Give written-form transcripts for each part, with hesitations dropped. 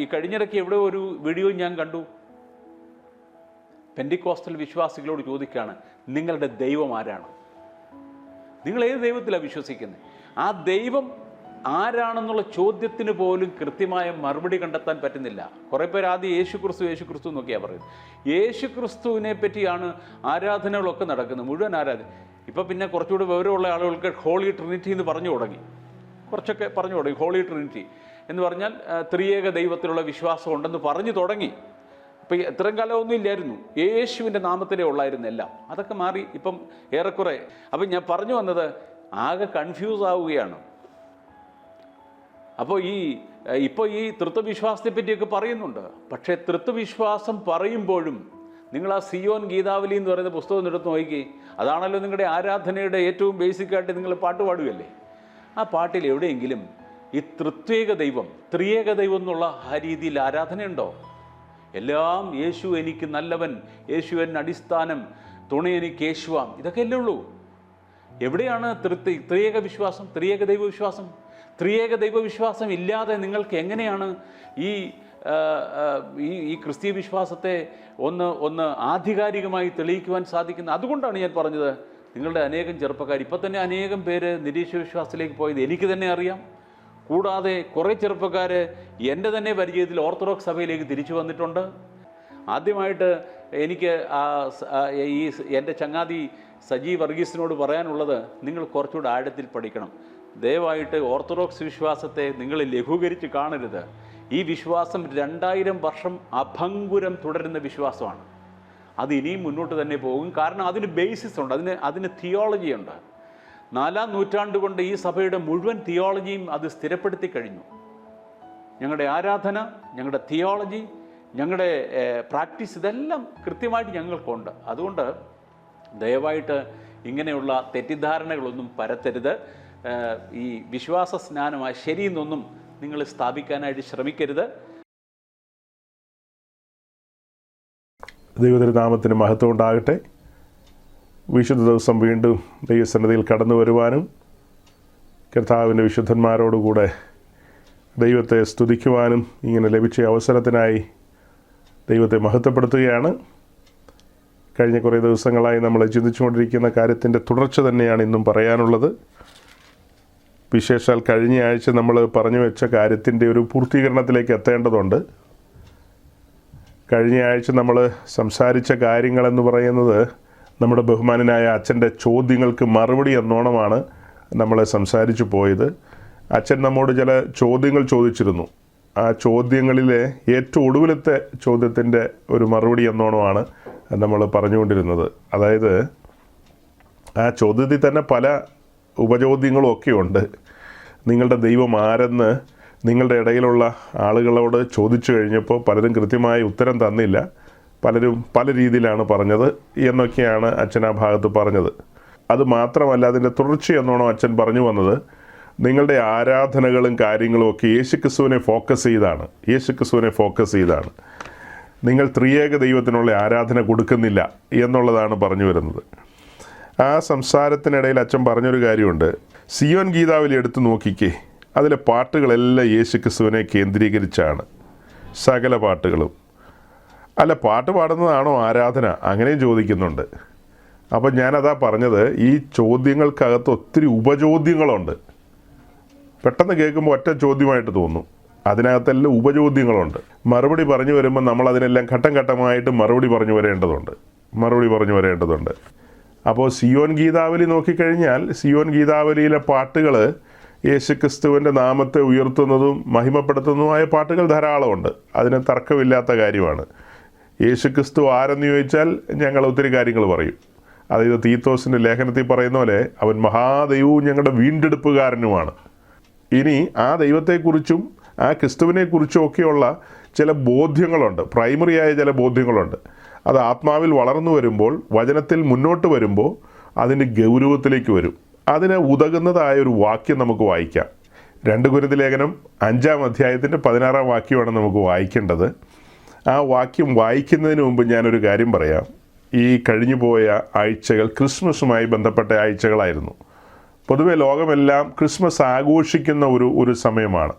ഈ കഴിഞ്ഞിടയ്ക്ക് എവിടെ ഒരു വീഡിയോ ഞാൻ കണ്ടു. പെന്റിക്കോസ്റ്റൽ വിശ്വാസികളോട് ചോദിക്കുകയാണ്, നിങ്ങളുടെ ദൈവം ആരാണ്? നിങ്ങൾ ഏത് ദൈവത്തിലാണ് വിശ്വസിക്കുന്നത്? ആ ദൈവം ആരാണെന്നുള്ള ചോദ്യത്തിന് പോലും കൃത്യമായ മറുപടി കണ്ടെത്താൻ പറ്റുന്നില്ല. കുറേ പേർ ആദ്യം യേശു ക്രിസ്തു എന്നൊക്കെയാണ് പറയുന്നത്. യേശു ക്രിസ്തുവിനെ പറ്റിയാണ് ആരാധനകളൊക്കെ നടക്കുന്നത്, മുഴുവൻ ആരാധന. ഇപ്പം പിന്നെ കുറച്ചുകൂടി വിവരമുള്ള ആളുകൾക്ക് ഹോളി ട്രിനിറ്റി എന്ന് പറഞ്ഞു തുടങ്ങി, കുറച്ചൊക്കെ പറഞ്ഞു തുടങ്ങി. ഹോളി ട്രിനിറ്റി എന്ന് പറഞ്ഞാൽ ത്രിയേക ദൈവത്തിലുള്ള വിശ്വാസം ഉണ്ടെന്ന് പറഞ്ഞു തുടങ്ങി. അപ്പം ഇത്രയും കാലമൊന്നും ഇല്ലായിരുന്നു, യേശുവിൻ്റെ നാമത്തിലേ ഉള്ളായിരുന്നു എല്ലാം. അതൊക്കെ മാറി ഇപ്പം ഏറെക്കുറെ. അപ്പം ഞാൻ പറഞ്ഞു വന്നത്, ആകെ കൺഫ്യൂസ് ആവുകയാണ്. അപ്പോൾ ഇപ്പോൾ ഈ തൃത്വവിശ്വാസത്തെ പറ്റിയൊക്കെ പറയുന്നുണ്ട്. പക്ഷേ തൃത്വവിശ്വാസം പറയുമ്പോഴും നിങ്ങൾ ആ സിയോൻ ഗീതാവലി എന്ന് പറയുന്ന പുസ്തകം എടുത്ത് നോക്കി, അതാണല്ലോ നിങ്ങളുടെ ആരാധനയുടെ ഏറ്റവും ബേസിക്കായിട്ട് നിങ്ങൾ പാട്ട് പാടുകയല്ലേ. ആ പാട്ടിൽ എവിടെയെങ്കിലും ഈ ത്രിത്വേക ദൈവം, ത്രിയേക ദൈവം എന്നുള്ള ആ രീതിയിൽ ആരാധനയുണ്ടോ? എല്ലാം യേശു എനിക്ക് നല്ലവൻ, യേശു എന്ന അടിസ്ഥാനം, തുണി എനിക്ക് യേശുവാം, ഇതൊക്കെയല്ലേ ഉള്ളൂ. എവിടെയാണ് ത്രിയേക വിശ്വാസം, ത്രിയേക ദൈവവിശ്വാസം? ത്രിയേക ദൈവവിശ്വാസം ഇല്ലാതെ നിങ്ങൾക്ക് എങ്ങനെയാണ് ഈ ക്രിസ്തീയ വിശ്വാസത്തെ ഒന്ന് ആധികാരികമായി തെളിയിക്കുവാൻ സാധിക്കുന്നത്? അതുകൊണ്ടാണ് ഞാൻ പറഞ്ഞത്, നിങ്ങളുടെ അനേകം ചെറുപ്പക്കാർ, ഇപ്പം തന്നെ അനേകം പേര് നിരീശ്വര വിശ്വാസത്തിലേക്ക് പോയത് എനിക്ക് തന്നെ അറിയാം. കൂടാതെ കുറേ ചെറുപ്പക്കാർ എൻ്റെ തന്നെ പരിചയത്തിൽ ഓർത്തഡോക്സ് സഭയിലേക്ക് തിരിച്ചു വന്നിട്ടുണ്ട്. ആദ്യമായിട്ട് എനിക്ക് എൻ്റെ ചങ്ങാതി സജി വർഗീസിനോട് പറയാനുള്ളത്, നിങ്ങൾ കുറച്ചുകൂടെ ആഴത്തിൽ പഠിക്കണം. ദയവായിട്ട് ഓർത്തഡോക്സ് വിശ്വാസത്തെ നിങ്ങൾ ലഘൂകരിച്ച് കാണരുത്. ഈ വിശ്വാസം 2000 വർഷം അഭംഗുരം തുടരുന്ന വിശ്വാസമാണ്. അത് ഇനിയും മുന്നോട്ട് തന്നെ പോകും. കാരണം അതിന് ബേസിസ് ഉണ്ട്, അതിന് തിയോളജി ഉണ്ട്. 4-ാം നൂറ്റാണ്ട് കൊണ്ട് ഈ സഭയുടെ മുഴുവൻ തിയോളജിയും അത് സ്ഥിരപ്പെടുത്തി കഴിഞ്ഞു. ഞങ്ങളുടെ ആരാധന, ഞങ്ങളുടെ തിയോളജി, ഞങ്ങളുടെ പ്രാക്ടീസ്, ഇതെല്ലാം കൃത്യമായിട്ട് ഞങ്ങൾക്കുണ്ട്. അതുകൊണ്ട് ദയവായിട്ട് ഇങ്ങനെയുള്ള തെറ്റിദ്ധാരണകളൊന്നും പരത്തരുത്. ഈ വിശ്വാസ സ്നാനമായ ശരിയെന്നൊന്നും നിങ്ങൾ സ്ഥാപിക്കാനായിട്ട് ശ്രമിക്കരുത്. ദൈവതിരുനാമത്തിന് മഹത്വം ഉണ്ടാകട്ടെ. വിശുദ്ധ ദിവസം വീണ്ടും ദൈവസന്നിധിയിൽ കടന്നു വരുവാനും കർത്താവിൻ്റെ വിശുദ്ധന്മാരോടുകൂടെ ദൈവത്തെ സ്തുതിക്കുവാനും ഇങ്ങനെ ലഭിച്ച അവസരത്തിനായി ദൈവത്തെ മഹത്വപ്പെടുത്തുകയാണ്. കഴിഞ്ഞ കുറേ ദിവസങ്ങളായി നമ്മൾ ചിന്തിച്ചുകൊണ്ടിരിക്കുന്ന കാര്യത്തിൻ്റെ തുടർച്ച തന്നെയാണ് ഇന്നും പറയാനുള്ളത്. വിശേഷാൽ കഴിഞ്ഞ ആഴ്ച നമ്മൾ പറഞ്ഞു വെച്ച കാര്യത്തിൻ്റെ ഒരു പൂർത്തീകരണത്തിലേക്ക് എത്തേണ്ടതുണ്ട്. കഴിഞ്ഞ ആഴ്ച നമ്മൾ സംസാരിച്ച കാര്യങ്ങളെന്ന് പറയുന്നത് നമ്മുടെ ബഹുമാനനായ അച്ഛൻ്റെ ചോദ്യങ്ങൾക്ക് മറുപടി എന്നോണമാണ് നമ്മൾ സംസാരിച്ചു പോയത്. അച്ഛൻ നമ്മോട് ചില ചോദ്യങ്ങൾ ചോദിച്ചിരുന്നു. ആ ചോദ്യങ്ങളിലെ ഏറ്റവും ഒടുവിലത്തെ ചോദ്യത്തിൻ്റെ ഒരു മറുപടി എന്നോണമാണ് നമ്മൾ പറഞ്ഞുകൊണ്ടിരുന്നത്. അതായത് ആ ചോദ്യത്തിൽ തന്നെ പല ഉപചോദ്യങ്ങളും ഒക്കെ ഉണ്ട്. നിങ്ങളുടെ ദൈവം ആരെന്ന് നിങ്ങളുടെ ഇടയിലുള്ള ആളുകളോട് ചോദിച്ചു കഴിഞ്ഞപ്പോൾ പലരും കൃത്യമായ ഉത്തരം തന്നില്ല, പലരും പല രീതിയിലാണ് പറഞ്ഞത് എന്നൊക്കെയാണ് അച്ഛൻ ആ ഭാഗത്ത് പറഞ്ഞത്. അത് മാത്രമല്ല, അതിൻ്റെ തുടർച്ചയെന്നോണം അച്ഛൻ പറഞ്ഞു വന്നത്, നിങ്ങളുടെ ആരാധനകളും കാര്യങ്ങളും ഒക്കെ യേശുക്രിസ്തുവിനെ ഫോക്കസ് ചെയ്താണ്. നിങ്ങൾ ത്രിയേക ദൈവത്തിനുള്ള ആരാധന കൊടുക്കുന്നില്ല എന്നുള്ളതാണ് പറഞ്ഞു വരുന്നത്. ആ സംസാരത്തിനിടയിൽ അച്ഛൻ പറഞ്ഞൊരു കാര്യമുണ്ട്. സിയോൻ ഗീതാവലി എടുത്ത് നോക്കിക്കേ, അതിലെ പാട്ടുകളെല്ലാം യേശുക്രിസ്തുവിനെ കേന്ദ്രീകരിച്ചാണ്, സകല പാട്ടുകളും. അല്ല, പാട്ട് പാടുന്നതാണോ ആരാധന? അങ്ങനെയും ചോദിക്കുന്നുണ്ട്. അപ്പം ഞാനതാ പറഞ്ഞത്, ഈ ചോദ്യങ്ങൾക്കകത്ത് ഒത്തിരി ഉപചോദ്യങ്ങളുണ്ട്. പെട്ടെന്ന് കേൾക്കുമ്പോൾ ഒറ്റ ചോദ്യമായിട്ട് തോന്നും, അതിനകത്തെല്ലാം ഉപചോദ്യങ്ങളുണ്ട്. മറുപടി പറഞ്ഞു വരുമ്പോൾ നമ്മൾ അതിനെല്ലാം ഘട്ടം ഘട്ടമായിട്ട് മറുപടി പറഞ്ഞു വരേണ്ടതുണ്ട്. അപ്പോൾ സിയോൻ ഗീതാവലി നോക്കിക്കഴിഞ്ഞാൽ, സിയോൻ ഗീതാവലിയിലെ പാട്ടുകൾ യേശുക്രിസ്തുവിൻ്റെ നാമത്തെ ഉയർത്തുന്നതും മഹിമപ്പെടുത്തുന്നതുമായ പാട്ടുകൾ ധാരാളമുണ്ട്. അതിന് തർക്കമില്ലാത്ത കാര്യമാണ്. യേശുക്രിസ്തു ആരെന്ന് ചോദിച്ചാൽ ഞങ്ങൾ ഒത്തിരി കാര്യങ്ങൾ പറയും. അതായത് തീത്തോസിൻ്റെ ലേഖനത്തിൽ പറയുന്ന പോലെ, അവൻ മഹാദൈവവും ഞങ്ങളുടെ വീണ്ടെടുപ്പുകാരനുമാണ്. ഇനി ആ ദൈവത്തെക്കുറിച്ചും ആ ക്രിസ്തുവിനെക്കുറിച്ചും ഒക്കെയുള്ള ചില ബോധ്യങ്ങളുണ്ട്, പ്രൈമറിയായ ചില ബോധ്യങ്ങളുണ്ട്. അത് ആത്മാവിൽ വളർന്നു വരുമ്പോൾ, വചനത്തിൽ മുന്നോട്ട് വരുമ്പോൾ അതിൻ്റെ ഗൗരവത്തിലേക്ക് വരും. അതിന് ഉതകുന്നതായ ഒരു വാക്യം നമുക്ക് വായിക്കാം. 2 കൊരിന്ത്യർ ലേഖനം 5-ാം അധ്യായത്തിൻ്റെ 16-ാം വാക്യമാണ് നമുക്ക് വായിക്കേണ്ടത്. ആ വാക്യം വായിക്കുന്നതിന് മുമ്പ് ഞാനൊരു കാര്യം പറയാം. ഈ കഴിഞ്ഞു പോയ ആഴ്ചകൾ ക്രിസ്മസുമായി ബന്ധപ്പെട്ട ആഴ്ചകളായിരുന്നു. പൊതുവെ ലോകമെല്ലാം ക്രിസ്മസ് ആഘോഷിക്കുന്ന ഒരു സമയമാണ്.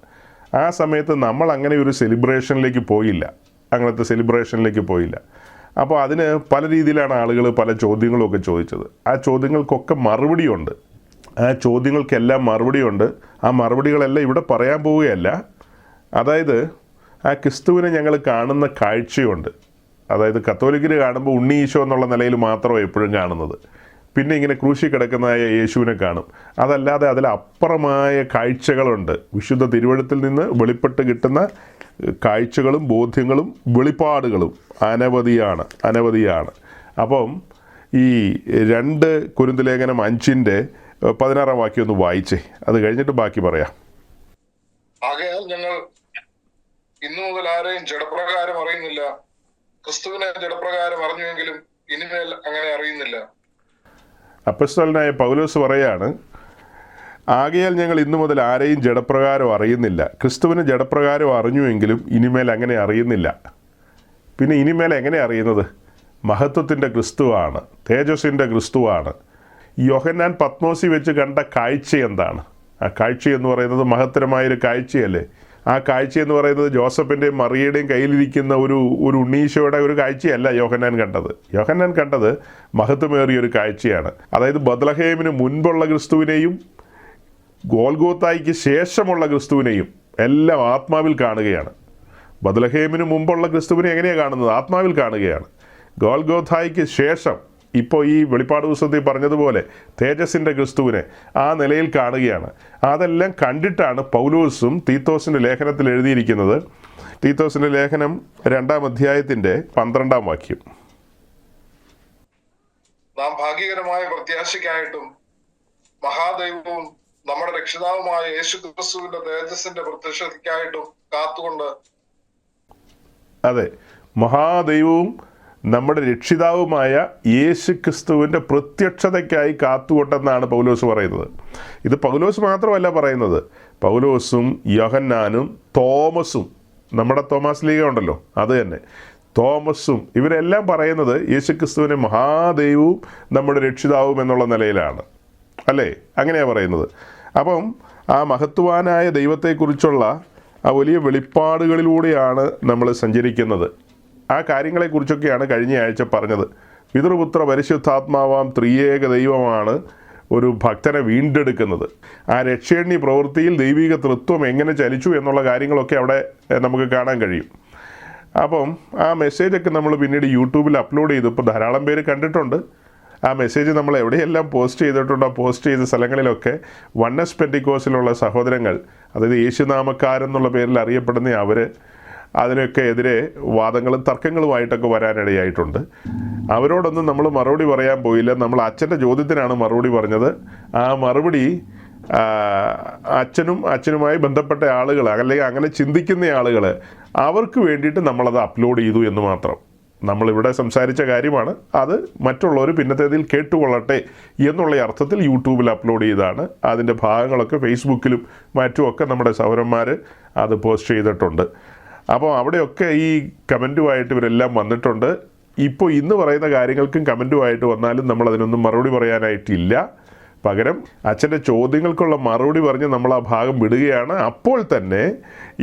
ആ സമയത്ത് നമ്മൾ അങ്ങനെ ഒരു സെലിബ്രേഷനിലേക്ക് പോയില്ല, അങ്ങനത്തെ സെലിബ്രേഷനിലേക്ക് പോയില്ല. അപ്പോൾ അതിന് പല രീതിയിലാണ് ആളുകൾ പല ചോദ്യങ്ങളുമൊക്കെ ചോദിച്ചത്. ആ ചോദ്യങ്ങൾക്കൊക്കെ മറുപടിയുണ്ട്. ആ ചോദ്യങ്ങൾക്കെല്ലാം മറുപടിയുണ്ട്. ആ മറുപടികളെല്ലാം ഇവിടെ പറയാൻ പോവുകയല്ല. അതായത് ആ ക്രിസ്തുവിനെ ഞങ്ങൾ കാണുന്ന കാഴ്ചയുണ്ട്. അതായത് കത്തോലിക്കർ കാണുമ്പോൾ ഉണ്ണി ഈശോ എന്നുള്ള നിലയിൽ മാത്രമാണ് എപ്പോഴും കാണുന്നത്. പിന്നെ ഇങ്ങനെ ക്രൂശിൽ കിടക്കുന്നതായ യേശുവിനെ കാണും. അതല്ലാതെ അതിലപ്പുറമായ കാഴ്ചകളുണ്ട്. വിശുദ്ധ തിരുവഴുത്തിൽ നിന്ന് വെളിപ്പെട്ട് കിട്ടുന്ന കാഴ്ചകളും ബോധ്യങ്ങളും വെളിപ്പാടുകളും അനവധിയാണ്. അപ്പം ഈ 2 കൊരിന്ത്യർ ലേഖനം 5:16 വാക്യം ഒന്ന് വായിച്ചേ, അത് കഴിഞ്ഞിട്ട് ബാക്കി പറയാം. ആകയാൽ ഞങ്ങൾ ഇന്നു മുതൽ ആരെയും ജഡപ്രകാരം അറിയുന്നില്ല. ക്രിസ്തുവിനെ ജഡപ്രകാരം അറിഞ്ഞുവെങ്കിലും ഇനിമേൽ അങ്ങനെ അറിയുന്നില്ല. അപ്പോസ്തലനായ പൗലോസ് പറയാണ്, ആകയാൽ ഞങ്ങൾ ഇന്നു മുതൽ ആരെയും ജഡപ്രകാരം അറിയുന്നില്ല. ക്രിസ്തുവിനെ ജഡപ്രകാരം അറിഞ്ഞുവെങ്കിലും ഇനിമേൽ അങ്ങനെ അറിയുന്നില്ല. പിന്നെ ഇനിമേൽ എങ്ങനെ അറിയുന്നത്? മഹത്വത്തിൻ്റെ ക്രിസ്തുവാണ്, തേജസ്സിൻ്റെ ക്രിസ്തുവാണ്. യോഹന്നാൻ പത്മോസി വെച്ച് കണ്ട കാഴ്ച എന്താണ്? ആ കാഴ്ച എന്ന് പറയുന്നത് മഹത്തരമായൊരു കാഴ്ചയല്ലേ? ആ കാഴ്ച എന്ന് പറയുന്നത് ജോസഫിൻ്റെയും മറിയയുടെയും കയ്യിലിരിക്കുന്ന ഒരു ഉണ്ണീശോയുടെ ഒരു കാഴ്ചയല്ല യോഹന്നാൻ കണ്ടത്. യോഹന്നാൻ കണ്ടത് മഹത്വമേറിയൊരു കാഴ്ചയാണ്. അതായത് ബത്ലഹേമിന് മുൻപുള്ള ക്രിസ്തുവിനെയും ഗോൽഗോത്തായിക്ക് ശേഷമുള്ള ക്രിസ്തുവിനെയും എല്ലാം ആത്മാവിൽ കാണുകയാണ്. ബത്ലഹേമിന് മുമ്പുള്ള ക്രിസ്തുവിനെ എങ്ങനെയാണ് കാണുന്നത്? ആത്മാവിൽ കാണുകയാണ്. ഗോൽഗോഥായിക്ക് ശേഷം ഇപ്പോൾ ഈ വെളിപ്പാട് പുസ്തകത്തിൽ പറഞ്ഞതുപോലെ തേജസ്സിൻ്റെ ക്രിസ്തുവിനെ ആ നിലയിൽ കാണുകയാണ്. അതെല്ലാം കണ്ടിട്ടാണ് പൗലോസും തീത്തോസിൻ്റെ ലേഖനത്തിൽ എഴുതിയിരിക്കുന്നത്. തീത്തോസിൻ്റെ ലേഖനം 2-ാം അധ്യായത്തിൻ്റെ 12-ാം വാക്യം. നാം ഭാഗ്യകരമായ പ്രത്യാശയ്ക്കായിട്ടും മഹാദൈവവും നമ്മുടെ രക്ഷിതാവുമായ യേശു ക്രിസ്തുവിന്റെ തേജസ്സിന്റെ പ്രത്യക്ഷതയ്ക്കായിട്ടും കാത്തുകൊണ്ട്. അതെ, മഹാദൈവവും നമ്മുടെ രക്ഷിതാവുമായ യേശു ക്രിസ്തുവിൻ്റെ പ്രത്യക്ഷതയ്ക്കായി കാത്തുകൊണ്ടെന്നാണ് പൗലോസ് പറയുന്നത്. ഇത് പൗലോസ് മാത്രമല്ല പറയുന്നത്, പൗലോസും യോഹന്നാനും തോമസും, നമ്മുടെ തോമസ് ലീഗ ഉണ്ടല്ലോ അത് തന്നെ, തോമസും ഇവരെല്ലാം പറയുന്നത് യേശു ക്രിസ്തുവിനെ മഹാദൈവവും നമ്മുടെ രക്ഷിതാവും എന്നുള്ള നിലയിലാണ്, അല്ലേ? അങ്ങനെയാണ് പറയുന്നത്. അപ്പം ആ മഹത്വാനായ ദൈവത്തെക്കുറിച്ചുള്ള ആ വലിയ വെളിപ്പാടുകളിലൂടെയാണ് നമ്മൾ സഞ്ചരിക്കുന്നത്. ആ കാര്യങ്ങളെക്കുറിച്ചൊക്കെയാണ് കഴിഞ്ഞ ആഴ്ച പറഞ്ഞത്. പിതൃപുത്ര പരിശുദ്ധാത്മാവാം ത്രിയേക ദൈവമാണ് ഒരു ഭക്തനെ വീണ്ടെടുക്കുന്നത്. ആ രക്ഷേണ്യ പ്രവൃത്തിയിൽ ദൈവിക തൃത്വം എങ്ങനെ ചലിച്ചു എന്നുള്ള കാര്യങ്ങളൊക്കെ അവിടെ നമുക്ക് കാണാൻ കഴിയും. അപ്പം ആ മെസ്സേജൊക്കെ നമ്മൾ പിന്നീട് യൂട്യൂബിൽ അപ്ലോഡ് ചെയ്തു. ഇപ്പോൾ ധാരാളം പേര് കണ്ടിട്ടുണ്ട്. ആ മെസ്സേജ് നമ്മൾ എവിടെയെല്ലാം പോസ്റ്റ് ചെയ്തിട്ടുണ്ടോ, പോസ്റ്റ് ചെയ്ത സ്ഥലങ്ങളിലൊക്കെ വണ്ണസ് പെന്തിക്കോസിലുള്ള സഹോദരങ്ങൾ, അതായത് യേശുനാമക്കാരെന്നുള്ള പേരിൽ അറിയപ്പെടുന്ന അവർ അതിനൊക്കെ എതിരെ വാദങ്ങളും തർക്കങ്ങളുമായിട്ടൊക്കെ വരാനിടയായിട്ടുണ്ട്. അവരോടൊന്നും നമ്മൾ മറുപടി പറയാൻ പോയില്ല. നമ്മൾ അച്ഛൻ്റെ ചോദ്യത്തിനാണ് മറുപടി പറഞ്ഞത്. ആ മറുപടി അച്ഛനുമായി ബന്ധപ്പെട്ട ആളുകൾ, അല്ലെങ്കിൽ അങ്ങനെ ചിന്തിക്കുന്ന ആളുകൾ, അവർക്ക് വേണ്ടിയിട്ട് നമ്മളത് അപ്ലോഡ് ചെയ്തു എന്ന് മാത്രം. നമ്മളിവിടെ സംസാരിച്ച കാര്യമാണ്, അത് മറ്റുള്ളവർ പിന്നത്തേതിൽ കേട്ടുകൊള്ളട്ടെ എന്നുള്ള അർത്ഥത്തിൽ യൂട്യൂബിൽ അപ്ലോഡ് ചെയ്താണ്. അതിൻ്റെ ഭാഗങ്ങളൊക്കെ ഫേസ്ബുക്കിലും മറ്റുമൊക്കെ നമ്മുടെ സൗരന്മാർ അത് പോസ്റ്റ് ചെയ്തിട്ടുണ്ട്. അപ്പോൾ അവിടെയൊക്കെ ഈ കമൻറ്റുമായിട്ട് ഇവരെല്ലാം വന്നിട്ടുണ്ട്. ഇപ്പോൾ ഇന്ന് പറയുന്ന കാര്യങ്ങൾക്കും കമൻറ്റുമായിട്ട് വന്നാലും നമ്മളതിനൊന്നും മറുപടി പറയാനായിട്ടില്ല. പകരം അച്ഛൻ്റെ ചോദ്യങ്ങൾക്കുള്ള മറുപടി പറഞ്ഞ് നമ്മൾ ആ ഭാഗം വിടുകയാണ്. അപ്പോൾ തന്നെ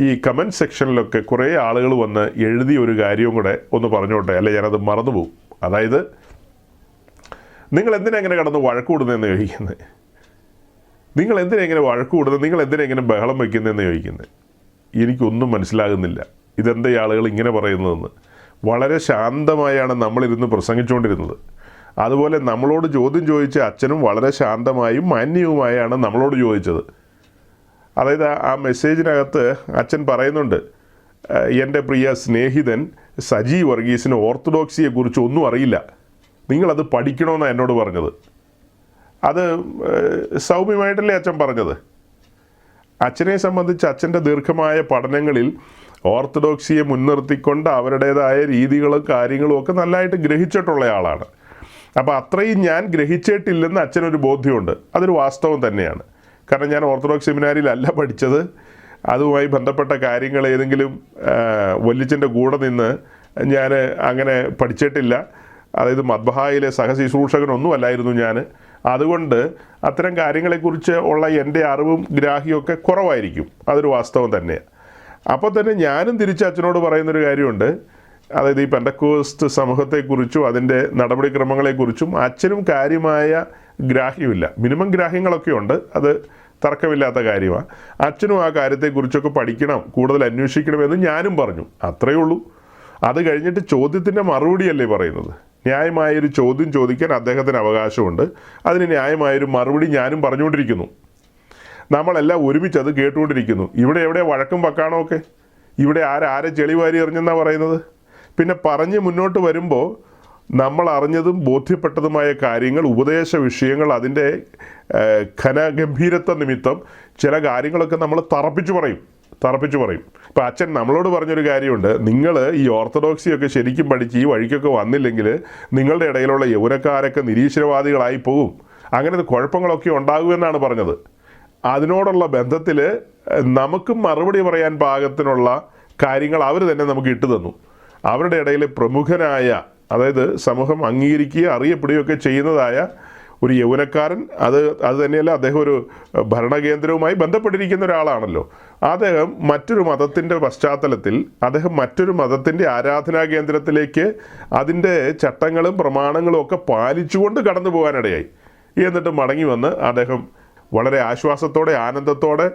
ഈ കമൻറ്റ് സെക്ഷനിലൊക്കെ കുറേ ആളുകൾ വന്ന് എഴുതിയ ഒരു കാര്യവും കൂടെ ഒന്ന് പറഞ്ഞോട്ടെ, അല്ലെ ഞാനത് മറന്നുപോകും. അതായത്, നിങ്ങൾ എന്തിനാ ഇങ്ങനെ കടന്ന് വഴക്കൂടുന്നതെന്ന് ചോദിക്കുന്നത്, നിങ്ങൾ എന്തിനാ ഇങ്ങനെ വഴക്കൂടുന്നത്, നിങ്ങൾ എന്തിനാ ഇങ്ങനെ ബഹളം വയ്ക്കുന്നതെന്ന് ചോദിക്കുന്നത്. എനിക്കൊന്നും മനസ്സിലാകുന്നില്ല ഇതെന്താ ഈ ആളുകൾ ഇങ്ങനെ പറയുന്നതെന്ന്. വളരെ ശാന്തമായാണ് നമ്മളിരുന്ന് പ്രസംഗിച്ചുകൊണ്ടിരുന്നത്. അതുപോലെ നമ്മളോട് ചോദ്യം ചോദിച്ച അച്ഛനും വളരെ ശാന്തമായും മാന്യവുമായാണ് നമ്മളോട് ചോദിച്ചത്. അതായത് ആ മെസ്സേജിനകത്ത് അച്ഛൻ പറയുന്നുണ്ട്, എൻ്റെ പ്രിയ സ്നേഹിതൻ സജി വർഗീസിന് ഓർത്തഡോക്സിയെക്കുറിച്ച് ഒന്നും അറിയില്ല, നിങ്ങളത് പഠിക്കണമെന്നാണ് എന്നോട് പറഞ്ഞത്. അത് സൗമ്യമായിട്ടല്ലേ അച്ഛൻ പറഞ്ഞത്? അച്ഛനെ സംബന്ധിച്ച് അച്ഛൻ്റെ ദീർഘമായ പഠനങ്ങളിൽ ഓർത്തഡോക്സിയെ മുൻനിർത്തിക്കൊണ്ട് അവരുടേതായ രീതികളും കാര്യങ്ങളും ഒക്കെ നല്ലതായിട്ട് ഗ്രഹിച്ചിട്ടുള്ള ആളാണ്. അപ്പോൾ അത്രയും ഞാൻ ഗ്രഹിച്ചിട്ടില്ലെന്ന് അച്ഛനൊരു ബോധ്യമുണ്ട്. അതൊരു വാസ്തവം തന്നെയാണ്. കാരണം ഞാൻ ഓർത്തഡോക്സ് സെമിനാരിയിലല്ല പഠിച്ചത്. അതുമായി ബന്ധപ്പെട്ട കാര്യങ്ങൾ ഏതെങ്കിലും വല്യച്ഛൻ്റെ കൂടെ നിന്ന് ഞാൻ അങ്ങനെ പഠിച്ചിട്ടില്ല. അതായത് മദ്ബഹായിലെ സഹശുശ്രൂഷകനൊന്നും അല്ലായിരുന്നു ഞാൻ. അതുകൊണ്ട് അത്തരം കാര്യങ്ങളെക്കുറിച്ച് ഉള്ള എൻ്റെ അറിവും ഗ്രാഹ്യമൊക്കെ കുറവായിരിക്കും. അതൊരു വാസ്തവം തന്നെയാണ്. അപ്പോൾ തന്നെ ഞാനും തിരിച്ച് അച്ഛനോട് പറയുന്നൊരു കാര്യമുണ്ട്. അതായത് ഈ പെന്തക്കോസ്ത് സമൂഹത്തെക്കുറിച്ചും അതിൻ്റെ നടപടിക്രമങ്ങളെക്കുറിച്ചും അച്ഛനും കാര്യമായ ഗ്രാഹ്യമില്ല. മിനിമം ഗ്രാഹ്യങ്ങളൊക്കെ ഉണ്ട്, അത് തർക്കമില്ലാത്ത കാര്യമാണ്. അച്ഛനും ആ കാര്യത്തെക്കുറിച്ചൊക്കെ പഠിക്കണം, കൂടുതൽ അന്വേഷിക്കണമെന്ന് ഞാനും പറഞ്ഞു. അത്രയേ ഉള്ളൂ. അത് കഴിഞ്ഞിട്ട് ചോദ്യത്തിൻ്റെ മറുപടിയല്ലേ പറയുന്നത്. ന്യായമായൊരു ചോദ്യം ചോദിക്കാൻ അദ്ദേഹത്തിന് അവകാശമുണ്ട്. അതിന് ന്യായമായൊരു മറുപടി ഞാനും പറഞ്ഞുകൊണ്ടിരിക്കുന്നു. നമ്മളെല്ലാം ഒരുമിച്ച് അത് കേട്ടുകൊണ്ടിരിക്കുന്നു. ഇവിടെ എവിടെ വഴക്കും വക്കാണോ ഒക്കെ? ഇവിടെ ആരെ ചെളിവാരി എറിഞ്ഞെന്നാണ് പറയുന്നത്. പിന്നെ പറഞ്ഞ് മുന്നോട്ട് വരുമ്പോൾ നമ്മൾ അറിഞ്ഞതും ബോധ്യപ്പെട്ടതുമായ കാര്യങ്ങൾ, ഉപദേശ വിഷയങ്ങൾ, അതിൻ്റെ ഘനഗംഭീരത്വ നിമിത്തം ചില കാര്യങ്ങളൊക്കെ നമ്മൾ തറപ്പിച്ചു പറയും. ഇപ്പം അച്ഛൻ നമ്മളോട് പറഞ്ഞൊരു കാര്യമുണ്ട്. നിങ്ങൾ ഈ ഓർത്തഡോക്സിയൊക്കെ ശരിക്കും പഠിച്ച് ഈ വഴിക്കൊക്കെ വന്നില്ലെങ്കിൽ നിങ്ങളുടെ ഇടയിലുള്ള യൗവനക്കാരൊക്കെ നിരീശ്വരവാദികളായി പോവും, അങ്ങനത്തെ കുഴപ്പങ്ങളൊക്കെ ഉണ്ടാകുമെന്നാണ് പറഞ്ഞത്. അതിനോടുള്ള ബന്ധത്തിൽ നമുക്കും മറുപടി പറയാൻ പാകത്തിനുള്ള കാര്യങ്ങൾ അവർ തന്നെ നമുക്ക് ഇട്ടു തന്നു. അവരുടെ ഇടയിൽ പ്രമുഖനായ, അതായത് സമൂഹം അംഗീകരിക്കുകയും അറിയപ്പെടുകയൊക്കെ ചെയ്യുന്നതായ ഒരു യൗവനക്കാരൻ, അത് തന്നെയല്ല, അദ്ദേഹം ഒരു ഭരണകേന്ദ്രവുമായി ബന്ധപ്പെട്ടിരിക്കുന്ന ഒരാളാണല്ലോ. അദ്ദേഹം മറ്റൊരു മതത്തിൻ്റെ പശ്ചാത്തലത്തിൽ അദ്ദേഹം മറ്റൊരു മതത്തിൻ്റെ ആരാധനാ കേന്ദ്രത്തിലേക്ക് അതിൻ്റെ ചട്ടങ്ങളും പ്രമാണങ്ങളും ഒക്കെ പാലിച്ചുകൊണ്ട് കടന്നു പോകാനിടയായി. എന്നിട്ട് മടങ്ങി വന്ന് അദ്ദേഹം വളരെ ആശ്വാസത്തോടെ ആനന്ദത്തോടെ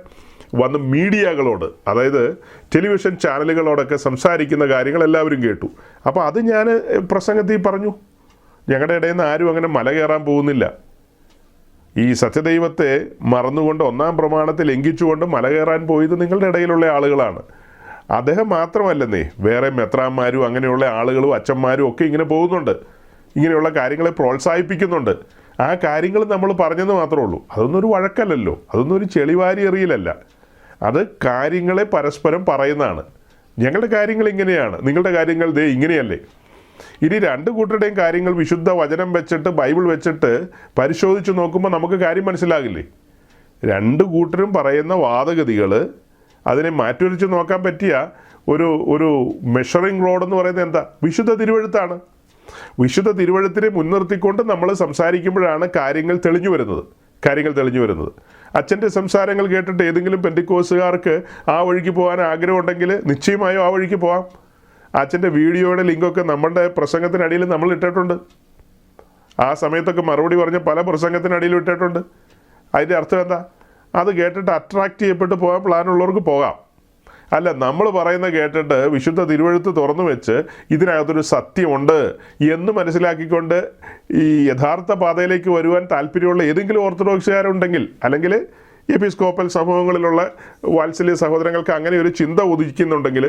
വന്ന് മീഡിയകളോട്, അതായത് ടെലിവിഷൻ ചാനലുകളോടൊക്കെ സംസാരിക്കുന്ന കാര്യങ്ങൾ എല്ലാവരും കേട്ടു. അപ്പോൾ അത് ഞാൻ പ്രസംഗത്തിൽ പറഞ്ഞു. ഞങ്ങളുടെ ഇടയിൽ നിന്ന് ആരും അങ്ങനെ മല കയറാൻ പോകുന്നില്ല. ഈ സത്യദൈവത്തെ മറന്നുകൊണ്ട് ഒന്നാം പ്രമാണത്തെ ലംഘിച്ചുകൊണ്ട് മല കയറാൻ പോയത് നിങ്ങളുടെ ഇടയിലുള്ള ആളുകളാണ്. അദ്ദേഹം മാത്രമല്ലെന്നേ, വേറെ മെത്രാന്മാരും അങ്ങനെയുള്ള ആളുകളും അച്ഛന്മാരും ഒക്കെ ഇങ്ങനെ പോകുന്നുണ്ട്, ഇങ്ങനെയുള്ള കാര്യങ്ങളെ പ്രോത്സാഹിപ്പിക്കുന്നുണ്ട്. ആ കാര്യങ്ങൾ നമ്മൾ പറഞ്ഞെന്ന് മാത്രമേ ഉള്ളൂ. അതൊന്നും ഒരു വഴക്കല്ലല്ലോ, അതൊന്നും ഒരു ചെളിവാരി എറിയലല്ല. അത് കാര്യങ്ങളെ പരസ്പരം പറയുന്നതാണ്. ഞങ്ങളുടെ കാര്യങ്ങൾ ഇങ്ങനെയാണ്, നിങ്ങളുടെ കാര്യങ്ങൾ ദേ ഇങ്ങനെയല്ലേ. ഇനി രണ്ട് കൂട്ടരുടെയും കാര്യങ്ങൾ വിശുദ്ധ വചനം വെച്ചിട്ട്, ബൈബിൾ വെച്ചിട്ട് പരിശോധിച്ച് നോക്കുമ്പോൾ നമുക്ക് കാര്യം മനസ്സിലാകില്ലേ? രണ്ട് കൂട്ടരും പറയുന്ന വാദഗതികൾ അതിനെ മാറ്റുരച്ച് നോക്കാൻ പറ്റിയ ഒരു മെഷറിംഗ് റോഡ് എന്ന് പറയുന്നത് എന്താ? വിശുദ്ധ തിരുവെഴുത്താണ്. വിശുദ്ധ തിരുവെഴുത്തിനെ മുൻനിർത്തിക്കൊണ്ട് നമ്മൾ സംസാരിക്കുമ്പോഴാണ് കാര്യങ്ങൾ തെളിഞ്ഞു വരുന്നത്. അച്ഛൻ്റെ സംസാരങ്ങൾ കേട്ടിട്ട് ഏതെങ്കിലും പെന്തിക്കോസുകാർക്ക് ആ വഴിക്ക് പോകാൻ ആഗ്രഹമുണ്ടെങ്കിൽ നിശ്ചയമായും ആ വഴിക്ക് പോകാം. അച്ഛൻ്റെ വീഡിയോയുടെ ലിങ്കൊക്കെ നമ്മുടെ പ്രസംഗത്തിനടിയിൽ നമ്മൾ ഇട്ടിട്ടുണ്ട്. ആ സമയത്തൊക്കെ മറുപടി പറഞ്ഞ പല പ്രസംഗത്തിനടിയിലും ഇട്ടിട്ടുണ്ട്. അതിൻ്റെ അർത്ഥം എന്താ? അത് കേട്ടിട്ട് അട്രാക്റ്റ് ചെയ്യപ്പെട്ട് പോകാൻ പ്ലാനുള്ളവർക്ക് പോകാം. അല്ല, നമ്മൾ പറയുന്ന കേട്ടിട്ട് വിശുദ്ധ തിരുവെഴുത്ത് തുറന്നു വെച്ച് ഇതിനകത്തൊരു സത്യമുണ്ട് എന്ന് മനസ്സിലാക്കിക്കൊണ്ട് ഈ യഥാർത്ഥ പാതയിലേക്ക് വരുവാൻ താല്പര്യമുള്ള ഏതെങ്കിലും ഓർത്തഡോക്സുകാരുണ്ടെങ്കിൽ, അല്ലെങ്കിൽ എപ്പിസ്കോപ്പൽ സമൂഹങ്ങളിലുള്ള വാത്സല്യ സഹോദരങ്ങൾക്ക് അങ്ങനെ ഒരു ചിന്ത ഉദിക്കുന്നുണ്ടെങ്കിൽ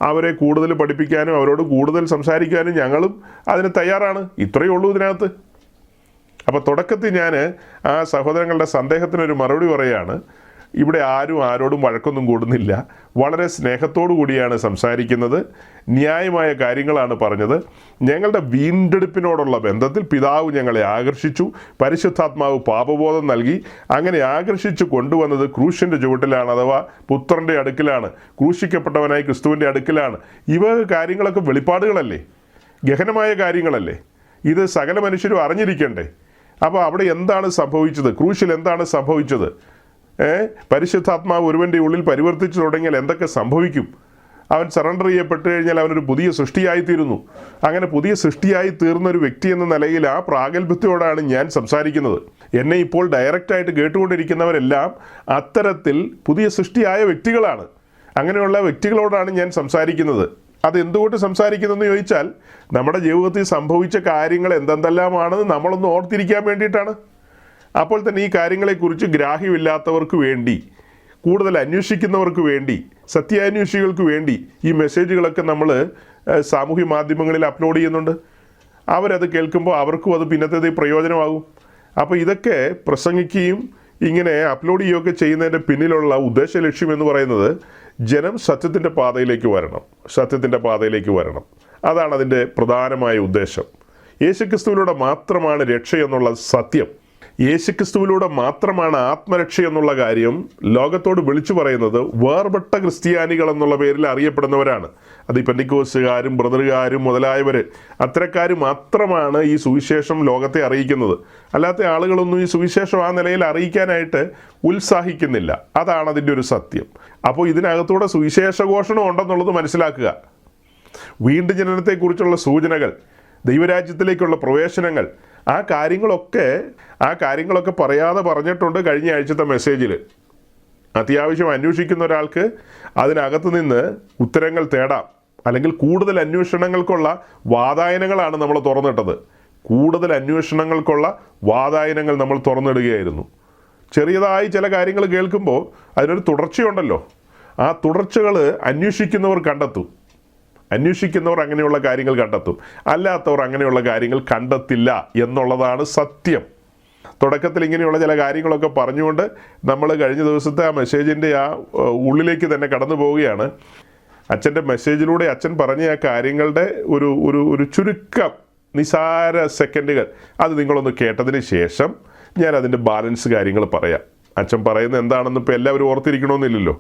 അവരെ കൂടുതൽ പഠിപ്പിക്കാനും അവരോട് കൂടുതൽ സംസാരിക്കാനും ഞങ്ങളും അതിന് തയ്യാറാണ്. ഇത്രയേ ഉള്ളൂ ഇതിനകത്ത്. അപ്പോൾ തുടക്കത്തിൽ ഞാൻ ആ സഹോദരങ്ങളുടെ സന്ദേഹത്തിനൊരു മറുപടി പറയുകയാണ്. ഇവിടെ ആരും ആരോടും വഴക്കൊന്നും കൂടുന്നില്ല. വളരെ സ്നേഹത്തോടു കൂടിയാണ് സംസാരിക്കുന്നത്. ന്യായമായ കാര്യങ്ങളാണ് പറഞ്ഞത്. ഞങ്ങളുടെ വീണ്ടെടുപ്പിനോടുള്ള ബന്ധത്തിൽ പിതാവ് ഞങ്ങളെ ആകർഷിച്ചു, പരിശുദ്ധാത്മാവ് പാപബോധം നൽകി. അങ്ങനെ ആകർഷിച്ചു കൊണ്ടുവന്നത് ക്രൂശിൻ്റെ ചുവട്ടിലാണ്, അഥവാ പുത്രൻ്റെ അടുക്കിലാണ്, ക്രൂശിക്കപ്പെട്ടവനായി ക്രിസ്തുവിൻ്റെ അടുക്കിലാണ്. ഇവ കാര്യങ്ങളൊക്കെ വെളിപ്പാടുകളല്ലേ, ഗഹനമായ കാര്യങ്ങളല്ലേ. ഇത് സകല മനുഷ്യരും അറിഞ്ഞിരിക്കണ്ടേ. അപ്പോൾ അവിടെ എന്താണ് സംഭവിച്ചത്? ക്രൂശിൽ എന്താണ് സംഭവിച്ചത്? പരിശുദ്ധാത്മാവ് ഒരുവൻ്റെ ഉള്ളിൽ പരിവർത്തിച്ചു തുടങ്ങിയാൽ എന്തൊക്കെ സംഭവിക്കും? അവൻ സറണ്ടർ ചെയ്യപ്പെട്ട് കഴിഞ്ഞാൽ അവനൊരു പുതിയ സൃഷ്ടിയായിത്തീരുന്നു. അങ്ങനെ പുതിയ സൃഷ്ടിയായി തീർന്ന ഒരു വ്യക്തി എന്ന നിലയിൽ ആ പ്രാഗൽഭ്യത്തോടാണ് ഞാൻ സംസാരിക്കുന്നത്. എന്നെ ഇപ്പോൾ ഡയറക്റ്റായിട്ട് കേട്ടുകൊണ്ടിരിക്കുന്നവരെല്ലാം അത്തരത്തിൽ പുതിയ സൃഷ്ടിയായ വ്യക്തികളാണ്. അങ്ങനെയുള്ള വ്യക്തികളോടാണ് ഞാൻ സംസാരിക്കുന്നത്. അതെന്തുകൊണ്ട് സംസാരിക്കുന്നതെന്ന് ചോദിച്ചാൽ, നമ്മുടെ ജീവിതത്തിൽ സംഭവിച്ച കാര്യങ്ങൾ എന്തെല്ലാമാണെന്ന് നമ്മളൊന്ന് ഓർത്തിരിക്കാൻ വേണ്ടിയിട്ടാണ്. അപ്പോൾ തന്നെ ഈ കാര്യങ്ങളെക്കുറിച്ച് ഗ്രാഹ്യമില്ലാത്തവർക്ക് വേണ്ടി, കൂടുതൽ അന്വേഷിക്കുന്നവർക്ക് വേണ്ടി, സത്യാന്വേഷികൾക്ക് വേണ്ടി ഈ മെസ്സേജുകളൊക്കെ നമ്മൾ സാമൂഹ്യ മാധ്യമങ്ങളിൽ അപ്ലോഡ് ചെയ്യുന്നുണ്ട്. അവരത് കേൾക്കുമ്പോൾ അവർക്കും അത് പിന്നത്തേത് പ്രയോജനമാകും. അപ്പോൾ ഇതൊക്കെ പ്രസംഗിക്കുകയും ഇങ്ങനെ അപ്ലോഡ് ചെയ്യുകയൊക്കെ ചെയ്യുന്നതിൻ്റെ പിന്നിലുള്ള ഉദ്ദേശ ലക്ഷ്യം എന്ന് പറയുന്നത് ജനം സത്യത്തിൻ്റെ പാതയിലേക്ക് വരണം. അതാണ് അതിൻ്റെ പ്രധാനമായ ഉദ്ദേശം. യേശുക്രിസ്തുവിലൂടെ മാത്രമാണ് രക്ഷ എന്നുള്ള സത്യം, യേശുക്രിസ്തുവിലൂടെ മാത്രമാണ് ആത്മരക്ഷ എന്നുള്ള കാര്യം ലോകത്തോട് വിളിച്ചു പറയുന്നത് വേർപെട്ട ക്രിസ്ത്യാനികൾ എന്നുള്ള പേരിൽ അറിയപ്പെടുന്നവരാണ്. അത് ഈ പെന്തിക്കോസുകാരും ബ്രദറുകാരും മുതലായവർ, അത്തരക്കാർ മാത്രമാണ് ഈ സുവിശേഷം ലോകത്തെ അറിയിക്കുന്നത്. അല്ലാത്ത ആളുകളൊന്നും ഈ സുവിശേഷം ആ നിലയിൽ അറിയിക്കാനായിട്ട് ഉത്സാഹിക്കുന്നില്ല. അതാണ് അതിൻ്റെ ഒരു സത്യം. അപ്പോൾ ഇതിനകത്തൂടെ സുവിശേഷഘോഷണം ഉണ്ടെന്നുള്ളത് മനസ്സിലാക്കുക. വീണ്ടും ജനനത്തെക്കുറിച്ചുള്ള സൂചനകൾ, ദൈവരാജ്യത്തിലേക്കുള്ള പ്രവേശനങ്ങൾ, ആ കാര്യങ്ങളൊക്കെ പറയാതെ പറഞ്ഞിട്ടുണ്ട് കഴിഞ്ഞ ആഴ്ചത്തെ മെസ്സേജിൽ. അത്യാവശ്യം അന്വേഷിക്കുന്ന ഒരാൾക്ക് അതിനകത്ത് നിന്ന് ഉത്തരങ്ങൾ തേടാം. അല്ലെങ്കിൽ കൂടുതൽ അന്വേഷണങ്ങൾക്കുള്ള വാതായനങ്ങളാണ് നമ്മൾ തുറന്നിട്ടത്. കൂടുതൽ അന്വേഷണങ്ങൾക്കുള്ള വാതായനങ്ങൾ നമ്മൾ തുറന്നിടുകയായിരുന്നു. ചെറിയതായി ചില കാര്യങ്ങൾ കേൾക്കുമ്പോൾ അതിനൊരു തുടർച്ചയുണ്ടല്ലോ. ആ തുടർച്ചകൾ അന്വേഷിക്കുന്നവർ കണ്ടെത്തും. അന്വേഷിക്കുന്നവർ അങ്ങനെയുള്ള കാര്യങ്ങൾ കണ്ടെത്തും, അല്ലാത്തവർ അങ്ങനെയുള്ള കാര്യങ്ങൾ കണ്ടെത്തില്ല എന്നുള്ളതാണ് സത്യം. തുടക്കത്തിൽ ഇങ്ങനെയുള്ള ചില കാര്യങ്ങളൊക്കെ പറഞ്ഞുകൊണ്ട് നമ്മൾ കഴിഞ്ഞ ദിവസത്തെ ആ മെസ്സേജിൻ്റെ ആ ഉള്ളിലേക്ക് തന്നെ കടന്നു പോവുകയാണ്. അച്ഛൻ്റെ മെസ്സേജിലൂടെ അച്ഛൻ പറഞ്ഞ ആ കാര്യങ്ങളുടെ ഒരു ചുരുക്കം നിസാര സെക്കൻഡുകൾ അത് നിങ്ങളൊന്ന് കേട്ടതിന് ശേഷം ഞാൻ അതിൻ്റെ ബാലൻസ് കാര്യങ്ങൾ പറയാം. അച്ഛൻ പറയുന്നത് എന്താണെന്ന് ഇപ്പോൾ എല്ലാവരും ഓർത്തിരിക്കണമെന്നില്ലല്ലോ.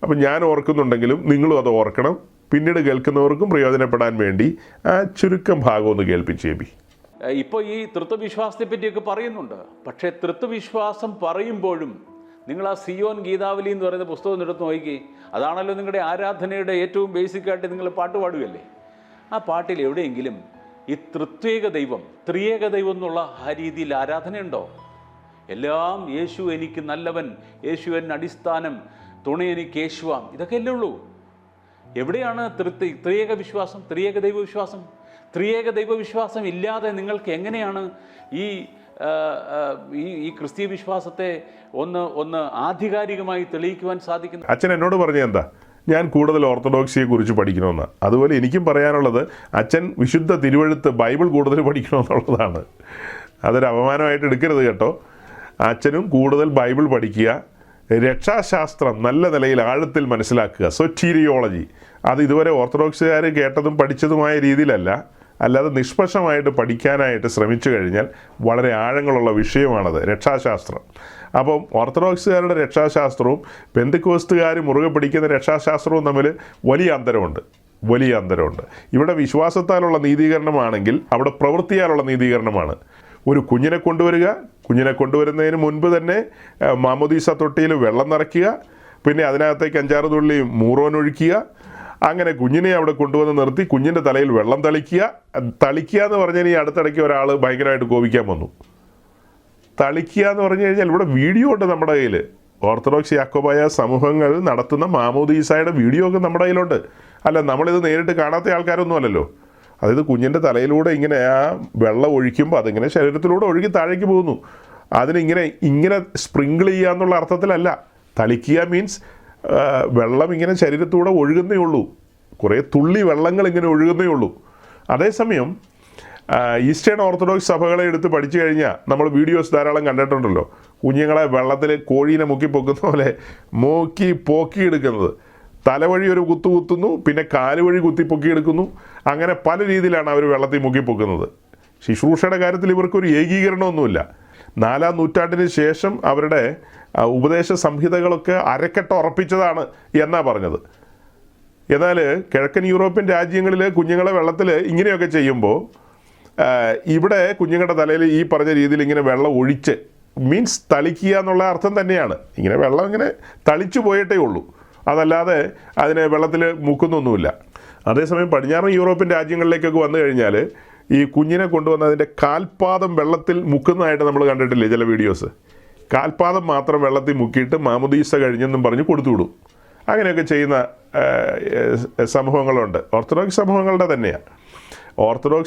അപ്പം ഞാൻ ഓർക്കുന്നുണ്ടെങ്കിലും നിങ്ങളും അത് ഓർക്കണം. പിന്നീട് കേൾക്കുന്നവർക്കും പ്രയോജനപ്പെടാൻ വേണ്ടി ആ ചുരുക്കം ഭാഗം ഒന്ന് കേൾപ്പിച്ചേബി. ഇപ്പോൾ ഈ തൃത്വവിശ്വാസത്തെ പറ്റിയൊക്കെ പറയുന്നുണ്ട്. പക്ഷേ തൃത്വവിശ്വാസം പറയുമ്പോഴും നിങ്ങൾ ആ സിയോൻ ഗീതാവലി എന്ന് പറയുന്ന പുസ്തകം എടുത്ത് നോക്കി. അതാണല്ലോ നിങ്ങളുടെ ആരാധനയുടെ ഏറ്റവും ബേസിക്കായിട്ട് നിങ്ങൾ പാട്ട് പാടുകയല്ലേ. ആ പാട്ടിൽ എവിടെയെങ്കിലും ഈ ത്രിത്വേക ദൈവം, ത്രിയേക ദൈവം എന്നുള്ള ആ രീതിയിൽ ആരാധനയുണ്ടോ? എല്ലാം യേശു എനിക്ക് നല്ലവൻ, യേശു എൻ അടിസ്ഥാനം, തുണ എനിക്ക് യേശുവാം, ഇതൊക്കെയല്ലേ ഉള്ളൂ. എവിടെയാണ് ത്രിയേക വിശ്വാസം, ത്രിയേക ദൈവവിശ്വാസം? ത്രിയേക ദൈവവിശ്വാസം ഇല്ലാതെ നിങ്ങൾക്ക് എങ്ങനെയാണ് ഈ ക്രിസ്തീയ വിശ്വാസത്തെ ഒന്ന് ആധികാരികമായി തെളിയിക്കുവാൻ സാധിക്കുന്നത്? അച്ഛൻ എന്നോട് പറഞ്ഞ എന്താ, ഞാൻ കൂടുതൽ ഓർത്തഡോക്സിയെ കുറിച്ച് പഠിക്കണമെന്ന്. അതുപോലെ എനിക്കും പറയാനുള്ളത്, അച്ഛൻ വിശുദ്ധ തിരുവെഴുത്ത് ബൈബിൾ കൂടുതൽ പഠിക്കണമെന്നുള്ളതാണ്. അതൊരു അപമാനമായിട്ട് എടുക്കരുത് കേട്ടോ. അച്ഛനും കൂടുതൽ ബൈബിൾ പഠിക്കുക, രക്ഷാശാസ്ത്രം നല്ല നിലയിൽ ആഴത്തിൽ മനസ്സിലാക്കുക, സൊറ്റീരിയോളജി. അത് ഇതുവരെ ഓർത്തഡോക്സുകാർ കേട്ടതും പഠിച്ചതുമായ രീതിയിലല്ല, അല്ലാതെ നിഷ്പക്ഷമായിട്ട് പഠിക്കാനായിട്ട് ശ്രമിച്ചു കഴിഞ്ഞാൽ വളരെ ആഴങ്ങളുള്ള വിഷയമാണത്, രക്ഷാശാസ്ത്രം. അപ്പം ഓർത്തഡോക്സുകാരുടെ രക്ഷാശാസ്ത്രവും പെന്തക്കോസ്തുകാർ മുറുകെ പിടിക്കുന്ന രക്ഷാശാസ്ത്രവും തമ്മിൽ വലിയ അന്തരമുണ്ട്. ഇവിടെ വിശ്വാസത്താലുള്ള നീതീകരണമാണെങ്കിൽ അവിടെ പ്രവൃത്തിയാലുള്ള നീതീകരണമാണ്. ഒരു കുഞ്ഞിനെ കൊണ്ടുവരുന്നതിന് മുൻപ് തന്നെ മാമോദീസ തൊട്ടിയിൽ വെള്ളം നിറയ്ക്കുക, പിന്നെ അതിനകത്തേക്ക് 5-6 തുള്ളി മൂറോൻ ഒഴിക്കുക, അങ്ങനെ കുഞ്ഞിനെ അവിടെ കൊണ്ടുവന്ന് നിർത്തി കുഞ്ഞിൻ്റെ തലയിൽ വെള്ളം തളിക്കുക എന്ന് പറഞ്ഞാൽ ഈ അടുത്തിടയ്ക്ക് ഒരാൾ ഭയങ്കരമായിട്ട് കോപിക്കാൻ വന്നു. തളിക്കുക എന്ന് പറഞ്ഞു കഴിഞ്ഞാൽ ഇവിടെ വീഡിയോ ഉണ്ട് നമ്മുടെ കയ്യിൽ. ഓർത്തഡോക്സ് യാക്കോബായ സമൂഹങ്ങൾ നടത്തുന്ന മാമോദീസായുടെ വീഡിയോ ഒക്കെ നമ്മുടെ കയ്യിലുണ്ട്. അല്ല, നമ്മളിത് നേരിട്ട് കാണാത്ത ആൾക്കാരൊന്നും അല്ലല്ലോ. അതായത് കുഞ്ഞിൻ്റെ തലയിലൂടെ ഇങ്ങനെ ആ വെള്ളം ഒഴിക്കുമ്പോൾ അതിങ്ങനെ ശരീരത്തിലൂടെ ഒഴുകി താഴേക്ക് പോകുന്നു. ഇങ്ങനെ സ്പ്രിങ്കിൾ ചെയ്യുക എന്നുള്ള അർത്ഥത്തിലല്ല. തളിക്കുക മീൻസ് വെള്ളം ഇങ്ങനെ ശരീരത്തൂടെ ഒഴുകുന്നേ ഉള്ളൂ, കുറേ തുള്ളി വെള്ളങ്ങൾ ഇങ്ങനെ ഒഴുകുന്നേ ഉള്ളൂ. അതേസമയം ഈസ്റ്റേൺ ഓർത്തഡോക്സ് സഭകളെ എടുത്ത് പഠിച്ചു കഴിഞ്ഞാൽ നമ്മൾ വീഡിയോസ് ധാരാളം കണ്ടിട്ടുണ്ടല്ലോ. കുഞ്ഞുങ്ങളെ വെള്ളത്തിൽ കോഴീനെ മുക്കിപ്പൊക്കുന്ന പോലെ പോക്കിയെടുക്കുന്നത്. തലവഴി ഒരു കുത്തുന്നു, പിന്നെ കാലുവഴി കുത്തിപ്പൊക്കിയെടുക്കുന്നു. അങ്ങനെ പല രീതിയിലാണ് അവർ വെള്ളത്തിൽ മുക്കിപ്പൊക്കുന്നത്. ശുശ്രൂഷയുടെ കാര്യത്തിൽ ഇവർക്കൊരു ഏകീകരണമൊന്നുമില്ല. 4-ാം നൂറ്റാണ്ടിന് ശേഷം അവരുടെ ഉപദേശ സംഹിതകളൊക്കെ അരക്കെട്ട് ഉറപ്പിച്ചതാണ് എന്നാണ് പറഞ്ഞത്. എന്നാൽ കിഴക്കൻ യൂറോപ്യൻ രാജ്യങ്ങളിൽ കുഞ്ഞുങ്ങളെ വെള്ളത്തിൽ ഇങ്ങനെയൊക്കെ ചെയ്യുമ്പോൾ ഇവിടെ കുഞ്ഞുങ്ങളുടെ തലയിൽ ഈ പറഞ്ഞ രീതിയിൽ ഇങ്ങനെ വെള്ളം ഒഴിച്ച് മീൻസ് തളിക്കുക എന്നുള്ള അർത്ഥം തന്നെയാണ്. ഇങ്ങനെ വെള്ളം ഇങ്ങനെ തളിച്ചു പോയിട്ടേ ഉള്ളൂ, അതല്ലാതെ അതിനെ വെള്ളത്തിൽ മുക്കുന്നൊന്നുമില്ല. അതേസമയം പടിഞ്ഞാറൻ യൂറോപ്യൻ രാജ്യങ്ങളിലേക്കൊക്കെ വന്നു കഴിഞ്ഞാൽ ഈ കുഞ്ഞിനെ കൊണ്ടുവന്ന് അതിൻ്റെ കാൽപാദം വെള്ളത്തിൽ മുക്കുന്നതായിട്ട് നമ്മൾ കണ്ടിട്ടില്ലേ ചില വീഡിയോസ്. കാൽപാദം മാത്രം വെള്ളത്തിൽ മുക്കിയിട്ട് മാമോദീസ കഴിഞ്ഞെന്നും പറഞ്ഞ് കൊടുത്തു വിടും. അങ്ങനെയൊക്കെ ചെയ്യുന്ന സമൂഹങ്ങളുണ്ട്. ഓർത്തഡോക്സ്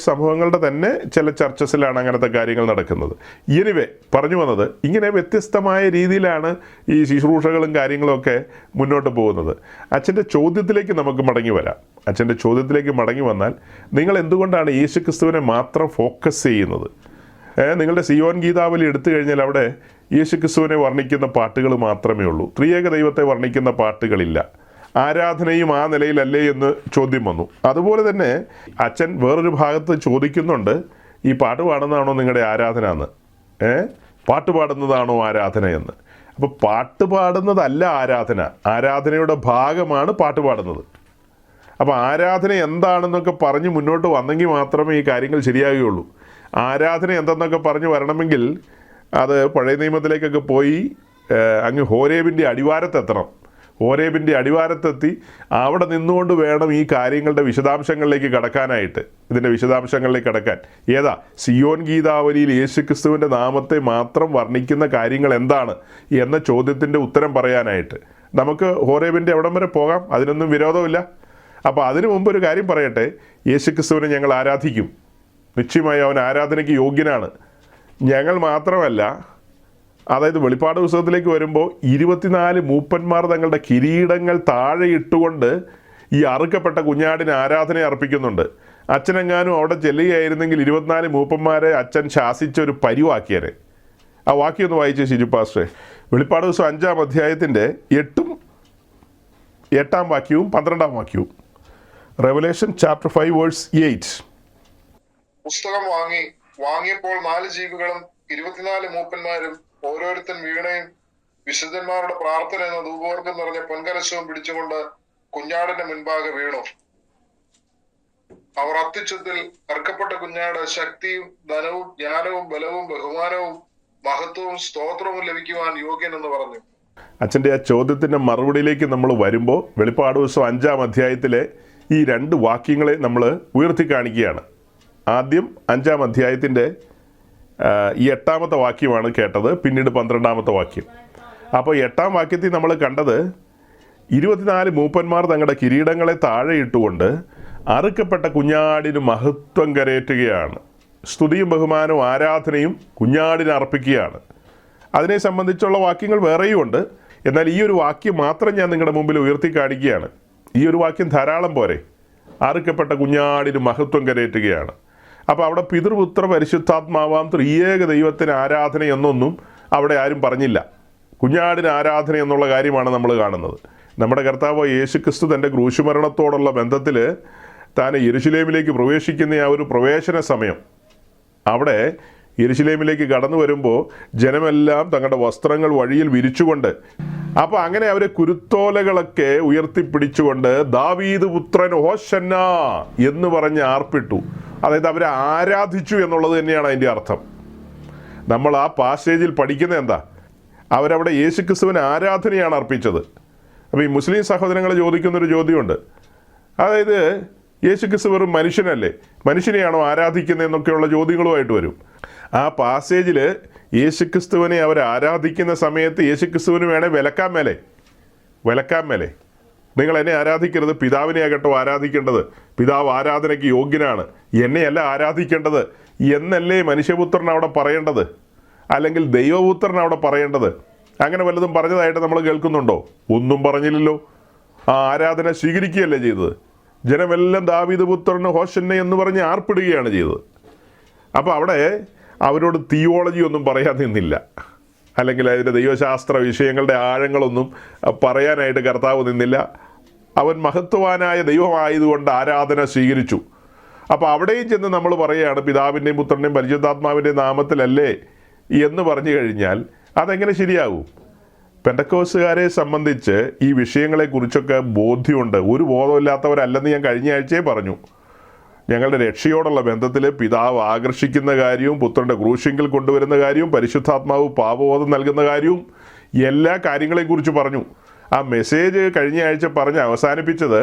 സമൂഹങ്ങളുടെ തന്നെ ചില ചർച്ചസിലാണ് അങ്ങനത്തെ കാര്യങ്ങൾ നടക്കുന്നത്. എനിവേ, പറഞ്ഞു വന്നത് ഇങ്ങനെ വ്യത്യസ്തമായ രീതിയിലാണ് ഈ ശുശ്രൂഷകളും കാര്യങ്ങളൊക്കെ മുന്നോട്ട് പോകുന്നത്. അച്ഛൻ്റെ ചോദ്യത്തിലേക്ക് നമുക്ക് മടങ്ങി വന്നാൽ നിങ്ങൾ എന്തുകൊണ്ടാണ് യേശുക്രിസ്തുവിനെ മാത്രം ഫോക്കസ് ചെയ്യുന്നത്? നിങ്ങളുടെ സിയോൻ ഗീതാവലി എടുത്തു കഴിഞ്ഞാൽ അവിടെ യേശുക്രിസ്തുവിനെ വർണ്ണിക്കുന്ന പാട്ടുകൾ മാത്രമേ ഉള്ളൂ. ത്രിയേക ദൈവത്തെ വർണ്ണിക്കുന്ന പാട്ടുകളില്ല. ആരാധനയും ആ നിലയിലല്ലേ എന്ന് ചോദ്യം വന്നു. അതുപോലെ തന്നെ അച്ഛൻ വേറൊരു ഭാഗത്ത് ചോദിക്കുന്നുണ്ട്, ഈ പാട്ട് പാടുന്നതാണോ നിങ്ങളുടെ ആരാധന എന്ന്? പാട്ട് പാടുന്നതാണോ ആരാധന എന്ന്? അപ്പോൾ പാട്ട് പാടുന്നതല്ല ആരാധനയുടെ ഭാഗമാണ് പാട്ട് പാടുന്നത്. അപ്പോൾ ആരാധന എന്താണെന്നൊക്കെ പറഞ്ഞ് മുന്നോട്ട് വന്നെങ്കിൽ മാത്രമേ ഈ കാര്യങ്ങൾ ശരിയാകുകയുള്ളൂ. ആരാധന എന്തെന്നൊക്കെ പറഞ്ഞ് വരണമെങ്കിൽ അത് പഴയ നിയമത്തിലേക്കൊക്കെ പോയി അങ്ങ് ഹോരേബിൻ്റെ അടിവാരത്തെത്തണം. ഹോരേബിൻ്റെ അടിവാരത്തെത്തി അവിടെ നിന്നുകൊണ്ട് വേണം ഈ കാര്യങ്ങളുടെ വിശദാംശങ്ങളിലേക്ക് കടക്കാനായിട്ട്, ഇതിൻ്റെ വിശദാംശങ്ങളിലേക്ക് കടക്കാൻ. ഏതാ? സിയോൻ ഗീതാവലിയിൽ യേശുക്രിസ്തുവിൻ്റെ നാമത്തെ മാത്രം വർണ്ണിക്കുന്ന കാര്യങ്ങൾ എന്താണ് എന്ന ചോദ്യത്തിൻ്റെ ഉത്തരം പറയാനായിട്ട് നമുക്ക് ഹോരേബിൻ്റെ അവിടം വരെ പോകാം, അതിനൊന്നും വിരോധമില്ല. അപ്പോൾ അതിനു മുമ്പ് ഒരു കാര്യം പറയട്ടെ. യേശുക്രിസ്തുവിനെ ഞങ്ങൾ ആരാധിക്കും, നിശ്ചയമായി അവൻ ആരാധനയ്ക്ക് യോഗ്യനാണ്. ഞങ്ങൾ മാത്രമല്ല, അതായത് വെളിപ്പാട് പുസ്തകത്തിലേക്ക് വരുമ്പോൾ 24 മൂപ്പന്മാർ തങ്ങളുടെ കിരീടങ്ങൾ താഴെ ഇട്ടുകൊണ്ട് ഈ അറുക്കപ്പെട്ട കുഞ്ഞാടിന് ആരാധന അർപ്പിക്കുന്നുണ്ട്. അച്ഛനെങ്ങാനും അവിടെ ചെല്ലുകയായിരുന്നെങ്കിൽ 24 മൂപ്പന്മാരെ അച്ഛൻ ശാസിച്ചൊരു പരിവാക്കിയനെ. ആ വാക്യം ഒന്ന് വായിച്ചേ ഷിജു പാസ്റ്ററെ. വെളിപ്പാട് ദിവസം 5-ാം അധ്യായത്തിൻ്റെ 8-ാം വാക്യവും 12-ാം വാക്യവും. Revelation chapter 5 verse 8. പുസ്തകം വാങ്ങിയപ്പോൾ 4 ജീവികളും 24 മൂപ്പന്മാരും ഓരോരുത്തൻ വീണയും വിശുദ്ധന്മാരുടെ പ്രാർത്ഥന എന്ന ധൂപവർഗം നിറഞ്ഞ പൊൻകലശവും പിടിച്ചുകൊണ്ട് കുഞ്ഞാടിന്റെ മുൻപാകെ വീണു. അവർ അത്യുച്ചത്തിൽ അർക്കപ്പെട്ട കുഞ്ഞാട് ശക്തിയും ധനവും ജ്ഞാനവും ബലവും ബഹുമാനവും മഹത്വവും സ്തോത്രവും ലഭിക്കുവാൻ യോഗ്യൻ എന്ന് പറഞ്ഞു. അച്ഛൻ്റെ ആ ചോദ്യത്തിൻ്റെ മറുപടിയിലേക്ക് നമ്മൾ വരുമ്പോൾ വെളിപ്പാട് ദിവസം 5-ാം അധ്യായത്തിലെ ഈ 2 വാക്യങ്ങളെ നമ്മൾ ഉയർത്തി കാണിക്കുകയാണ്. ആദ്യം 5-ാം അധ്യായത്തിൻ്റെ ഈ 8-ാമത്തെ വാക്യമാണ് കേട്ടത്, പിന്നീട് 12-ാമത്തെ വാക്യം. അപ്പോൾ 8-ാം വാക്യത്തിൽ നമ്മൾ കണ്ടത് 24 മൂപ്പന്മാർ തങ്ങളുടെ കിരീടങ്ങളെ താഴെ ഇട്ടുകൊണ്ട് അറുക്കപ്പെട്ട കുഞ്ഞാടിന് മഹത്വം കരയറ്റുകയാണ്. സ്തുതിയും ബഹുമാനവും ആരാധനയും കുഞ്ഞാടിന് അർപ്പിക്കുകയാണ്. അതിനെ സംബന്ധിച്ചുള്ള വാക്യങ്ങൾ വേറെയും ഉണ്ട്. എന്നാൽ ഈ ഒരു വാക്യം മാത്രം ഞാൻ നിങ്ങളുടെ മുമ്പിൽ ഉയർത്തി കാണിക്കുകയാണ്. ഈ ഒരു വാക്യം ധാരാളം പോരെ. അറുക്കപ്പെട്ട കുഞ്ഞാടിന് മഹത്വം കരയറ്റുകയാണ്. അപ്പോൾ അവിടെ പിതൃപുത്ര പരിശുദ്ധാത്മാവാം ത്രിയേക ദൈവത്തിന് ആരാധന എന്നൊന്നും അവിടെ ആരും പറഞ്ഞില്ല. കുഞ്ഞാടിന് ആരാധന എന്നുള്ള കാര്യമാണ് നമ്മൾ കാണുന്നത്. നമ്മുടെ കർത്താവ് യേശുക്രിസ്തു തൻ്റെ ക്രൂശുമരണത്തോടുള്ള ബന്ധത്തിൽ താൻ യെരുശലേമിലേക്ക് പ്രവേശിക്കുന്ന ആ ഒരു പ്രവേശന സമയം, അവിടെ യെരുശലേമിലേക്ക് കടന്നു വരുമ്പോൾ ജനമെല്ലാം തങ്ങളുടെ വസ്ത്രങ്ങൾ വഴിയിൽ വിരിച്ചുകൊണ്ട്, അപ്പോൾ അങ്ങനെ അവരെ കുരുത്തോലകളൊക്കെ ഉയർത്തിപ്പിടിച്ചുകൊണ്ട് ദാവീദ് പുത്രൻ ഹോശന്ന എന്ന് പറഞ്ഞ് ആർപ്പിട്ടു. അതായത് അവരെ ആരാധിച്ചു എന്നുള്ളത് തന്നെയാണ് അതിൻ്റെ അർത്ഥം. നമ്മൾ ആ പാസേജിൽ പഠിക്കുന്നത് എന്താ? അവരവിടെ യേശുക്രിസ്തുവിന് ആരാധനയാണ് അർപ്പിച്ചത്. അപ്പോൾ ഈ മുസ്ലിം സഹോദരങ്ങൾ ചോദിക്കുന്നൊരു ചോദ്യമുണ്ട്. അതായത് യേശുക്രിസ്തു വെറും മനുഷ്യനല്ലേ, മനുഷ്യനെയാണോ ആരാധിക്കുന്നതെന്നൊക്കെയുള്ള ചോദ്യങ്ങളുമായിട്ട് വരും. ആ പാസേജിൽ യേശുക്രിസ്തുവിനെ അവർ ആരാധിക്കുന്ന സമയത്ത് യേശുക്രിസ്തുവിന് വേണേൽ വിലക്കാൻ മേലെ നിങ്ങൾ എന്നെ ആരാധിക്കരുത്, പിതാവിനെയാകട്ടോ ആരാധിക്കേണ്ടത്, പിതാവ് ആരാധനയ്ക്ക് യോഗ്യനാണ്, എന്നെയല്ല ആരാധിക്കേണ്ടത് എന്നല്ലേ മനുഷ്യപുത്രൻ അവിടെ പറയേണ്ടത്, അല്ലെങ്കിൽ ദൈവപുത്രൻ അവിടെ പറയേണ്ടത്. അങ്ങനെ വല്ലതും പറഞ്ഞതായിട്ട് നമ്മൾ കേൾക്കുന്നുണ്ടോ? ഒന്നും പറഞ്ഞില്ലല്ലോ. ആ ആരാധന സ്വീകരിക്കുകയല്ലേ ചെയ്തത്. ജനമെല്ലാം ദാവീദ് പുത്രന് ഹോശന്ന എന്ന് പറഞ്ഞ് ആർപ്പിടുകയാണ് ചെയ്തത്. അപ്പോൾ അവിടെ അവരോട് തിയോളജി ഒന്നും പറയാൻ നിന്നില്ല, അല്ലെങ്കിൽ അതിൻ്റെ ദൈവശാസ്ത്ര വിഷയങ്ങളുടെ ആഴങ്ങളൊന്നും പറയാനായിട്ട് കർത്താവ് നിന്നില്ല. അവൻ മഹത്വവാനായ ദൈവമായതുകൊണ്ട് ആരാധന സ്വീകരിച്ചു. അപ്പോൾ അവിടെയും ചെന്ന് നമ്മൾ പറയുകയാണ് പിതാവിൻ്റെയും പുത്രൻ്റെയും പരിശുദ്ധാത്മാവിൻ്റെയും നാമത്തിലല്ലേ എന്ന് പറഞ്ഞു കഴിഞ്ഞാൽ അതെങ്ങനെ ശരിയാകും? പെന്തക്കോസ്തുകാരെ സംബന്ധിച്ച് ഈ വിഷയങ്ങളെക്കുറിച്ചൊക്കെ ബോധ്യമുണ്ട്. ഒരു ബോധമില്ലാത്തവരല്ലെന്ന് ഞാൻ കഴിഞ്ഞ ആഴ്ചയെ പറഞ്ഞു. ഞങ്ങളുടെ രക്ഷയോടുള്ള ബന്ധത്തിൽ പിതാവ് ആകർഷിക്കുന്ന കാര്യവും പുത്രൻ്റെ ക്രൂശിങ്കിൽ കൊണ്ടുവരുന്ന കാര്യവും പരിശുദ്ധാത്മാവ് പാപബോധം നൽകുന്ന കാര്യവും എല്ലാ കാര്യങ്ങളെക്കുറിച്ച് പറഞ്ഞു. ആ മെസ്സേജ് കഴിഞ്ഞ ആഴ്ച പറഞ്ഞ് അവസാനിപ്പിച്ചത്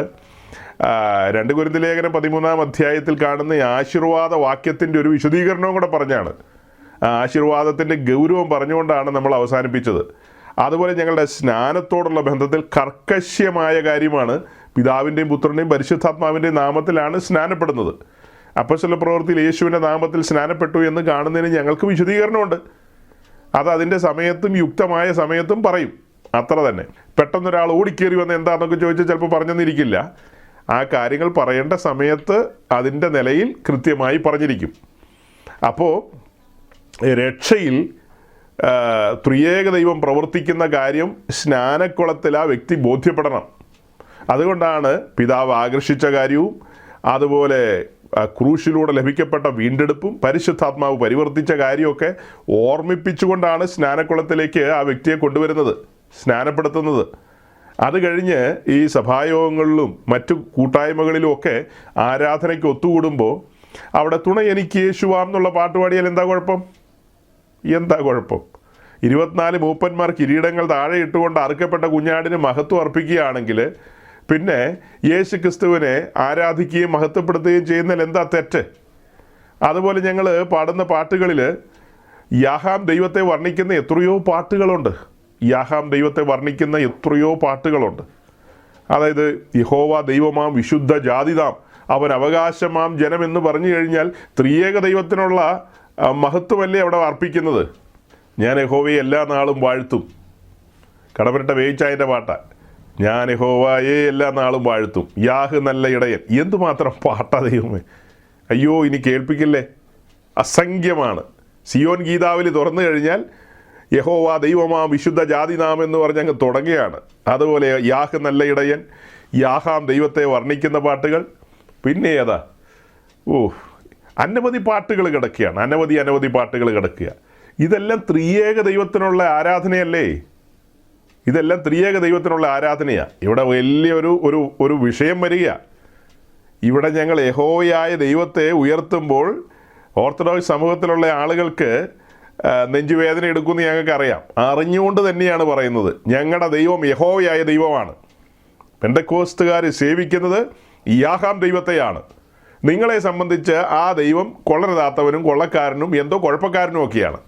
2 കൊരിന്ത്യർ ലേഖനം 13-ാം അധ്യായത്തിൽ കാണുന്ന ആശീർവാദ വാക്യത്തിൻ്റെ ഒരു വിശദീകരണവും കൂടെ പറഞ്ഞാണ്. ആ ആശീർവാദത്തിൻ്റെ ഗൗരവം പറഞ്ഞുകൊണ്ടാണ് നമ്മൾ അവസാനിപ്പിച്ചത്. അതുപോലെ ഞങ്ങളുടെ സ്നാനത്തോടുള്ള ബന്ധത്തിൽ കർക്കശ്യമായ കാര്യമാണ്. പിതാവിൻ്റെയും പുത്രൻ്റെയും പരിശുദ്ധാത്മാവിൻ്റെയും നാമത്തിലാണ് സ്നാനപ്പെടുന്നത്. അപ്പോസ്തല പ്രവൃത്തിയിൽ യേശുവിൻ്റെ നാമത്തിൽ സ്നാനപ്പെട്ടു എന്ന് കാണുന്നതിന് ഞങ്ങൾക്ക് വിശദീകരണമുണ്ട്. അത് അതിൻ്റെ സമയത്തും യുക്തമായ സമയത്തും പറയും, അത്ര തന്നെ. പെട്ടെന്നൊരാൾ ഓടിക്കേറി വന്ന് എന്താണെന്നൊക്കെ ചോദിച്ചാൽ ചിലപ്പോൾ പറഞ്ഞെന്നിരിക്കില്ല. ആ കാര്യങ്ങൾ പറയേണ്ട സമയത്ത് അതിൻ്റെ നിലയിൽ കൃത്യമായി പറഞ്ഞിരിക്കും. അപ്പോൾ രക്ഷയിൽ ത്രിയേക ദൈവം പ്രവർത്തിക്കുന്ന കാര്യം സ്നാനക്കുളത്തിൽ ആ വ്യക്തി ബോധ്യപ്പെടണം. അതുകൊണ്ടാണ് പിതാവ് ആകർഷിച്ച കാര്യവും അതുപോലെ ക്രൂശിലൂടെ ലഭിക്കപ്പെട്ട വീണ്ടെടുപ്പും പരിശുദ്ധാത്മാവ് പരിവർത്തിച്ച കാര്യമൊക്കെ ഓർമ്മിപ്പിച്ചുകൊണ്ടാണ് സ്നാനക്കുളത്തിലേക്ക് ആ വ്യക്തിയെ കൊണ്ടുവരുന്നത്, സ്നാനപ്പെടുത്തുന്നത്. അത് കഴിഞ്ഞ് ഈ സഭായോഗങ്ങളിലും മറ്റു കൂട്ടായ്മകളിലും ഒക്കെ ആരാധനയ്ക്ക് ഒത്തുകൂടുമ്പോൾ അവിടെ തുണ എനിക്ക് യേശുവാം എന്നുള്ള പാട്ട് പാടിയാൽ എന്താ കുഴപ്പം? 24 മൂപ്പന്മാർ കിരീടങ്ങൾ താഴെ ഇട്ടുകൊണ്ട് അറുക്കപ്പെട്ട കുഞ്ഞാടിന് മഹത്വം അർപ്പിക്കുകയാണെങ്കിൽ പിന്നെ യേശു ക്രിസ്തുവിനെ ആരാധിക്കുകയും മഹത്വപ്പെടുത്തുകയും ചെയ്യുന്നതിൽ എന്താ തെറ്റ്? അതുപോലെ ഞങ്ങൾ പാടുന്ന പാട്ടുകളിൽ യാഹാം ദൈവത്തെ വർണ്ണിക്കുന്ന എത്രയോ പാട്ടുകളുണ്ട്. യാഹാം ദൈവത്തെ വർണ്ണിക്കുന്ന എത്രയോ പാട്ടുകളുണ്ട്. അതായത് യഹോവ ദൈവമാം വിശുദ്ധ ജാതിതാം അവൻ അവകാശമാം ജനം എന്ന് പറഞ്ഞു കഴിഞ്ഞാൽ ത്രിയേക ദൈവത്തിനുള്ള മഹത്വമല്ലേ അവിടെ അർപ്പിക്കുന്നത്. ഞാൻ യഹോവയെ എല്ലാ നാളും വാഴ്ത്തും. കടപെട്ട വേയിച്ചായൻ്റെ പാട്ടാണ്. ഞാൻ യഹോവയെ എല്ലാ നാളും വാഴ്ത്തും, യാഹ് നല്ല ഇടയൻ. എന്തുമാത്രം പാട്ടാ ദൈവമേ! അയ്യോ, ഇനി കേൾപ്പിക്കില്ലേ? അസംഖ്യമാണ്. സിയോൻ ഗീതാവലി തുറന്നു കഴിഞ്ഞാൽ യഹോവ ദൈവമാം വിശുദ്ധ ജാതിനാം എന്ന് പറഞ്ഞ് അങ്ങ് തുടങ്ങുകയാണ്. അതുപോലെ യാഹ് നല്ല ഇടയൻ, യാഹാം ദൈവത്തെ വർണ്ണിക്കുന്ന പാട്ടുകൾ, പിന്നെ ഏതാ? അനവധി പാട്ടുകൾ കിടക്കുകയാണ്. അനവധി പാട്ടുകൾ കിടക്കുക. ഇതെല്ലാം ത്രിയേക ദൈവത്തിനുള്ള ആരാധനയല്ലേ? ഇതെല്ലാം ത്രിയേക ദൈവത്തിനുള്ള ആരാധനയാണ്. ഇവിടെ വലിയൊരു ഒരു വിഷയം വരിക. ഇവിടെ ഞങ്ങൾ യഹോവയായ ദൈവത്തെ ഉയർത്തുമ്പോൾ ഓർത്തഡോക്സ് സമൂഹത്തിലുള്ള ആളുകൾക്ക് നെഞ്ചുവേദന എടുക്കുമെന്ന് ഞങ്ങൾക്ക് അറിയാം. അറിഞ്ഞുകൊണ്ട് തന്നെയാണ് പറയുന്നത്. ഞങ്ങളുടെ ദൈവം യഹോവയായ ദൈവമാണ്. പെന്തക്കോസ്തുകാർ സേവിക്കുന്നത് യാഹാം ദൈവത്തെയാണ്. നിങ്ങളെ സംബന്ധിച്ച് ആ ദൈവം കൊള്ളരുതാത്തവനും കൊള്ളക്കാരനും എന്തോ കുഴപ്പക്കാരനും ഒക്കെയാണ്.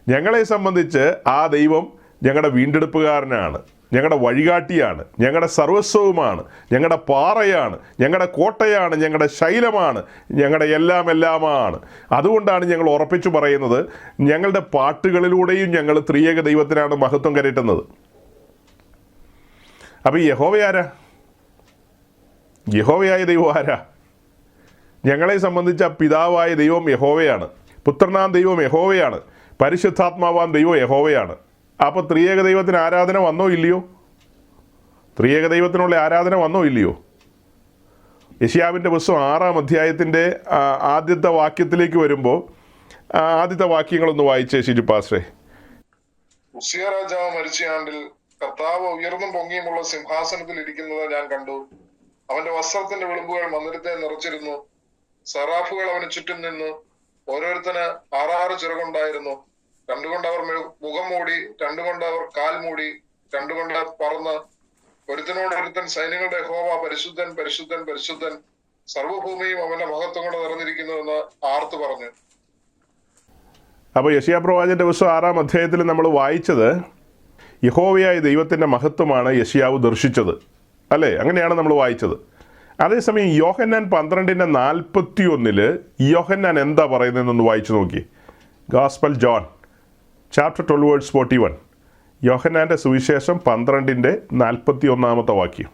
ഞങ്ങളെ സംബന്ധിച്ച് ആ ദൈവം ഞങ്ങളുടെ വീണ്ടെടുപ്പുകാരനാണ്, ഞങ്ങളുടെ വഴികാട്ടിയാണ്, ഞങ്ങളുടെ സർവസ്വവുമാണ്, ഞങ്ങളുടെ പാറയാണ്, ഞങ്ങളുടെ കോട്ടയാണ്, ഞങ്ങളുടെ ശൈലമാണ്, ഞങ്ങളുടെ എല്ലാമാണ്. അതുകൊണ്ടാണ് ഞങ്ങൾ ഉറപ്പിച്ചു പറയുന്നത്, ഞങ്ങളുടെ പാട്ടുകളിലൂടെയും ഞങ്ങൾ ത്രിയേക ദൈവത്തിനാണ് മഹത്വം കരയറ്റുന്നത്. അപ്പോൾ യഹോവയായ ദൈവം ആരാ? ഞങ്ങളെ സംബന്ധിച്ച പിതാവായ ദൈവം യഹോവയാണ്, പുത്രനാം ദൈവം യഹോവയാണ്, പരിശുദ്ധാത്മാവാം ദൈവം യഹോവയാണ്. അപ്പോൾ ത്രിയേക ദൈവത്തിന് ആരാധന വന്നോ ഇല്ലയോ? ത്രിയേക ദൈവത്തിനുള്ള ആരാധന വന്നോ ഇല്ലയോ? യെശയ്യാവിൻ്റെ പുസ്തകം 6-ാം അധ്യായത്തിൻ്റെ ആദ്യത്തെ വാക്യത്തിലേക്ക് വരുമ്പോൾ ആദ്യത്തെ വാക്യങ്ങളൊന്ന് വായിച്ചേ ഷിജു പാസ്റ്ററെ. ഉസിയ രാജാവ് മരിച്ച ആണ്ടിൽ കർത്താവ് ഉയർന്നും പൊങ്ങിയുമുള്ള സിംഹാസനത്തിൽ ഇരിക്കുന്നത് ഞാൻ കണ്ടു. അവന്റെ വസ്ത്രത്തിന്റെ വിളുമ്പുകൾ മന്ദിരത്തെ നിറച്ചിരുന്നു. സറാഫുകൾ അവന് ചുറ്റും നിന്നു. ഓരോരുത്തന് 6 ചിറകുണ്ടായിരുന്നു. രണ്ടുകൊണ്ടവർ മുഖം മൂടി, രണ്ടുകൊണ്ടവർ കാൽ മൂടി, രണ്ടുകൊണ്ട് പറന്ന് ഒരുത്തനോടൊരുത്തൻ സൈന്യങ്ങളുടെ യഹോവ പരിശുദ്ധൻ പരിശുദ്ധൻ പരിശുദ്ധൻ, സർവ്വഭൂമിയും അവന്റെ മഹത്വം കൊണ്ട് നിറഞ്ഞിരിക്കുന്നുവെന്ന് ആർത്തു പറഞ്ഞു. അപ്പോൾ യെശയ്യാ പ്രവാചകന്റെ പുസ്തകം 6-ാം അധ്യായത്തിൽ നമ്മൾ വായിച്ചത് യഹോവയായ ദൈവത്തിൻ്റെ മഹത്വമാണ് യെശയ്യാവ് ദർശിച്ചത്, അല്ലേ? അങ്ങനെയാണ് നമ്മൾ വായിച്ചത്. അതേസമയം യോഹന്നാൻ 12:41 യോഹന്നാൻ എന്താ പറയുന്നതെന്നൊന്ന് വായിച്ചു നോക്കി. ഗോസ്പൽ ജോൺ ചാപ്റ്റർ 12:41, യോഹന്നാന്റെ സുവിശേഷം 12:41 വാക്യം.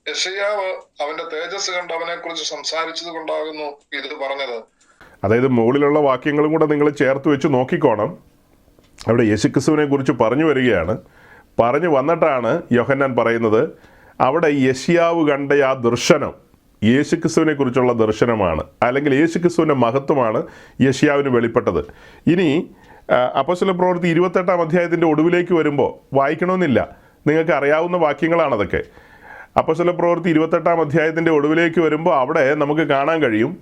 യെശയ്യാവ് അവന്റെ തേജസ് കണ്ട് അവനെ കുറിച്ച് സംസാരിച്ചത് കൊണ്ടാകുന്നു ഇത് പറഞ്ഞത്. അതായത് മുകളിലുള്ള വാക്യങ്ങളും കൂടെ നിങ്ങൾ ചേർത്ത് വെച്ച് നോക്കിക്കോണം. അവിടെ യേശുക്രിസ്തുവിനെ കുറിച്ച് പറഞ്ഞു വരികയാണ്. പറഞ്ഞു വന്നിട്ടാണ് യോഹന്നാൻ പറയുന്നത് അവിടെ യെശയ്യാവ് കണ്ട ആ ദർശനം യേശുക്രിസ്തുവിനെ കുറിച്ചുള്ള ദർശനമാണ്, അല്ലെങ്കിൽ യേശുക്രിസ്തുവിൻ്റെ മഹത്വമാണ് യെശയ്യാവിന് വെളിപ്പെട്ടത്. ഇനി അപ്പോസ്തല പ്രവൃത്തി 28-ാം അധ്യായത്തിൻ്റെ ഒടുവിലേക്ക് വരുമ്പോൾ വായിക്കണമെന്നില്ല, നിങ്ങൾക്ക് അറിയാവുന്ന വാക്യങ്ങളാണതൊക്കെ. അപ്പോസ്തല പ്രവൃത്തി 28-ാം അധ്യായത്തിൻ്റെ ഒടുവിലേക്ക് വരുമ്പോൾ അവിടെ നമുക്ക് കാണാൻ കഴിയും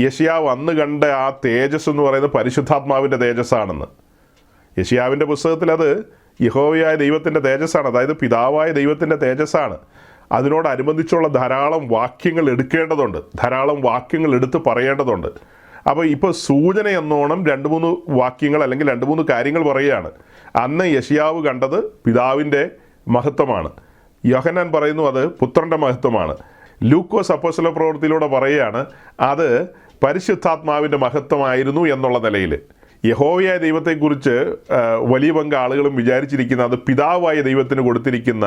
യെശയ്യാവ് അന്ന് കണ്ട ആ തേജസ് എന്ന് പറയുന്നത് പരിശുദ്ധാത്മാവിൻ്റെ തേജസ്സാണെന്ന്. യെശയ്യാവിൻ്റെ പുസ്തകത്തിൽ അത് യഹോവയായ ദൈവത്തിൻ്റെ തേജസ്സാണ്, അതായത് പിതാവായ ദൈവത്തിൻ്റെ തേജസ്സാണ്. അതിനോടനുബന്ധിച്ചുള്ള ധാരാളം വാക്യങ്ങൾ എടുക്കേണ്ടതുണ്ട്, ധാരാളം വാക്യങ്ങൾ എടുത്ത് പറയേണ്ടതുണ്ട്. അപ്പോൾ ഇപ്പോൾ സൂചന എന്നോണം 2-3 വാക്യങ്ങൾ അല്ലെങ്കിൽ 2-3 കാര്യങ്ങൾ പറയുകയാണ്. അന്ന് യെശയ്യാവ് കണ്ടത് പിതാവിൻ്റെ മഹത്വമാണ്, യോഹന്നാൻ പറയുന്നു അത് പുത്രൻ്റെ മഹത്വമാണ്, ലൂക്കോസ് അപ്പോസ്തല പ്രവൃത്തിയിലൂടെ പറയുകയാണ് അത് പരിശുദ്ധാത്മാവിൻ്റെ മഹത്വമായിരുന്നു എന്നുള്ള നിലയിൽ. യഹോവയായ ദൈവത്തെക്കുറിച്ച് വലിയ പങ്ക് ആളുകളും വിചാരിച്ചിരിക്കുന്ന അത് പിതാവായ ദൈവത്തിന് കൊടുത്തിരിക്കുന്ന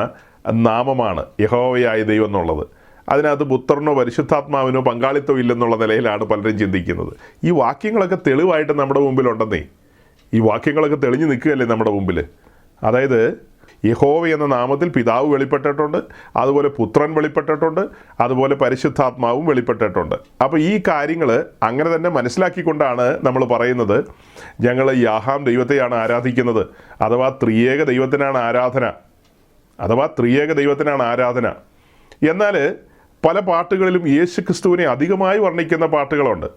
നാമമാണ് യഹോവയായ ദൈവം എന്നുള്ളത്. അതിനകത്ത് പുത്രനോ പരിശുദ്ധാത്മാവിനോ പങ്കാളിത്തം ഇല്ലെന്നുള്ള നിലയിലാണ് പലരും ചിന്തിക്കുന്നത്. ഈ വാക്യങ്ങളൊക്കെ തെളിവായിട്ട് നമ്മുടെ മുമ്പിലുണ്ടെന്നേ. ഈ വാക്യങ്ങളൊക്കെ തെളിഞ്ഞു നിൽക്കുകയല്ലേ നമ്മുടെ മുമ്പിൽ. അതായത് യഹോവ എന്ന നാമത്തിൽ പിതാവ് വെളിപ്പെട്ടിട്ടുണ്ട്, അതുപോലെ പുത്രൻ വെളിപ്പെട്ടിട്ടുണ്ട്, അതുപോലെ പരിശുദ്ധാത്മാവും വെളിപ്പെട്ടിട്ടുണ്ട്. അപ്പോൾ ഈ കാര്യങ്ങൾ അങ്ങനെ തന്നെ മനസ്സിലാക്കിക്കൊണ്ടാണ് നമ്മൾ പറയുന്നത് ഞങ്ങൾ യാഹാം ദൈവത്തെയാണ് ആരാധിക്കുന്നത്, അഥവാ ത്രിയേക ദൈവത്തിനാണ് ആരാധന. എന്നാൽ പല പാട്ടുകളിലും യേശു ക്രിസ്തുവിനെ അധികമായി വർണ്ണിക്കുന്ന പാട്ടുകളുണ്ട്.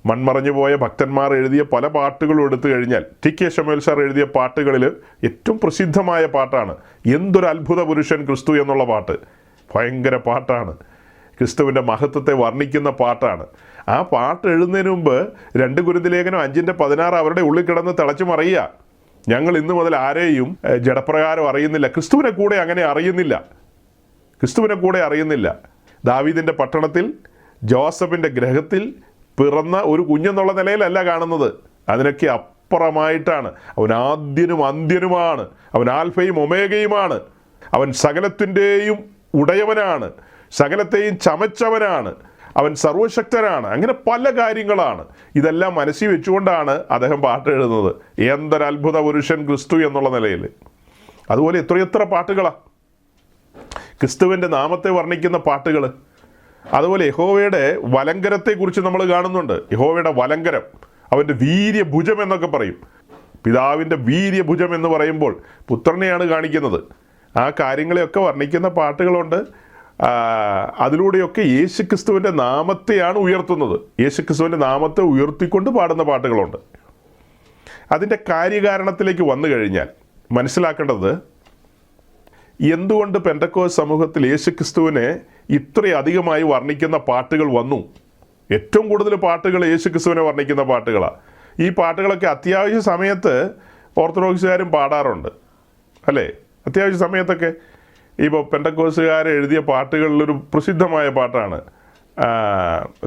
മൺമറഞ്ഞു പോയ ഭക്തന്മാർ എഴുതിയ പല പാട്ടുകളും എടുത്തു കഴിഞ്ഞാൽ ടി.കെ. ശമൂവേൽ സാർ എഴുതിയ പാട്ടുകളിൽ ഏറ്റവും പ്രസിദ്ധമായ പാട്ടാണ് എന്തൊരു അത്ഭുത പുരുഷൻ ക്രിസ്തു എന്നുള്ള പാട്ട്. ഭയങ്കര പാട്ടാണ്, ക്രിസ്തുവിൻ്റെ മഹത്വത്തെ വർണ്ണിക്കുന്ന പാട്ടാണ്. ആ പാട്ട് എഴുതുന്നതിന് മുമ്പ് 2 കൊരിന്ത്യർ ലേഖനം 5:16 അവരുടെ ഉള്ളിൽ കിടന്ന് തിളച്ചു മറിയുക. ഞങ്ങൾ ഇന്നു മുതൽ ആരെയും ജഡപ്രകാരം അറിയുന്നില്ല, ക്രിസ്തുവിനെ കൂടെ അങ്ങനെ അറിയുന്നില്ല, ക്രിസ്തുവിനെ കൂടെ അറിയുന്നില്ല. ദാവീദിൻ്റെ പട്ടണത്തിൽ ജോസഫിൻ്റെ ഗ്രഹത്തിൽ പിറന്ന ഒരു കുഞ്ഞെന്നുള്ള നിലയിലല്ല കാണുന്നത്, അതിനൊക്കെ അപ്പുറമായിട്ടാണ്. അവൻ ആദ്യനും അന്ത്യനുമാണ്, അവൻ ആൽഫയും ഒമേഗയുമാണ്, അവൻ സകലത്തിൻ്റെയും ഉടയവനാണ്, സകലത്തെയും ചമച്ചവനാണ്, അവൻ സർവശക്തനാണ്. അങ്ങനെ പല കാര്യങ്ങളാണ്. ഇതെല്ലാം മനസ്സിൽ വെച്ചുകൊണ്ടാണ് അദ്ദേഹം പാട്ട് എഴുതുന്നത്, എന്തൊരത്ഭുത പുരുഷൻ ക്രിസ്തു എന്നുള്ള നിലയിൽ. അതുപോലെ എത്രയെത്ര പാട്ടുകളാണ് ക്രിസ്തുവിൻ്റെ നാമത്തെ വർണ്ണിക്കുന്ന പാട്ടുകൾ. അതുപോലെ യഹോവയുടെ വലങ്കരത്തെക്കുറിച്ച് നമ്മൾ കാണുന്നുണ്ട്. യഹോവയുടെ വലങ്കരം, അവൻ്റെ വീര്യഭുജം എന്നൊക്കെ പറയും. പിതാവിൻ്റെ വീര്യഭുജം എന്ന് പറയുമ്പോൾ പുത്രനെയാണ് കാണിക്കുന്നത്. ആ കാര്യങ്ങളെയൊക്കെ വർണ്ണിക്കുന്ന പാട്ടുകളുണ്ട്. അതിലൂടെയൊക്കെ യേശുക്രിസ്തുവിൻ്റെ നാമത്തെയാണ് ഉയർത്തുന്നത്. യേശുക്രിസ്തുവിൻ്റെ നാമത്തെ ഉയർത്തിക്കൊണ്ട് പാടുന്ന പാട്ടുകളുണ്ട്. അതിൻ്റെ കാര്യകാരണത്തിലേക്ക് വന്നു കഴിഞ്ഞാൽ മനസ്സിലാക്കേണ്ടത്, എന്തുകൊണ്ട് പെന്തക്കോസ്ത് സമൂഹത്തിൽ യേശുക്രിസ്തുവിനെ ഇത്രയധികമായി വർണ്ണിക്കുന്ന പാട്ടുകൾ വന്നു? ഏറ്റവും കൂടുതൽ പാട്ടുകൾ യേശുക്രിസ്തുവിനെ വർണ്ണിക്കുന്ന പാട്ടുകളാണ്. ഈ പാട്ടുകളൊക്കെ അത്യാവശ്യ സമയത്ത് ഓർത്തഡോക്സുകാരും പാടാറുണ്ട്, അല്ലേ? അത്യാവശ്യ സമയത്തൊക്കെ ഇപ്പോൾ പെന്തക്കോസ്തുകാർ എഴുതിയ പാട്ടുകളിലൊരു പ്രസിദ്ധമായ പാട്ടാണ്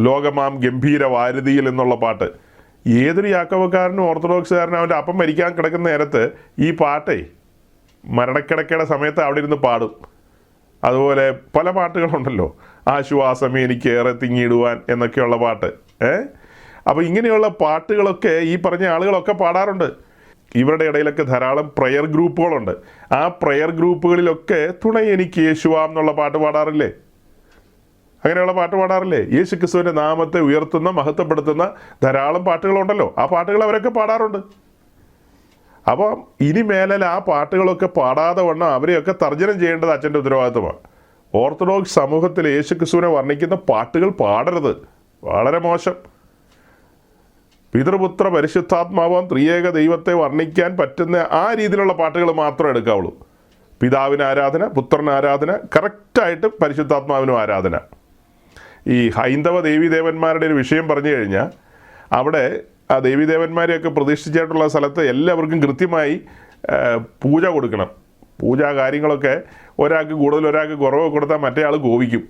ലോകമാം ഗംഭീര വാരുതിയിൽ എന്നുള്ള പാട്ട്. ഏതൊരു യാക്കോബക്കാരനും ഓർത്തഡോക്സുകാരനും അവൻ്റെ അപ്പം മരിക്കാൻ കിടക്കുന്ന നേരത്ത് ഈ പാട്ടേ മരണക്കിടക്കയുടെ സമയത്ത് അവിടെ ഇരുന്ന് പാടും. അതുപോലെ പല പാട്ടുകളുണ്ടല്ലോ, ആശ്വാസം എനിക്കേറെ തിങ്ങിയിടുവാൻ എന്നൊക്കെയുള്ള പാട്ട്. അപ്പോൾ ഇങ്ങനെയുള്ള പാട്ടുകളൊക്കെ ഈ പറഞ്ഞ ആളുകളൊക്കെ പാടാറുണ്ട്. ഇവരുടെ ഇടയിലൊക്കെ ധാരാളം പ്രയർ ഗ്രൂപ്പുകളുണ്ട്. ആ പ്രയർ ഗ്രൂപ്പുകളിലൊക്കെ തുണ എനിക്ക് യേശുവാം എന്നുള്ള പാട്ട് പാടാറില്ലേ? അങ്ങനെയുള്ള പാട്ട് പാടാറില്ലേ? യേശു ക്രിസ്തുവിൻ്റെ നാമത്തെ ഉയർത്തുന്ന മഹത്വപ്പെടുത്തുന്ന ധാരാളം പാട്ടുകളുണ്ടല്ലോ. ആ പാട്ടുകൾ അവരൊക്കെ പാടാറുണ്ട്. അപ്പോൾ ഇനി മേലാൽ ആ പാട്ടുകളൊക്കെ പാടാതെ വണ്ണം അവരെയൊക്കെ തർജ്ജനം ചെയ്യേണ്ടത് അച്ഛൻ്റെ ഉത്തരവാദിത്വമാണ്. ഓർത്തഡോക്സ് സമൂഹത്തിൽ യേശു ക്രിസ്തുവിനെ വർണ്ണിക്കുന്ന പാട്ടുകൾ പാടരുത്, വളരെ മോശം. പിതൃപുത്ര പരിശുദ്ധാത്മാവാം ത്രിയേക ദൈവത്തെ വർണ്ണിക്കാൻ പറ്റുന്ന ആ രീതിയിലുള്ള പാട്ടുകൾ മാത്രമേ എടുക്കാവുള്ളൂ. പിതാവിന് ആരാധന, പുത്രന് ആരാധന, കറക്റ്റായിട്ട് പരിശുദ്ധാത്മാവിനും ആരാധന. ഈ ഹൈന്ദവ ദേവീദേവന്മാരുടെ ഒരു വിഷയം പറഞ്ഞു കഴിഞ്ഞാൽ അവിടെ ആ ദേവീദേവന്മാരെയൊക്കെ പ്രതിഷ്ഠിച്ചിട്ടുള്ള സ്ഥലത്ത് എല്ലാവർക്കും കൃത്യമായി പൂജ കൊടുക്കണം. പൂജാ കാര്യങ്ങളൊക്കെ ഒരാൾക്ക് കൂടുതൽ ഒരാൾക്ക് കുറവ് കൊടുത്താൽ മറ്റേ ആൾ കോപിക്കും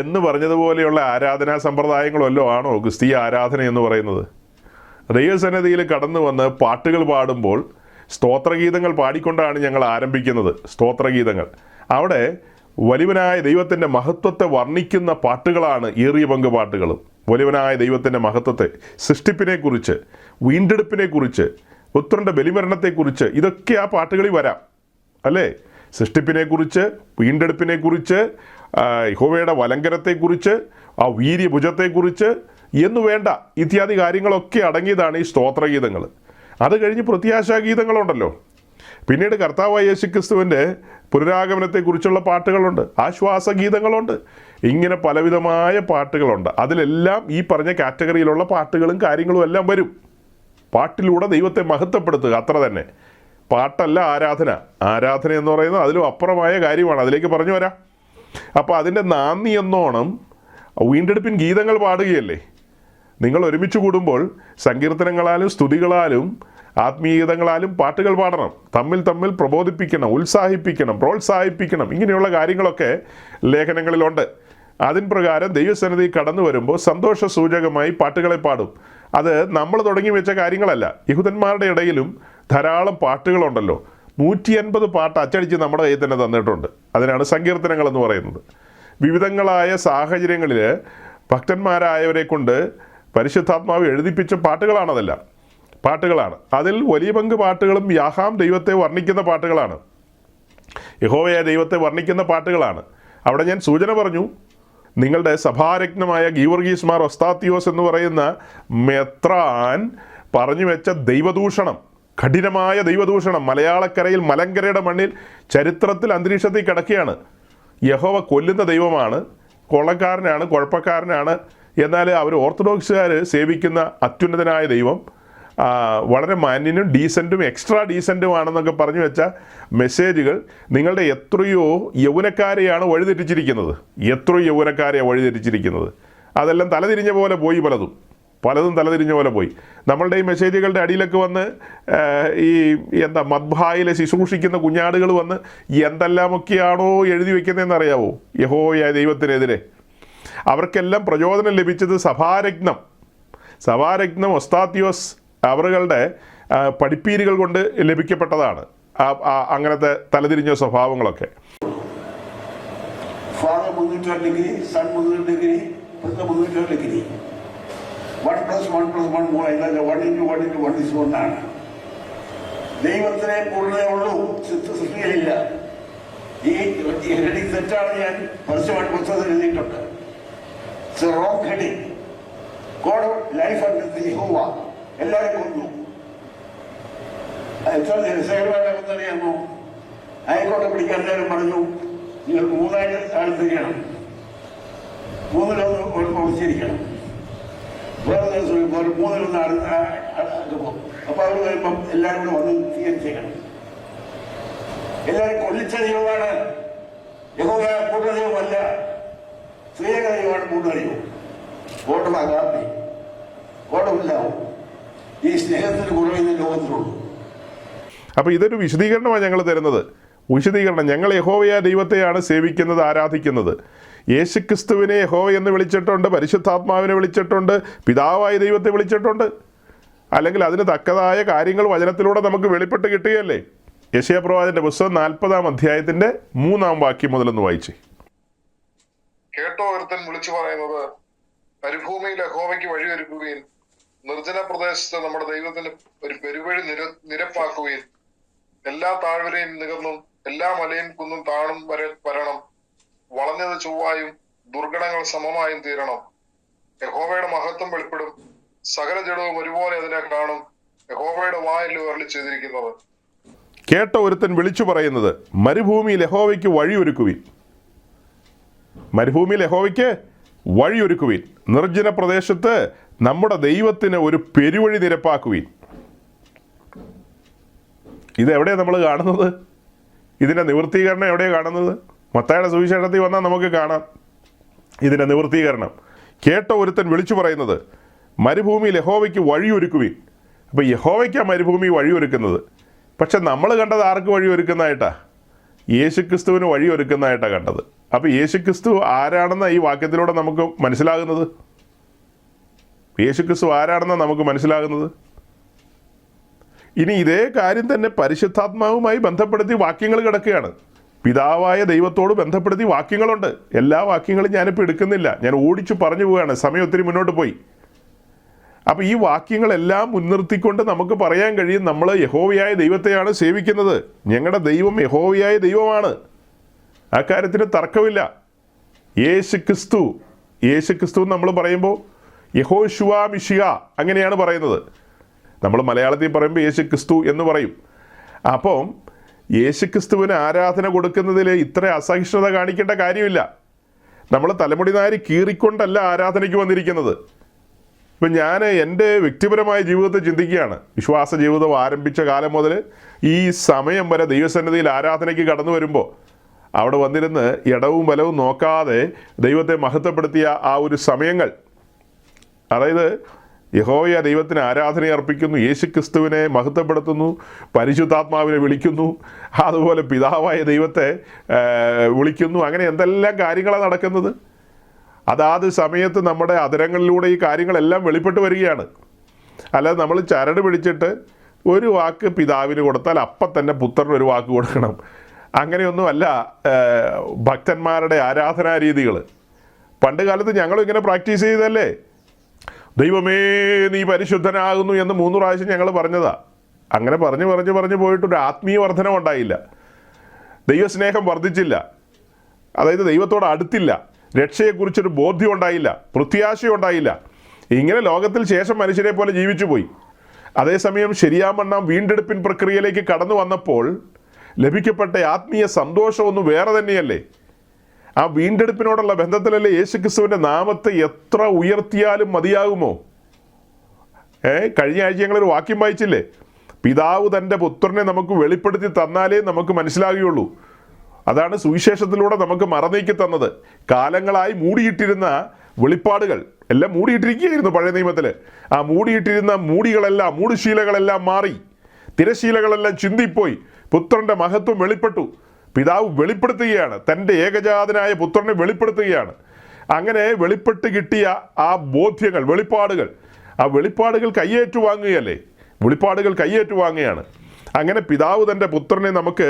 എന്ന് പറഞ്ഞതുപോലെയുള്ള ആരാധനാ സമ്പ്രദായങ്ങളല്ലോ ആണോ ക്രിസ്തീയ ആരാധന എന്ന് പറയുന്നത്? ദൈവസന്നിധിയിൽ കടന്നു വന്ന് പാട്ടുകൾ പാടുമ്പോൾ സ്തോത്രഗീതങ്ങൾ പാടിക്കൊണ്ടാണ് ഞങ്ങൾ ആരംഭിക്കുന്നത്. സ്തോത്രഗീതങ്ങൾ അവിടെ വലിയവനായ ദൈവത്തിൻ്റെ മഹത്വത്തെ വർണ്ണിക്കുന്ന പാട്ടുകളാണ് ഏറിയ പങ്ക് പാട്ടുകളും. വലിയവനായ ദൈവത്തിൻ്റെ മഹത്വത്തെ, സൃഷ്ടിപ്പിനെക്കുറിച്ച്, വീണ്ടെടുപ്പിനെക്കുറിച്ച്, പുത്രൻ്റെ ബലിമരണത്തെക്കുറിച്ച്, ഇതൊക്കെ ആ പാട്ടുകളിൽ വരാം, അല്ലേ? സൃഷ്ടിപ്പിനെക്കുറിച്ച്, വീണ്ടെടുപ്പിനെക്കുറിച്ച്, യഹോവയുടെ വലങ്കരത്തെക്കുറിച്ച്, ആ വീര്യഭുജത്തെക്കുറിച്ച് എന്നു വേണ്ട ഇത്യാദി കാര്യങ്ങളൊക്കെ അടങ്ങിയതാണ് ഈ സ്തോത്രഗീതങ്ങൾ. അത് കഴിഞ്ഞ് പ്രത്യാശാഗീതങ്ങളുണ്ടല്ലോ. പിന്നീട് കർത്താവായ യേശുക്രിസ്തുവിൻ്റെ പുനരാഗമനത്തെക്കുറിച്ചുള്ള പാട്ടുകളുണ്ട്, ആശ്വാസഗീതങ്ങളുണ്ട്. ഇങ്ങനെ പലവിധമായ പാട്ടുകളുണ്ട്. അതിലെല്ലാം ഈ പറഞ്ഞ കാറ്റഗറിയിലുള്ള പാട്ടുകളും കാര്യങ്ങളും എല്ലാം വരും. പാട്ടിലൂടെ ദൈവത്തെ മഹത്വപ്പെടുത്തുക, അത്ര തന്നെ. പാട്ടല്ല ആരാധന. ആരാധന എന്ന് പറയുന്നത് അതിലും അപ്പുറമായ കാര്യമാണ്. അതിലേക്ക് പറഞ്ഞു വരാം. അപ്പോൾ അതിൻ്റെ നാന്ദി എന്നോണം വീണ്ടെടുപ്പിൻ ഗീതങ്ങൾ പാടുകയല്ലേ. നിങ്ങൾ ഒരുമിച്ച് കൂടുമ്പോൾ സങ്കീർത്തനങ്ങളാലും സ്തുതികളാലും ആത്മീയഗീതങ്ങളാലും പാട്ടുകൾ പാടണം. തമ്മിൽ തമ്മിൽ പ്രബോധിപ്പിക്കണം, ഉത്സാഹിപ്പിക്കണം, പ്രോത്സാഹിപ്പിക്കണം. ഇങ്ങനെയുള്ള കാര്യങ്ങളൊക്കെ ലേഖനങ്ങളിലുണ്ട്. അതിൻ പ്രകാരം ദൈവസന്നിധി കടന്നു വരുമ്പോൾ സന്തോഷ സൂചകമായി പാട്ടുകളെ പാടും. അത് നമ്മൾ തുടങ്ങി വെച്ച കാര്യങ്ങളല്ല. യഹൂദന്മാരുടെ ഇടയിലും ധാരാളം പാട്ടുകളുണ്ടല്ലോ. 150 പാട്ട് അച്ചടിച്ച് നമ്മുടെ കയ്യിൽ തന്നെ തന്നിട്ടുണ്ട്. അതിനാണ് സങ്കീർത്തനങ്ങൾ എന്ന് പറയുന്നത്. വിവിധങ്ങളായ സാഹചര്യങ്ങളിൽ ഭക്തന്മാരായവരെ കൊണ്ട് പരിശുദ്ധാത്മാവ് എഴുതിപ്പിച്ച പാട്ടുകളാണതെല്ലാം. പാട്ടുകളാണ്. അതിൽ വലിയ പങ്ക് പാട്ടുകളും യാഹാം ദൈവത്തെ വർണ്ണിക്കുന്ന പാട്ടുകളാണ്, യഹോവയായ ദൈവത്തെ വർണ്ണിക്കുന്ന പാട്ടുകളാണ്. അവിടെ ഞാൻ സൂചന പറഞ്ഞു, നിങ്ങളുടെ സഭാരത്നമായ ഗീവർഗീസ് മാർ ഒസ്താത്തിയോസ് എന്ന് പറയുന്ന മെത്രാൻ പറഞ്ഞു വെച്ച ദൈവദൂഷണം, കഠിനമായ ദൈവദൂഷണം മലയാളക്കരയിൽ മലങ്കരയുടെ മണ്ണിൽ ചരിത്രത്തിൽ അന്തരീക്ഷത്തിൽ കിടക്കുകയാണ്. യഹോവ കൊല്ലുന്ന ദൈവമാണ്, കൊള്ളക്കാരനാണ്, കുഴപ്പക്കാരനാണ് എന്നാൽ അവർ ഓർത്തഡോക്സുകാർ സേവിക്കുന്ന അത്യുന്നതനായ ദൈവം വളരെ മാന്യനും ഡീസൻറ്റും എക്സ്ട്രാ ഡീസൻറ്റുമാണെന്നൊക്കെ പറഞ്ഞു വെച്ച മെസ്സേജുകൾ നിങ്ങളുടെ എത്രയോ യൗവനക്കാരെയാണ് വഴിതെറ്റിച്ചിരിക്കുന്നത്. എത്രയോ യൗവനക്കാരെയാണ് വഴിതെറ്റിച്ചിരിക്കുന്നത്. അതെല്ലാം തലതിരിഞ്ഞ പോലെ പോയി, പലതും തലതിരിഞ്ഞ പോലെ പോയി. നമ്മളുടെ ഈ മെസ്സേജുകളുടെ അടിയിലൊക്കെ വന്ന് ഈ മദ്ബായിലെ ശുശ്രൂഷിക്കുന്ന കുഞ്ഞാടുകൾ വന്ന് എന്തെല്ലാമൊക്കെയാണോ എഴുതി വയ്ക്കുന്നതെന്ന് അറിയാവോ യഹോവയായ ദൈവത്തിനെതിരെ. അവർക്കെല്ലാം പ്രചോദനം ലഭിച്ചത് സഭാരത്നം ഒസ്താത്യോസ് അവരുടെ പഠിപ്പീരുകൾ കൊണ്ട് ലഭിക്കപ്പെട്ടതാണ് അങ്ങനത്തെ തലതിരിഞ്ഞ സ്വഭാവങ്ങളൊക്കെ. Father 302 degree, son 302 degree, 302 degree. 1+1+1 more 1 ആണ്. ദൈവത്തിനെ പൂർണ്ണതേ ഉള്ളൂ, സൃഷ്ടിയിലില്ല. ഈ ഹെഡിങ് തെറ്റാണ് ഞാൻ പരസ്യമായിട്ട് പുസ്തകത്തിൽ എഴുതിയിട്ടുണ്ട്. It's A wrong heading. God of life and യഹോവ എല്ലാവരും കൊന്നു. എത്ര രസകരമായിട്ട് കൊന്നറിയാമോ? ആയിക്കോട്ടെ പിടിക്കാൻ എല്ലാവരും പറഞ്ഞു നിങ്ങൾ 3 ആൾ തിരിയണം, 3 ഒളിച്ചിരിക്കണം, വേറെ ദിവസം 3 ആൾ. അപ്പൊ അവർ വരുമ്പം എല്ലാവരും കൂടെ വന്ന് സ്വീകരിച്ചേക്കണം. എല്ലാവരും കൊല്ലിച്ച ദൈവമാണ് യഹോവ, പൂർണ്ണദൈവമല്ല. സ്ത്രീക ദൈവമാണ് പൂർണ്ണദൈവം. ഓട്ടമാകാത്തി ഓട്ടമില്ലാവും. ഈ സ്നേഹത്തിന് കുറവിന് ലോകത്തിലുള്ളൂ. അപ്പോൾ ഇതൊരു വിശദീകരണമാണ് ഞങ്ങൾ തരുന്നത്. വിശദീകരണം, ഞങ്ങൾ യഹോവയായ ദൈവത്തെയാണ് സേവിക്കുന്നത്, ആരാധിക്കുന്നത്. യേശുക്രിസ്തുവിനെ യഹോവ എന്ന് വിളിച്ചിട്ടുണ്ട്, പരിശുദ്ധാത്മാവിനെ വിളിച്ചിട്ടുണ്ട്, പിതാവായ ദൈവത്തെ വിളിച്ചിട്ടുണ്ട്. അല്ലെങ്കിൽ അതിന് തക്കതായ കാര്യങ്ങൾ വചനത്തിലൂടെ നമുക്ക് വെളിപ്പെട്ട് കിട്ടുകയല്ലേ. യെശയ്യാപ്രവാചകന്റെ പുസ്തകം 40-ാം അധ്യായത്തിന്റെ 3-ാം വാക്യം മുതലൊന്ന് വായിച്ചേ. കേട്ടോ ഒരുത്തൻ വിളിച്ചു പറയുന്നത്, മരുഭൂമിയിൽ യഹോവയ്ക്ക് വഴിയൊരുക്കുകയും നിർജ്ജന പ്രദേശത്ത് നമ്മുടെ ദൈവത്തിന് ഒരു പെരുവഴി നിരപ്പാക്കുകയും എല്ലാ താഴ്വരയും നികന്നും എല്ലാ മലയും കുന്നും താണും വരണം, വളഞ്ഞത് ചൊവ്വായും ദുർഘടങ്ങൾ സമമായും തീരണം. യഹോവയുടെ മഹത്വം വെളിപ്പെടും, സകല ജഡവും ഒരുപോലെ അതിനെ കാണും. യഹോവയുടെ വായിൽ അരുളി ചെയ്തിരിക്കുന്നത്. കേട്ട ഒരുത്തൻ വിളിച്ചു പറയുന്നത്, മരുഭൂമിയിൽ യഹോവയ്ക്ക് വഴിയൊരുക്കുവിൻ, മരുഭൂമിയിൽ യഹോവയ്ക്ക് വഴിയൊരുക്കുവിൻ, നിർജ്ജന പ്രദേശത്ത് നമ്മുടെ ദൈവത്തിന് ഒരു പെരുവഴി നിരപ്പാക്കുവിൻ. ഇതെവിടെയാണ് നമ്മൾ കാണുന്നത്? ഇതിൻ്റെ നിവൃത്തീകരണം എവിടെയാണ് കാണുന്നത്? മത്തായിയുടെ സുവിശേഷത്തിൽ വന്നാൽ നമുക്ക് കാണാം ഇതിൻ്റെ നിവൃത്തീകരണം. കേട്ട ഒരുത്തൻ വിളിച്ചു പറയുന്നത്, മരുഭൂമിയിൽ യഹോവയ്ക്ക് വഴിയൊരുക്കുവിൻ. അപ്പോൾ യഹോവയ്ക്കാണ് മരുഭൂമി വഴിയൊരുക്കുന്നത്. പക്ഷെ നമ്മൾ കണ്ടത് ആർക്ക് വഴിയൊരുക്കുന്നതായിട്ടാണ്? യേശുക്രിസ്തുവിന് വഴിയൊരുക്കുന്നതായിട്ടാണ് കണ്ടത്. അപ്പോൾ യേശുക്രിസ്തു ആരാണെന്ന് ഈ വാക്യത്തിലൂടെ നമുക്ക് മനസ്സിലാകുന്നത്? യേശുക്രിസ്തു ആരാണെന്നാണ് നമുക്ക് മനസ്സിലാകുന്നത്? ഇനി ഇതേ കാര്യം തന്നെ പരിശുദ്ധാത്മാവുമായി ബന്ധപ്പെടുത്തി വാക്യങ്ങൾ കിടക്കുകയാണ്. പിതാവായ ദൈവത്തോട് ബന്ധപ്പെടുത്തി വാക്യങ്ങളുണ്ട്. എല്ലാ വാക്യങ്ങളും ഞാനിപ്പോൾ എടുക്കുന്നില്ല, ഞാൻ ഓടിച്ചു പറഞ്ഞു പോവുകയാണ്, സമയം ഒത്തിരി മുന്നോട്ട് പോയി. അപ്പോൾ ഈ വാക്യങ്ങളെല്ലാം മുൻനിർത്തിക്കൊണ്ട് നമുക്ക് പറയാൻ കഴിയും, നമ്മൾ യഹോവയായ ദൈവത്തെയാണ് സേവിക്കുന്നത്. ഞങ്ങളുടെ ദൈവം യഹോവയായ ദൈവമാണ്, ആ കാര്യത്തിന് തർക്കമില്ല. യേശുക്രിസ്തു നമ്മൾ പറയുമ്പോൾ യഹോശുവ മിശിഹ അങ്ങനെയാണ് പറയുന്നത്. നമ്മൾ മലയാളത്തിൽ പറയുമ്പോൾ യേശുക്രിസ്തു എന്ന് പറയും. അപ്പം യേശുക്രിസ്തുവിന് ആരാധന കൊടുക്കുന്നതിൽ ഇത്ര അസഹിഷ്ണുത കാണിക്കേണ്ട കാര്യമില്ല. നമ്മൾ തലമുടി നാരി കീറിക്കൊണ്ടല്ല ആരാധനയ്ക്ക് വന്നിരിക്കുന്നത്. ഇപ്പം ഞാൻ എൻ്റെ വ്യക്തിപരമായ ജീവിതത്തെ ചിന്തിക്കുകയാണ്. വിശ്വാസ ജീവിതം ആരംഭിച്ച കാലം മുതൽ ഈ സമയം വരെ ദൈവസന്നിധിയിൽ ആരാധനയ്ക്ക് കടന്നു വരുമ്പോൾ അവിടെ വന്നിരുന്ന് ഇടവും വലവും നോക്കാതെ ദൈവത്തെ മഹത്വപ്പെടുത്തിയ ആ ഒരു സമയങ്ങൾ, അതായത് യഹോവയ ദൈവത്തിന് ആരാധന അർപ്പിക്കുന്നു, യേശുക്രിസ്തുവിനെ മഹത്വപ്പെടുത്തുന്നു, പരിശുദ്ധാത്മാവിനെ വിളിക്കുന്നു, അതുപോലെ പിതാവായ ദൈവത്തെ വിളിക്കുന്നു, അങ്ങനെ എന്തെല്ലാം കാര്യങ്ങളാണ് നടക്കുന്നത്. അതാത് സമയത്ത് നമ്മുടെ അധരങ്ങളിലൂടെ ഈ കാര്യങ്ങളെല്ലാം വെളിപ്പെട്ട് വരികയാണ്. അല്ലാതെ നമ്മൾ ചരട് പിടിച്ചിട്ട് ഒരു വാക്ക് പിതാവിന് കൊടുത്താൽ അപ്പം തന്നെ പുത്രന് ഒരു വാക്ക് കൊടുക്കണം, അങ്ങനെയൊന്നുമല്ല ഭക്തന്മാരുടെ ആരാധനാ രീതികൾ. പണ്ട് കാലത്ത് ഞങ്ങളും ഇങ്ങനെ പ്രാക്ടീസ് ചെയ്തല്ലേ. ദൈവമേ നീ പരിശുദ്ധനാകുന്നു എന്ന് 3 പ്രാവശ്യം ഞങ്ങൾ പറഞ്ഞതാ. അങ്ങനെ പറഞ്ഞു പോയിട്ടൊരു ആത്മീയ വർധനം ഉണ്ടായില്ല, ദൈവസ്നേഹം വർദ്ധിച്ചില്ല, അതായത് ദൈവത്തോട് അടുത്തില്ല, രക്ഷയെക്കുറിച്ചൊരു ബോധ്യം ഉണ്ടായില്ല, പ്രത്യാശയുണ്ടായില്ല. ഇങ്ങനെ ലോകത്തിൽ ശേഷം മനുഷ്യരെ പോലെ ജീവിച്ചു പോയി. അതേസമയം ശരിയാമണ്ണം വീണ്ടെടുപ്പിൻ പ്രക്രിയയിലേക്ക് കടന്നു വന്നപ്പോൾ ലഭിക്കപ്പെട്ട ആത്മീയ സന്തോഷമൊന്നും വേറെ തന്നെയല്ലേ. ആ വീണ്ടെടുപ്പിനോടുള്ള ബന്ധത്തിലല്ലേ യേശുക്രിസ്തുവിൻ്റെ നാമത്തെ എത്ര ഉയർത്തിയാലും മതിയാകുമോ? കഴിഞ്ഞ ആഴ്ച ഞങ്ങളൊരു വാക്യം വായിച്ചില്ലേ? പിതാവ് തൻ്റെ പുത്രനെ നമുക്ക് വെളിപ്പെടുത്തി തന്നാലേ നമുക്ക് മനസ്സിലാകുകയുള്ളൂ. അതാണ് സുവിശേഷത്തിലൂടെ നമുക്ക് മറനീക്കി തന്നത്. കാലങ്ങളായി മൂടിയിട്ടിരുന്ന വെളിപ്പാടുകൾ എല്ലാം മൂടിയിട്ടിരിക്കുകയായിരുന്നു പഴയ നിയമത്തിൽ. ആ മൂടിയിട്ടിരുന്ന മൂടികളെല്ലാം, മൂടുശീലകളെല്ലാം മാറി, തിരശീലകളെല്ലാം ചിന്തിപ്പോയി. പുത്രൻ്റെ മഹത്വം വെളിപ്പെട്ടു. പിതാവ് വെളിപ്പെടുത്തുകയാണ്, തൻ്റെ ഏകജാതനായ പുത്രനെ വെളിപ്പെടുത്തുകയാണ്. അങ്ങനെ വെളിപ്പെട്ട് കിട്ടിയ ആ ബോധ്യങ്ങൾ, വെളിപ്പാടുകൾ, ആ വെളിപ്പാടുകൾ കയ്യേറ്റുവാങ്ങുകയല്ലേ? വെളിപ്പാടുകൾ കയ്യേറ്റുവാങ്ങുകയാണ്. അങ്ങനെ പിതാവ് തൻ്റെ പുത്രനെ നമുക്ക്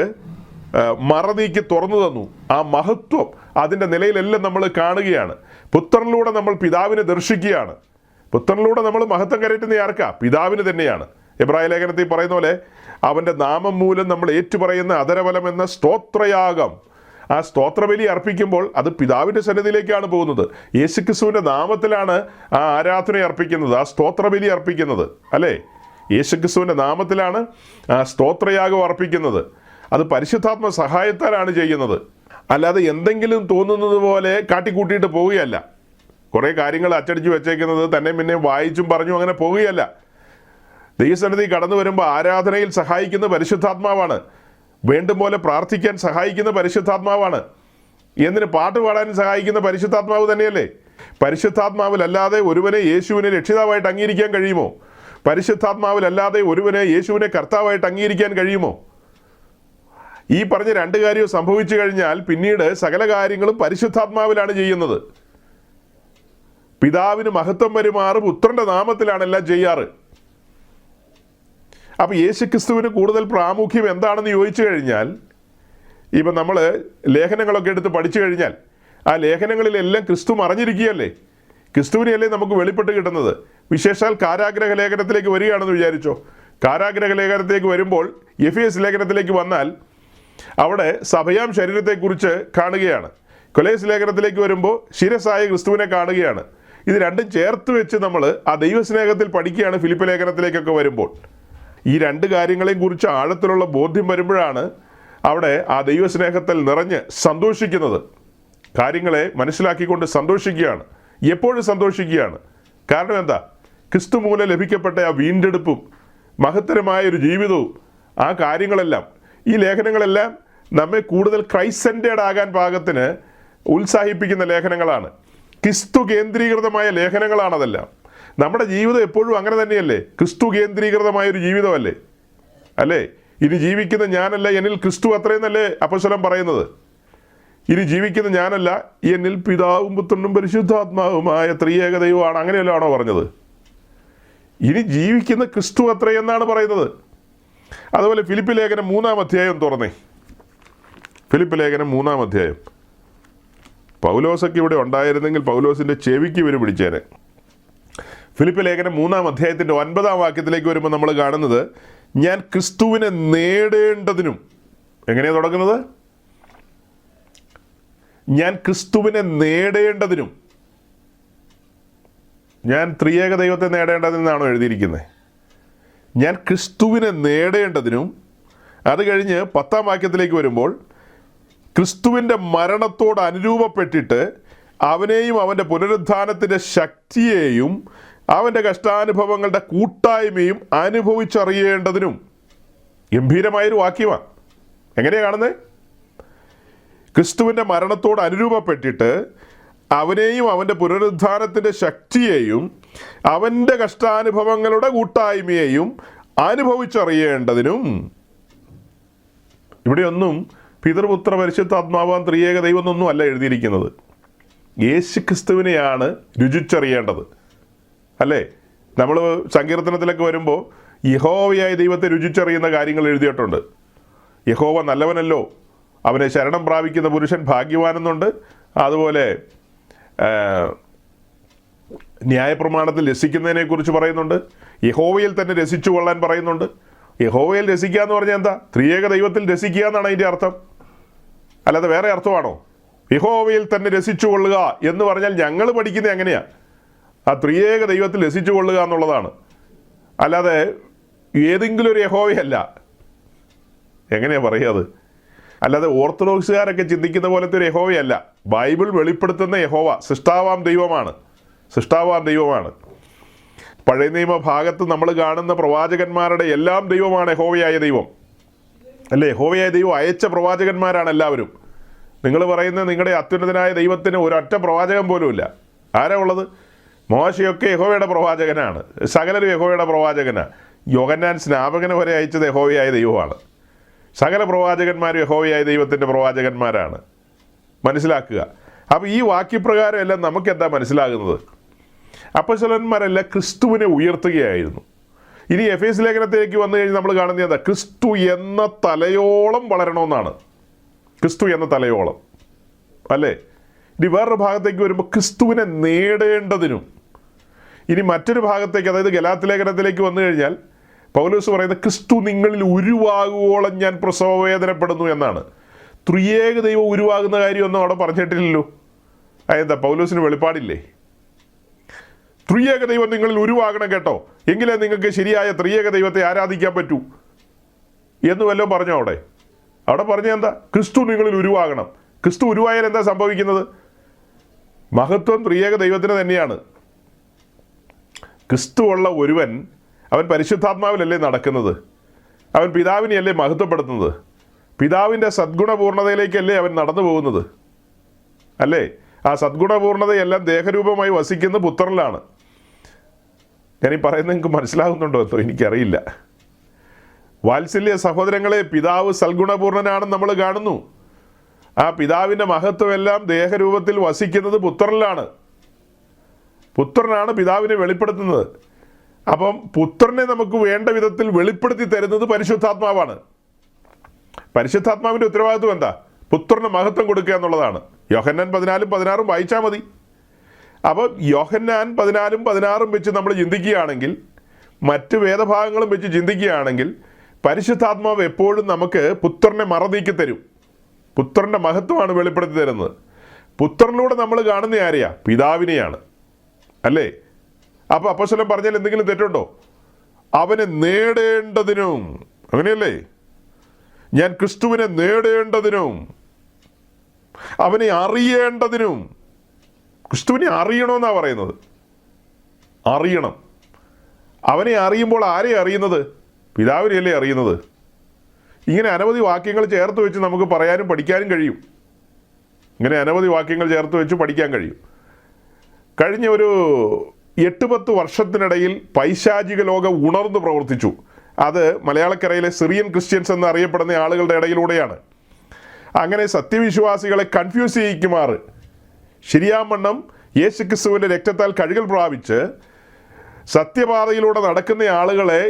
മറനീക്കി തുറന്നു തന്നു. ആ മഹത്വം അതിൻ്റെ നിലയിലെല്ലാം നമ്മൾ കാണുകയാണ്. പുത്രനിലൂടെ നമ്മൾ പിതാവിനെ ദർശിക്കുകയാണ്. പുത്രനിലൂടെ നമ്മൾ മഹത്വം കരയറ്റുന്ന ആർക്കാ? പിതാവിന് തന്നെയാണ്. എബ്രായ ലേഖനത്തിൽ പറയുന്ന പോലെ അവൻ്റെ നാമം മൂലം നമ്മൾ ഏറ്റുപറയുന്ന അധരഫലം എന്ന സ്തോത്രയാഗം, ആ സ്തോത്രബലി അർപ്പിക്കുമ്പോൾ അത് പിതാവിൻ്റെ സന്നിധിയിലേക്കാണ് പോകുന്നത്. യേശുക്രിസ്തുവിൻ്റെ നാമത്തിലാണ് ആ ആരാധന അർപ്പിക്കുന്നത്, ആ സ്തോത്രബലി അർപ്പിക്കുന്നത്, അല്ലേ? യേശുക്രിസ്തുവിൻ്റെ നാമത്തിലാണ് ആ സ്തോത്രയാഗം അർപ്പിക്കുന്നത്. അത് പരിശുദ്ധാത്മ സഹായത്താലാണ് ചെയ്യുന്നത്. അല്ലാതെ എന്തെങ്കിലും തോന്നുന്നത് പോലെ കാട്ടിക്കൂട്ടിയിട്ട് പോവുകയല്ല. കുറേ കാര്യങ്ങൾ അച്ചടിച്ച് വെച്ചേക്കുന്നത് തന്നെ പിന്നെ വായിച്ചും പറഞ്ഞും അങ്ങനെ പോവുകയല്ല. ദൈവസന്നിധി കടന്നു വരുമ്പോൾ ആരാധനയിൽ സഹായിക്കുന്ന പരിശുദ്ധാത്മാവാണ്. വേണ്ടും പോലെ പ്രാർത്ഥിക്കാൻ സഹായിക്കുന്ന പരിശുദ്ധാത്മാവാണ്. എന്തിന് പാട്ട് പാടാൻ സഹായിക്കുന്ന പരിശുദ്ധാത്മാവ് തന്നെയല്ലേ? പരിശുദ്ധാത്മാവിലല്ലാതെ ഒരുവനെ യേശുവിനെ രക്ഷിതാവായിട്ട് അംഗീകരിക്കാൻ കഴിയുമോ? പരിശുദ്ധാത്മാവിലല്ലാതെ ഒരുവനെ യേശുവിനെ കർത്താവായിട്ട് അംഗീകരിക്കാൻ കഴിയുമോ? ഈ പറഞ്ഞ രണ്ട് കാര്യവും സംഭവിച്ചു കഴിഞ്ഞാൽ പിന്നീട് സകല കാര്യങ്ങളും പരിശുദ്ധാത്മാവിലാണ് ചെയ്യുന്നത്. പിതാവിന് മഹത്വം വരുമാറ് പുത്രന്റെ നാമത്തിലാണ് എല്ലാം ചെയ്യാറ്. അപ്പം യേശുക്രിസ്തുവിന് കൂടുതൽ പ്രാമുഖ്യം എന്താണെന്ന് ചോദിച്ചു കഴിഞ്ഞാൽ, ഇപ്പം നമ്മൾ ലേഖനങ്ങളൊക്കെ എടുത്ത് പഠിച്ചു കഴിഞ്ഞാൽ ആ ലേഖനങ്ങളിലെല്ലാം ക്രിസ്തു മറഞ്ഞിരിക്കുകയല്ലേ? ക്രിസ്തുവിനെയല്ലേ നമുക്ക് വെളിപ്പെട്ട് കിട്ടുന്നത്. വിശേഷാൽ കാരാഗ്രഹ ലേഖനത്തിലേക്ക് വരികയാണെന്ന് വിചാരിച്ചോ. കാരാഗ്രഹ ലേഖനത്തിലേക്ക് വരുമ്പോൾ എഫേസ് ലേഖനത്തിലേക്ക് വന്നാൽ അവിടെ സഭയാം ശരീരത്തെക്കുറിച്ച് കാണുകയാണ്. കൊലേസ് ലേഖനത്തിലേക്ക് വരുമ്പോൾ ശിരസായ ക്രിസ്തുവിനെ കാണുകയാണ്. ഇത് രണ്ടും ചേർത്ത് വെച്ച് നമ്മൾ ആ ദൈവസ്നേഹത്തിൽ പഠിക്കുകയാണ് ഫിലിപ്പ് ലേഖനത്തിലേക്കൊക്കെ വരുമ്പോൾ. ഈ രണ്ട് കാര്യങ്ങളെയും കുറിച്ച് ആഴത്തിലുള്ള ബോധ്യം വരുമ്പോഴാണ് അവിടെ ആ ദൈവസ്നേഹത്തിൽ നിറഞ്ഞ് സന്തോഷിക്കുന്നത്. കാര്യങ്ങളെ മനസ്സിലാക്കിക്കൊണ്ട് സന്തോഷിക്കുകയാണ്, എപ്പോഴും സന്തോഷിക്കുകയാണ്. കാരണം എന്താ? ക്രിസ്തു മൂലം ലഭിക്കപ്പെട്ട ആ വീണ്ടെടുപ്പും മഹത്തരമായ ഒരു ജീവിതവും ആ കാര്യങ്ങളെല്ലാം, ഈ ലേഖനങ്ങളെല്ലാം നമ്മെ കൂടുതൽ ക്രൈസ്റ്റ് സെൻറ്റേഡ് ആകാൻ പാകത്തിന് ഉത്സാഹിപ്പിക്കുന്ന ലേഖനങ്ങളാണ്. ക്രിസ്തു കേന്ദ്രീകൃതമായ ലേഖനങ്ങളാണതെല്ലാം. നമ്മുടെ ജീവിതം എപ്പോഴും അങ്ങനെ തന്നെയല്ലേ? ക്രിസ്തു കേന്ദ്രീകൃതമായൊരു ജീവിതമല്ലേ? അല്ലേ? ഇനി ജീവിക്കുന്ന ഞാനല്ല, എന്നിൽ ക്രിസ്തു അത്രയെന്നല്ലേ അപ്പോസ്തലൻ പറയുന്നത്? ഇനി ജീവിക്കുന്ന ഞാനല്ല, എന്നിൽ പിതാവും പുത്രനും പരിശുദ്ധാത്മാവുമായ ത്രിയേക ദൈവമാണ്. അങ്ങനെയല്ലോ ആണോ പറഞ്ഞത്? ഇനി ജീവിക്കുന്ന ക്രിസ്തു അത്രയെന്നാണ് പറയുന്നത്. അതുപോലെ ഫിലിപ്പ് ലേഖനം 3-ാം അധ്യായം തുറന്നേ. ഫിലിപ്പ് ലേഖനം 3-ാം അധ്യായം. പൗലോസൊക്കെ ഇവിടെ ഉണ്ടായിരുന്നെങ്കിൽ പൗലോസിൻ്റെ ചെവിക്ക് ഇവർ പിടിച്ചേനെ. ഫിലിപ്പ് ലേഖനം 3-ാം അധ്യായത്തിൻ്റെ 9-ാം വാക്യത്തിലേക്ക് വരുമ്പോൾ നമ്മൾ കാണുന്നത്, ഞാൻ ക്രിസ്തുവിനെ നേടേണ്ടതിനും. എങ്ങനെയാണ് തുടങ്ങുന്നത്? ഞാൻ ക്രിസ്തുവിനെ നേടേണ്ടതിനും. ഞാൻ ത്രിയേക ദൈവത്തെ നേടേണ്ടതെന്നാണോ എഴുതിയിരിക്കുന്നത്? ഞാൻ ക്രിസ്തുവിനെ നേടേണ്ടതിനും. അത് കഴിഞ്ഞ് 10-ാം വാക്യത്തിലേക്ക് വരുമ്പോൾ, ക്രിസ്തുവിൻ്റെ മരണത്തോട് അനുരൂപപ്പെട്ടിട്ട് അവനെയും അവൻ്റെ പുനരുത്ഥാനത്തിൻ്റെ ശക്തിയെയും അവൻ്റെ കഷ്ടാനുഭവങ്ങളുടെ കൂട്ടായ്മയും അനുഭവിച്ചറിയേണ്ടതിനും. ഗംഭീരമായൊരു വാക്യമാണ്. എങ്ങനെയാണ് കാണുന്നത്? ക്രിസ്തുവിൻ്റെ മരണത്തോട് അനുരൂപപ്പെട്ടിട്ട് അവനെയും അവൻ്റെ പുനരുത്ഥാനത്തിൻ്റെ ശക്തിയെയും അവൻ്റെ കഷ്ടാനുഭവങ്ങളുടെ കൂട്ടായ്മയെയും അനുഭവിച്ചറിയേണ്ടതിനും. ഇവിടെയൊന്നും പിതൃപുത്ര പരിശുദ്ധാത്മാവാൻ ത്രിയേക ദൈവം എന്നൊന്നും അല്ല എഴുതിയിരിക്കുന്നത്. യേശു ക്രിസ്തുവിനെയാണ് രുചിച്ചറിയേണ്ടത്, അല്ലേ? നമ്മൾ സങ്കീർത്തനത്തിലൊക്കെ വരുമ്പോൾ യഹോവയായ ദൈവത്തെ രുചിച്ചറിയുന്ന കാര്യങ്ങൾ എഴുതിയിട്ടുണ്ട്. യഹോവ നല്ലവനല്ലോ, അവനെ ശരണം പ്രാപിക്കുന്ന പുരുഷൻ ഭാഗ്യവാനെന്നുണ്ട്. അതുപോലെ ന്യായപ്രമാണത്തിൽ രസിക്കുന്നതിനെക്കുറിച്ച് പറയുന്നുണ്ട്. യഹോവയിൽ തന്നെ രസിച്ചു കൊള്ളാൻ പറയുന്നുണ്ട്. യഹോവയിൽ രസിക്കുക എന്ന് പറഞ്ഞാൽ എന്താ? ത്രിയേക ദൈവത്തിൽ രസിക്കുക എന്നാണ് അതിൻ്റെ അർത്ഥം. അല്ലാതെ വേറെ അർത്ഥമാണോ? യഹോവയിൽ തന്നെ രസിച്ചു കൊള്ളുക എന്ന് പറഞ്ഞാൽ ഞങ്ങൾ പഠിക്കുന്നത് എങ്ങനെയാണ്? ആ ത്രിയേക ദൈവത്തിൽ രസിച്ചു കൊള്ളുക എന്നുള്ളതാണ്. അല്ലാതെ ഏതെങ്കിലും ഒരു യഹോവയല്ല. എങ്ങനെയാണ് പറയുക? അത് അല്ലാതെ ഓർത്തഡോക്സുകാരൊക്കെ ചിന്തിക്കുന്ന പോലത്തെ ഒരു യഹോവയല്ല. ബൈബിൾ വെളിപ്പെടുത്തുന്ന യഹോവ സൃഷ്ടാവാം ദൈവമാണ്. പഴയ നിയമ ഭാഗത്ത് നമ്മൾ കാണുന്ന പ്രവാചകന്മാരുടെ എല്ലാം ദൈവമാണ് യഹോവയായ ദൈവം, അല്ലേ? യഹോവയായ ദൈവം അയച്ച പ്രവാചകന്മാരാണ് എല്ലാവരും. നിങ്ങൾ പറയുന്ന നിങ്ങളുടെ അത്യുന്നതനായ ദൈവത്തിന് ഒരൊറ്റ പ്രവാചകൻ പോലുമില്ല. ആരാ ഉള്ളത്? മോശയൊക്കെ യഹോവയുടെ പ്രവാചകനാണ്, സകലരും യഹോവയുടെ പ്രവാചകനാണ്. യോഹന്നാൻ സ്നാപകനെ വരെ അയച്ചത് യഹോവയായ ദൈവമാണ്. സകല പ്രവാചകന്മാരും യഹോവയായ ദൈവത്തിൻ്റെ പ്രവാചകന്മാരാണ്. മനസ്സിലാക്കുക. അപ്പോൾ ഈ വാക്യപ്രകാരം എല്ലാം നമുക്കെന്താ മനസ്സിലാകുന്നത്? അപ്പോസ്തലന്മാരെല്ലാം ക്രിസ്തുവിനെ ഉയർത്തുകയായിരുന്നു. ഇനി എഫേസ് ലേഖനത്തിലേക്ക് വന്നു കഴിഞ്ഞാൽ നമ്മൾ കാണുന്നത് എന്താ? ക്രിസ്തു എന്ന തലയോളം വളരണമെന്നാണ്. ക്രിസ്തു എന്ന തലയോളം, അല്ലേ? ഇനി വേറൊരു ഭാഗത്തേക്ക് വരുമ്പോൾ ക്രിസ്തുവിനെ നേടേണ്ടതിനും, ഇനി മറ്റൊരു ഭാഗത്തേക്ക്, അതായത് ഗലാത്യ ലേഖനത്തിലേക്ക് വന്നു കഴിഞ്ഞാൽ പൗലോസ് പറയുന്നത് ക്രിസ്തു നിങ്ങളിൽ ഉരുവാകുവോളം ഞാൻ പ്രസവവേദനപ്പെടുന്നു എന്നാണ്. ത്രിയേക ദൈവം ഉരുവാകുന്ന കാര്യമൊന്നും അവിടെ പറഞ്ഞിട്ടില്ലല്ലോ. അതെന്താ? പൗലോസിന് വെളിപ്പാടില്ലേ? ത്രിയേക ദൈവം നിങ്ങളിൽ ഉരുവാകണം കേട്ടോ, എങ്കിലേ നിങ്ങൾക്ക് ശരിയായ ത്രിയേക ദൈവത്തെ ആരാധിക്കാൻ പറ്റൂ എന്ന് വല്ലതും പറഞ്ഞോ? അവിടെ പറഞ്ഞ എന്താ? ക്രിസ്തു നിങ്ങളിൽ ഉരുവാകണം. ക്രിസ്തു ഉരുവായാൽ എന്താ സംഭവിക്കുന്നത്? മഹത്വം ത്രിയേക ദൈവത്തിന് തന്നെയാണ്. ക്രിസ്തു ഉള്ള ഒരുവൻ അവൻ പരിശുദ്ധാത്മാവിലല്ലേ നടക്കുന്നത്? അവൻ പിതാവിനെയല്ലേ മഹത്വപ്പെടുത്തുന്നത്? പിതാവിൻ്റെ സദ്ഗുണപൂർണതയിലേക്കല്ലേ അവൻ നടന്നു പോകുന്നത്, അല്ലേ? ആ സദ്ഗുണപൂർണതയെല്ലാം ദേഹരൂപമായി വസിക്കുന്ന പുത്രനിലാണ്. ഞാനീ പറയുന്നത് നിങ്ങൾക്ക് മനസ്സിലാകുന്നുണ്ടോ എന്തോ എനിക്കറിയില്ല. വാത്സല്യ സഹോദരങ്ങളെ, പിതാവ് സൽഗുണപൂർണനാണെന്ന് നമ്മൾ കാണുന്നു. ആ പിതാവിൻ്റെ മഹത്വം എല്ലാം ദേഹരൂപത്തിൽ വസിക്കുന്നത് പുത്രനിലാണ്. പുത്രനാണ് പിതാവിനെ വെളിപ്പെടുത്തുന്നത്. അപ്പം പുത്രനെ നമുക്ക് വേണ്ട വിധത്തിൽ വെളിപ്പെടുത്തി തരുന്നത് പരിശുദ്ധാത്മാവാണ്. പരിശുദ്ധാത്മാവിൻ്റെ ഉത്തരവാദിത്വം എന്താ? പുത്രന് മഹത്വം കൊടുക്കുക എന്നുള്ളതാണ്. യോഹന്നാൻ 14:16 വായിച്ചാൽ മതി. അപ്പോൾ യോഹന്നാൻ 14:16 വെച്ച് നമ്മൾ ചിന്തിക്കുകയാണെങ്കിൽ, മറ്റ് വേദഭാഗങ്ങളും വെച്ച് ചിന്തിക്കുകയാണെങ്കിൽ, പരിശുദ്ധാത്മാവ് എപ്പോഴും നമുക്ക് പുത്രനെ മറനീക്കി തരും. പുത്രൻ്റെ മഹത്വമാണ് വെളിപ്പെടുത്തി തരുന്നത്. പുത്രനിലൂടെ നമ്മൾ കാണുന്ന ആരെയാ? പിതാവിനെയാണ്, അല്ലേ? അപ്പോൾ അപ്പോസ്തലൻ പറഞ്ഞാൽ എന്തെങ്കിലും തെറ്റുണ്ടോ? അവനെ നേടേണ്ടതിനും, അങ്ങനെയല്ലേ? ഞാൻ ക്രിസ്തുവിനെ നേടേണ്ടതിനും അവനെ അറിയേണ്ടതിനും. ക്രിസ്തുവിനെ അറിയണമെന്നാണ് പറയുന്നത്. അറിയണം. അവനെ അറിയുമ്പോൾ ആരെ അറിയുന്നത്? പിതാവിനെയല്ലേ അറിയുന്നത്. ഇങ്ങനെ അനവധി വാക്യങ്ങൾ ചേർത്ത് വെച്ച് നമുക്ക് പറയാനും പഠിക്കാനും കഴിയും. കഴിഞ്ഞ ഒരു 8-10 വർഷത്തിനിടയിൽ പൈശാചിക ലോകം ഉണർന്നു പ്രവർത്തിച്ചു. അത് മലയാളക്കരയിലെ സിറിയൻ ക്രിസ്ത്യൻസ് എന്നറിയപ്പെടുന്ന ആളുകളുടെ ഇടയിലൂടെയാണ്. അങ്ങനെ സത്യവിശ്വാസികളെ കൺഫ്യൂസ് ചെയ്യിക്കുമാറ് ശരിയാമണ്ണം യേശുക്രിസ്തുവിൻ്റെ രക്തത്താൽ കഴുകൽ പ്രാപിച്ച് സത്യപാതയിലൂടെ നടക്കുന്ന ആളുകളെ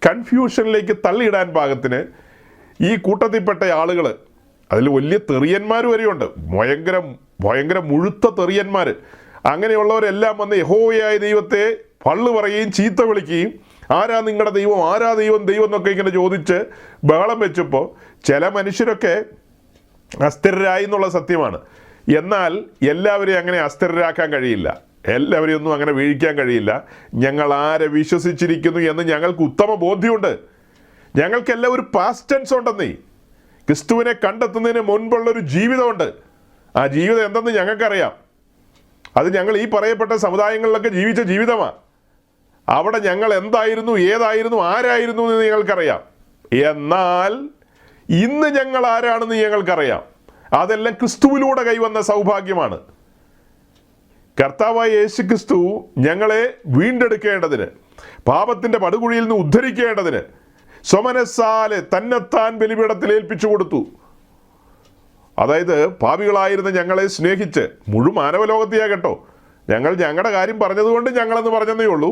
കൺഫ്യൂഷനിലേക്ക് തള്ളിയിടാൻ പാകത്തിന് ഈ കൂട്ടത്തിൽപ്പെട്ട ആളുകൾ, അതിൽ വലിയ തെറിയന്മാർ വരെയുണ്ട്, ഭയങ്കര മുഴുത്ത തെറിയന്മാർ. അങ്ങനെയുള്ളവരെല്ലാം വന്ന് യഹോവയായ ദൈവത്തെ പള്ളു പറയുകയും ചീത്ത വിളിക്കുകയും, ആരാ നിങ്ങളുടെ ദൈവം, ആരാ ദൈവം എന്നൊക്കെ ഇങ്ങനെ ചോദിച്ച് ബഹളം വെച്ചപ്പോൾ ചില മനുഷ്യരൊക്കെ അസ്ഥിരരായി എന്നുള്ള സത്യമാണ്. എന്നാൽ എല്ലാവരെയും അങ്ങനെ അസ്ഥിരരാക്കാൻ കഴിയില്ല, എല്ലാവരെയും ഒന്നും അങ്ങനെ വീഴിക്കാൻ കഴിയില്ല. ഞങ്ങൾ ആരെ വിശ്വസിച്ചിരിക്കുന്നു എന്ന് ഞങ്ങൾക്ക് ഉത്തമ ബോധ്യമുണ്ട്. ഞങ്ങൾക്കെല്ലാം ഒരു പാസ്റ്റ് ടെൻസ് ഉണ്ടെന്നേ. ക്രിസ്തുവിനെ കണ്ടെത്തുന്നതിന് മുൻപുള്ളൊരു ജീവിതമുണ്ട്. ആ ജീവിതം എന്തെന്ന് ഞങ്ങൾക്കറിയാം. അത് ഞങ്ങൾ ഈ പറയപ്പെട്ട സമുദായങ്ങളിലൊക്കെ ജീവിച്ച ജീവിതമാണ്. അവിടെ ഞങ്ങൾ എന്തായിരുന്നു, ഏതായിരുന്നു, ആരായിരുന്നു എന്ന് ഞങ്ങൾക്കറിയാം. എന്നാൽ ഇന്ന് ഞങ്ങൾ ആരാണെന്ന് ഞങ്ങൾക്കറിയാം. അതെല്ലാം ക്രിസ്തുവിലൂടെ കൈവന്ന സൗഭാഗ്യമാണ്. കർത്താവായ യേശു ക്രിസ്തു ഞങ്ങളെ വീണ്ടെടുക്കേണ്ടതിന്, പാപത്തിൻ്റെ പടുകുഴിയിൽ നിന്ന് ഉദ്ധരിക്കേണ്ടതിന് സ്വമനസ്സാലെ തന്നെത്താൻ ബലിപീഠത്തിൽ ഏൽപ്പിച്ചു കൊടുത്തു. അതായത് പാപികളായിരുന്ന ഞങ്ങളെ സ്നേഹിച്ച്, മാനവലോകത്തെയാ കേട്ടോ, ഞങ്ങളുടെ കാര്യം പറഞ്ഞതുകൊണ്ട് ഞങ്ങളെന്ന് പറഞ്ഞതേ ഉള്ളൂ.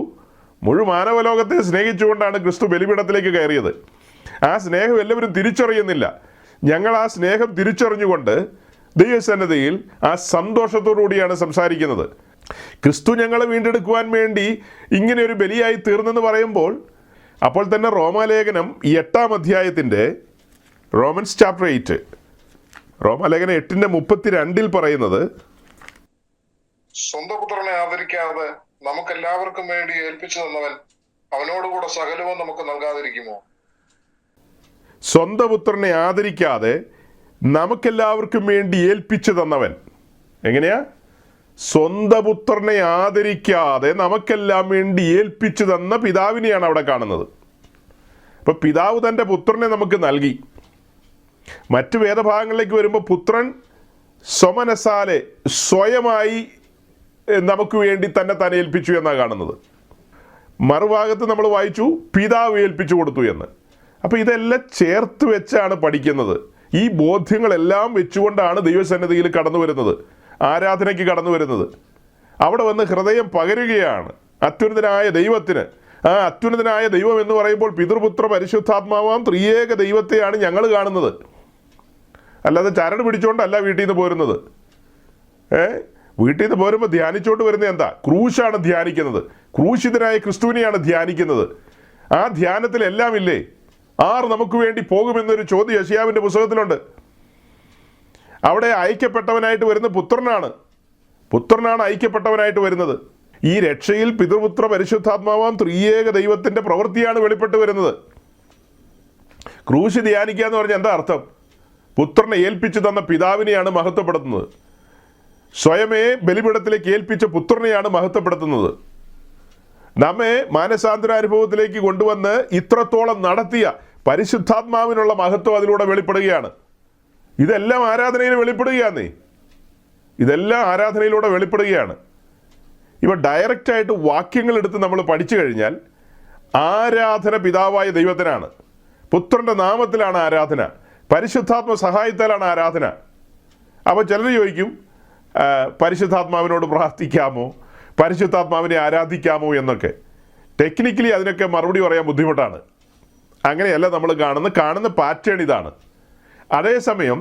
മാനവലോകത്തെ സ്നേഹിച്ചുകൊണ്ടാണ് ക്രിസ്തു ബലിപീഠത്തിലേക്ക് കയറിയത്. ആ സ്നേഹം എല്ലാവരും തിരിച്ചറിയുന്നില്ല. ഞങ്ങൾ ആ സ്നേഹം തിരിച്ചറിഞ്ഞുകൊണ്ട് ദൈവസന്നിധിയിൽ ആ സന്തോഷത്തോടുകൂടിയാണ് സംസാരിക്കുന്നത്. ക്രിസ്തു ഞങ്ങളെ വീണ്ടെടുക്കുവാൻ വേണ്ടി ഇങ്ങനെ ഒരു ബലിയായി തീർന്നെന്ന് പറയുമ്പോൾ, അപ്പോൾ തന്നെ റോമാലേഖനം 8-ാം അധ്യായത്തിൻ്റെ റോമൻസ് ചാപ്റ്റർ 8, റോമാലേഖനം 8:32 പറയുന്നത്, സ്വന്തം പുത്രനെ ആദരിക്കാതെ നമുക്കെല്ലാവർക്കും വേണ്ടി ഏൽപ്പിച്ചു തന്നവൻ അവനോടുകൂടെ സകലവും നമുക്ക് നൽകാതിരിക്കുമോ? സ്വന്തം പുത്രനെ ആദരിക്കാതെ നമുക്കെല്ലാവർക്കും വേണ്ടി ഏൽപ്പിച്ചു തന്നവൻ. എങ്ങനെയാ? സ്വന്തം പുത്രനെ ആദരിക്കാതെ നമുക്കെല്ലാം വേണ്ടി ഏൽപ്പിച്ചു തന്ന പിതാവിനെയാണ് അവിടെ കാണുന്നത്. അപ്പോൾ പിതാവ് തൻ്റെ പുത്രനെ നമുക്ക് നൽകി. മറ്റ് വേദഭാഗങ്ങളിലേക്ക് വരുമ്പോൾ പുത്രൻ സ്വമനസാലെ സ്വയമായി നമുക്ക് വേണ്ടി തന്നെ ഏൽപ്പിച്ചു എന്നാണ് കാണുന്നത്. മറുഭാഗത്ത് നമ്മൾ വായിച്ചു പിതാവ് ഏൽപ്പിച്ചു കൊടുത്തു എന്ന്. അപ്പോൾ ഇതെല്ലാം ചേർത്ത് വെച്ചാണ് പഠിക്കുന്നത്. ഈ ബോധ്യങ്ങളെല്ലാം വെച്ചുകൊണ്ടാണ് ദൈവസന്നിധിയിൽ കടന്നു വരുന്നത്, ആരാധനയ്ക്ക് കടന്നു വരുന്നത്. അവിടെ വന്ന് ഹൃദയം പകരുകയാണ് അത്യുന്നതനായ ദൈവത്തിന്. ആ അത്യുന്നതനായ ദൈവം എന്ന് പറയുമ്പോൾ പിതൃപുത്ര പരിശുദ്ധാത്മാവാം ത്രിയേക ദൈവത്തെയാണ് ഞങ്ങൾ കാണുന്നത്. അല്ലാതെ ചരട് പിടിച്ചുകൊണ്ടല്ല വീട്ടിൽ നിന്ന് പോരുന്നത്. വീട്ടിൽ നിന്ന് പോരുമ്പോൾ ധ്യാനിച്ചുകൊണ്ട് വരുന്നത് എന്താ? ക്രൂശാണ് ധ്യാനിക്കുന്നത്. ക്രൂശിതനായ ക്രിസ്തുവിനെയാണ് ധ്യാനിക്കുന്നത്. ആ ധ്യാനത്തിലെല്ലാം ഇല്ലേ, ആർ നമുക്ക് വേണ്ടി പോകുമെന്നൊരു ചോദ്യം യെശയ്യാവിൻ്റെ പുസ്തകത്തിലുണ്ട്. അവിടെ ഐക്യപ്പെട്ടവനായിട്ട് വരുന്ന പുത്രനാണ് ഐക്യപ്പെട്ടവനായിട്ട് വരുന്നത്. ഈ രക്ഷയിൽ പിതൃപുത്ര പരിശുദ്ധാത്മാവാം ത്രിയേക ദൈവത്തിൻ്റെ പ്രവൃത്തിയാണ് വെളിപ്പെട്ട് വരുന്നത്. ക്രൂശ് ധ്യാനിക്കുക എന്ന് പറഞ്ഞാൽ എന്താ അർത്ഥം? പുത്രനെ ഏൽപ്പിച്ചു തന്ന പിതാവിനെയാണ് മഹത്വപ്പെടുത്തുന്നത്. സ്വയമേ ബലിപീഠത്തിലേക്ക് ഏൽപ്പിച്ച പുത്രനെയാണ് മഹത്വപ്പെടുത്തുന്നത്. നമ്മെ മാനസാന്തരാനുഭവത്തിലേക്ക് കൊണ്ടുവന്ന് ഇത്രത്തോളം നടത്തിയ പരിശുദ്ധാത്മാവിനുള്ള മഹത്വം അതിലൂടെ വെളിപ്പെടുകയാണ്. ഇതെല്ലാം ആരാധനയിൽ വെളിപ്പെടുകയാന്നേ. ഇതെല്ലാം ആരാധനയിലൂടെ വെളിപ്പെടുകയാണ്. ഇവ ഡയറക്റ്റായിട്ട് വാക്യങ്ങൾ എടുത്ത് നമ്മൾ പഠിച്ചു കഴിഞ്ഞാൽ ആരാധന പിതാവായ ദൈവത്തിനാണ്, പുത്രൻ്റെ നാമത്തിലാണ് ആരാധന, പരിശുദ്ധാത്മ സഹായത്താലാണ് ആരാധന. അപ്പോൾ ചിലർ ചോദിക്കും, പരിശുദ്ധാത്മാവിനോട് പ്രാർത്ഥിക്കാമോ, പരിശുദ്ധാത്മാവിനെ ആരാധിക്കാമോ എന്നൊക്കെ. ടെക്നിക്കലി അതിനൊക്കെ മറുപടി പറയാൻ ബുദ്ധിമുട്ടാണ്. അങ്ങനെയല്ല നമ്മൾ കാണുന്ന പാറ്റേൺ ഇതാണ്. അതേസമയം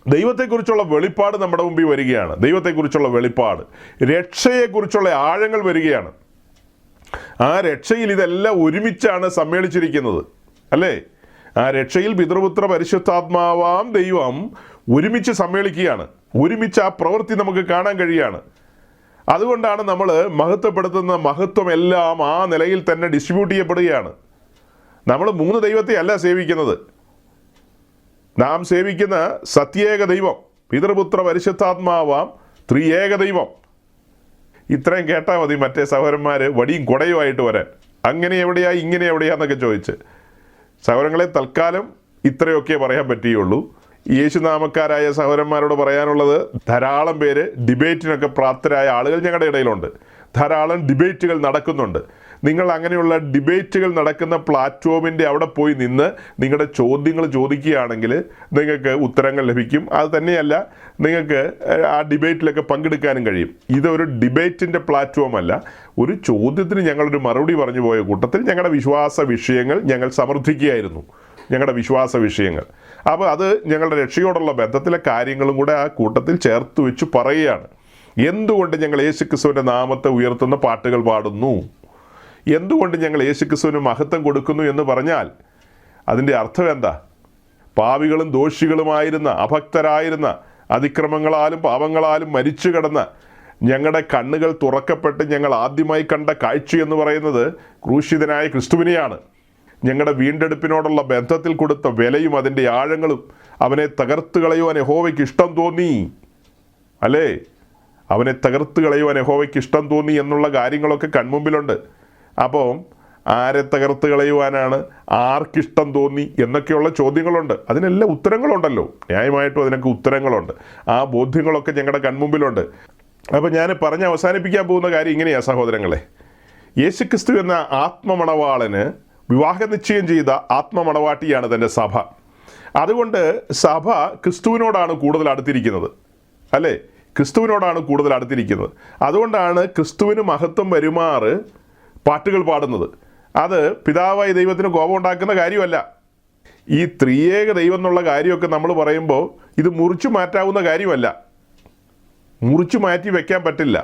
ദൈവത്തെക്കുറിച്ചുള്ള വെളിപ്പാട് നമ്മുടെ മുമ്പിൽ വരികയാണ്. ദൈവത്തെക്കുറിച്ചുള്ള വെളിപ്പാട്, രക്ഷയെക്കുറിച്ചുള്ള ആഴങ്ങൾ വരികയാണ്. ആ രക്ഷയിൽ ഇതെല്ലാം ഒരുമിച്ചാണ് സമ്മേളിച്ചിരിക്കുന്നത്, അല്ലേ? ആ രക്ഷയിൽ പിതൃപുത്ര പരിശുദ്ധാത്മാവാം ദൈവം ഒരുമിച്ച് സമ്മേളിക്കുകയാണ്. ഒരുമിച്ച് ആ പ്രവൃത്തി നമുക്ക് കാണാൻ കഴിയുകയാണ്. അതുകൊണ്ടാണ് നമ്മൾ മഹത്വപ്പെടുത്തുന്ന മഹത്വം എല്ലാം ആ നിലയിൽ തന്നെ ഡിസ്ട്രിബ്യൂട്ട് ചെയ്യപ്പെടുകയാണ്. നമ്മൾ 3 ദൈവത്തെ അല്ല സേവിക്കുന്നത്. നാം സേവിക്കുന്ന സത്യേക ദൈവം, പിതൃപുത്ര പരിശുദ്ധാത്മാവാം ത്രിയേക ദൈവം. ഇത്രയും കേട്ടാൽ മതി മറ്റേ സഹോദരന്മാർ വടിയും കുടയുമായിട്ട് വരാൻ. അങ്ങനെ എവിടെയാ ഇങ്ങനെ എവിടെയാന്നൊക്കെ ചോദിച്ച്. സഹോദരങ്ങളെ, തൽക്കാലം ഇത്രയൊക്കെ പറയാൻ പറ്റുകയുള്ളൂ. യേശുനാമക്കാരായ സഹോദരന്മാരോട് പറയാനുള്ളത്, ധാരാളം പേര് ഡിബേറ്റിനൊക്കെ പ്രാപ്തരായ ആളുകൾ ഞങ്ങളുടെ ഇടയിലുണ്ട്. ധാരാളം ഡിബേറ്റുകൾ നടക്കുന്നുണ്ട്. നിങ്ങൾ അങ്ങനെയുള്ള ഡിബേറ്റുകൾ നടക്കുന്ന പ്ലാറ്റ്ഫോമിൻ്റെ അവിടെ പോയി നിന്ന് നിങ്ങളുടെ ചോദ്യങ്ങൾ ചോദിക്കുകയാണെങ്കിൽ നിങ്ങൾക്ക് ഉത്തരങ്ങൾ ലഭിക്കും. അത് തന്നെയല്ല, നിങ്ങൾക്ക് ആ ഡിബേറ്റിലൊക്കെ പങ്കെടുക്കാനും കഴിയും. ഇതൊരു ഡിബേറ്റിൻ്റെ പ്ലാറ്റ്ഫോം അല്ല. ഒരു ചോദ്യത്തിന് ഞങ്ങളൊരു മറുപടി പറഞ്ഞു പോയ കൂട്ടത്തിൽ ഞങ്ങളുടെ വിശ്വാസ വിഷയങ്ങൾ ഞങ്ങൾ സമർത്ഥിക്കുകയായിരുന്നു. ഞങ്ങളുടെ വിശ്വാസ വിഷയങ്ങൾ. അപ്പോൾ അത് ഞങ്ങളുടെ രക്ഷയോടുള്ള ബന്ധത്തിലെ കാര്യങ്ങളും കൂടെ ആ കൂട്ടത്തിൽ ചേർത്ത് വെച്ച് പറയുകയാണ്. എന്തുകൊണ്ട് ഞങ്ങൾ യേശുക്രിസ്തുവിൻ്റെ നാമത്തെ ഉയർത്തുന്ന പാട്ടുകൾ പാടുന്നു, എന്തുകൊണ്ട് ഞങ്ങൾ യേശുക്രിസ്തുവിന് മഹത്വം കൊടുക്കുന്നു എന്ന് പറഞ്ഞാൽ അതിൻ്റെ അർത്ഥം എന്താ? പാപികളും ദോഷികളുമായിരുന്ന, അഭക്തരായിരുന്ന, അതിക്രമങ്ങളാലും പാപങ്ങളാലും മരിച്ചു കിടന്ന ഞങ്ങളുടെ കണ്ണുകൾ തുറക്കപ്പെട്ട് ഞങ്ങൾ ആദ്യമായി കണ്ട കാഴ്ച എന്ന് പറയുന്നത് ക്രൂശിതനായ ക്രിസ്തുവിനെയാണ്. ഞങ്ങളുടെ വീണ്ടെടുപ്പിനോടുള്ള ബന്ധത്തിൽ കൊടുത്ത വിലയും അതിൻ്റെ ആഴങ്ങളും, അവനെ തകർത്ത് കളയുവാൻ യഹോവയ്ക്ക് ഇഷ്ടം തോന്നി, അല്ലേ? അവനെ തകർത്ത് കളയുവാൻ യഹോവയ്ക്ക് ഇഷ്ടം തോന്നി എന്നുള്ള കാര്യങ്ങളൊക്കെ കൺമുമ്പിലുണ്ട്. അപ്പോൾ ആരെ തകർത്ത് കളയുവാനാണ്, ആർക്കിഷ്ടം തോന്നി എന്നൊക്കെയുള്ള ചോദ്യങ്ങളുണ്ട്. അതിനെല്ലാം ഉത്തരങ്ങളുണ്ടല്ലോ, ന്യായമായിട്ടും അതിനൊക്കെ ഉത്തരങ്ങളുണ്ട്. ആ ബോധ്യങ്ങളൊക്കെ ഞങ്ങളുടെ കൺമുമ്പിലുണ്ട്. അപ്പോൾ ഞാൻ പറഞ്ഞ് അവസാനിപ്പിക്കാൻ പോകുന്ന കാര്യം ഇങ്ങനെയാണ് സഹോദരങ്ങളെ. യേശുക്രിസ്തു എന്ന ആത്മമണവാളന് വിവാഹ നിശ്ചയം ചെയ്ത ആത്മമണവാട്ടിയാണ് തൻ്റെ സഭ. അതുകൊണ്ട് സഭ ക്രിസ്തുവിനോടാണ് കൂടുതൽ അടുത്തിരിക്കുന്നത്, അല്ലേ? ക്രിസ്തുവിനോടാണ് കൂടുതൽ അടുത്തിരിക്കുന്നത്. അതുകൊണ്ടാണ് ക്രിസ്തുവിന് മഹത്വം വരുമാറ് പാട്ടുകൾ പാടുന്നത്. അത് പിതാവായ ദൈവത്തിന് കോപം ഉണ്ടാക്കുന്ന കാര്യമല്ല. ഈ ത്രിയേക ദൈവം എന്നുള്ള കാര്യമൊക്കെ നമ്മൾ പറയുമ്പോൾ ഇത് മുറിച്ചു മാറ്റാവുന്ന കാര്യമല്ല, മുറിച്ചു മാറ്റി വെക്കാൻ പറ്റില്ല.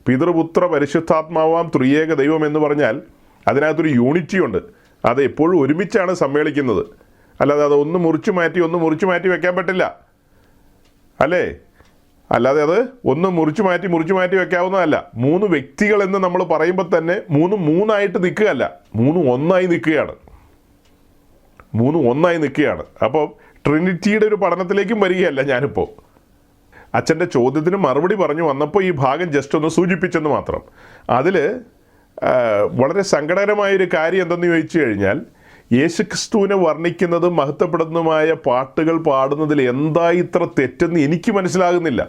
പിതൃപുത്ര പരിശുദ്ധാത്മാവാം ത്രിയേക ദൈവം എന്ന് പറഞ്ഞാൽ അതിനകത്തൊരു യൂണിറ്റി ഉണ്ട്. അത് എപ്പോഴും ഒരുമിച്ചാണ് സമ്മേളിക്കുന്നത്. അല്ലാതെ അത് ഒന്ന് മുറിച്ചു മാറ്റി വെക്കാൻ പറ്റില്ല, അല്ലേ? അല്ലാതെ അത് ഒന്ന് മുറിച്ചു മാറ്റി വെക്കാവുന്നതല്ല. 3 വ്യക്തികൾ എന്ന് നമ്മൾ പറയുമ്പോൾ തന്നെ 3 നിൽക്കുകയല്ല, 3 ഒന്നായി നിൽക്കുകയാണ്. അപ്പോൾ ട്രിനിറ്റിയുടെ ഒരു പഠനത്തിലേക്കും വരികയല്ല ഞാനിപ്പോൾ. അച്ഛൻ്റെ ചോദ്യത്തിന് മറുപടി പറഞ്ഞു വന്നപ്പോൾ ഈ ഭാഗം ജസ്റ്റ് ഒന്ന് സൂചിപ്പിച്ചെന്ന് മാത്രം. അതിൽ വളരെ സങ്കടകരമായൊരു കാര്യം എന്തെന്ന് ചോദിച്ചു കഴിഞ്ഞാൽ, യേശുക്രിസ്തുവിനെ വർണ്ണിക്കുന്നതും മഹത്വപ്പെടുന്നതുമായ പാട്ടുകൾ പാടുന്നതിൽ എന്താ ഇത്ര തെറ്റെന്ന് എനിക്ക് മനസ്സിലാകുന്നില്ല.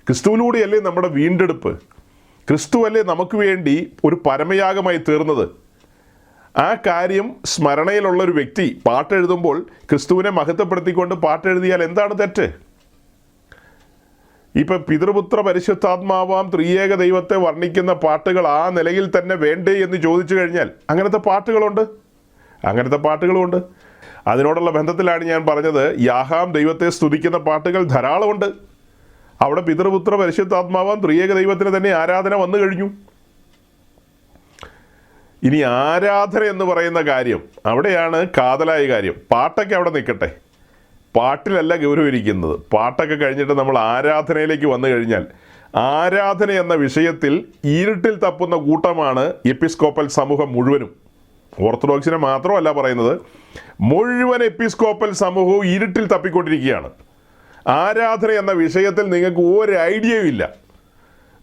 ക്രിസ്തുവിലൂടെയല്ലേ നമ്മുടെ വീണ്ടെടുപ്പ്? ക്രിസ്തുവല്ലേ നമുക്ക് വേണ്ടി ഒരു പരമയാഗമായി തീർന്നത്? ആ കാര്യം സ്മരണയിലുള്ളൊരു വ്യക്തി പാട്ടെഴുതുമ്പോൾ ക്രിസ്തുവിനെ മഹത്വപ്പെടുത്തിക്കൊണ്ട് പാട്ടെഴുതിയാൽ എന്താണ് തെറ്റ്? ഇപ്പം പിതൃപുത്ര പരിശുദ്ധാത്മാവാം ത്രിയേക ദൈവത്തെ വർണ്ണിക്കുന്ന പാട്ടുകൾ ആ നിലയിൽ തന്നെ വേണ്ടേ എന്ന് ചോദിച്ചു കഴിഞ്ഞാൽ അങ്ങനത്തെ പാട്ടുകളുമുണ്ട്. അതിനോടുള്ള ബന്ധത്തിലാണ് ഞാൻ പറഞ്ഞത്, യാഹാം ദൈവത്തെ സ്തുതിക്കുന്ന പാട്ടുകൾ ധാരാളമുണ്ട്. അവിടെ പിതൃപുത്ര പരിശുദ്ധാത്മാവാം ത്രിയേക ദൈവത്തിന് തന്നെ ആരാധന വന്നു കഴിഞ്ഞു. ഇനി ആരാധന എന്ന് പറയുന്ന കാര്യം, അവിടെയാണ് കാതലായ കാര്യം. പാട്ടൊക്കെ അവിടെ നിൽക്കട്ടെ, പാട്ടിലല്ല ഗൗരവിരിക്കുന്നത്. പാട്ടൊക്കെ കഴിഞ്ഞിട്ട് നമ്മൾ ആരാധനയിലേക്ക് വന്നു കഴിഞ്ഞാൽ, ആരാധന എന്ന വിഷയത്തിൽ ഇരുട്ടിൽ തപ്പുന്ന കൂട്ടമാണ് എപ്പിസ്കോപ്പൽ സമൂഹം മുഴുവനും. ഓർത്തഡോക്സിനെ മാത്രമല്ല പറയുന്നത്, മുഴുവൻ എപ്പിസ്കോപ്പൽ സമൂഹവും ഇരുട്ടിൽ തപ്പിക്കൊണ്ടിരിക്കുകയാണ്. ആരാധന എന്ന വിഷയത്തിൽ നിങ്ങൾക്ക് ഒരു ഐഡിയയും ഇല്ല.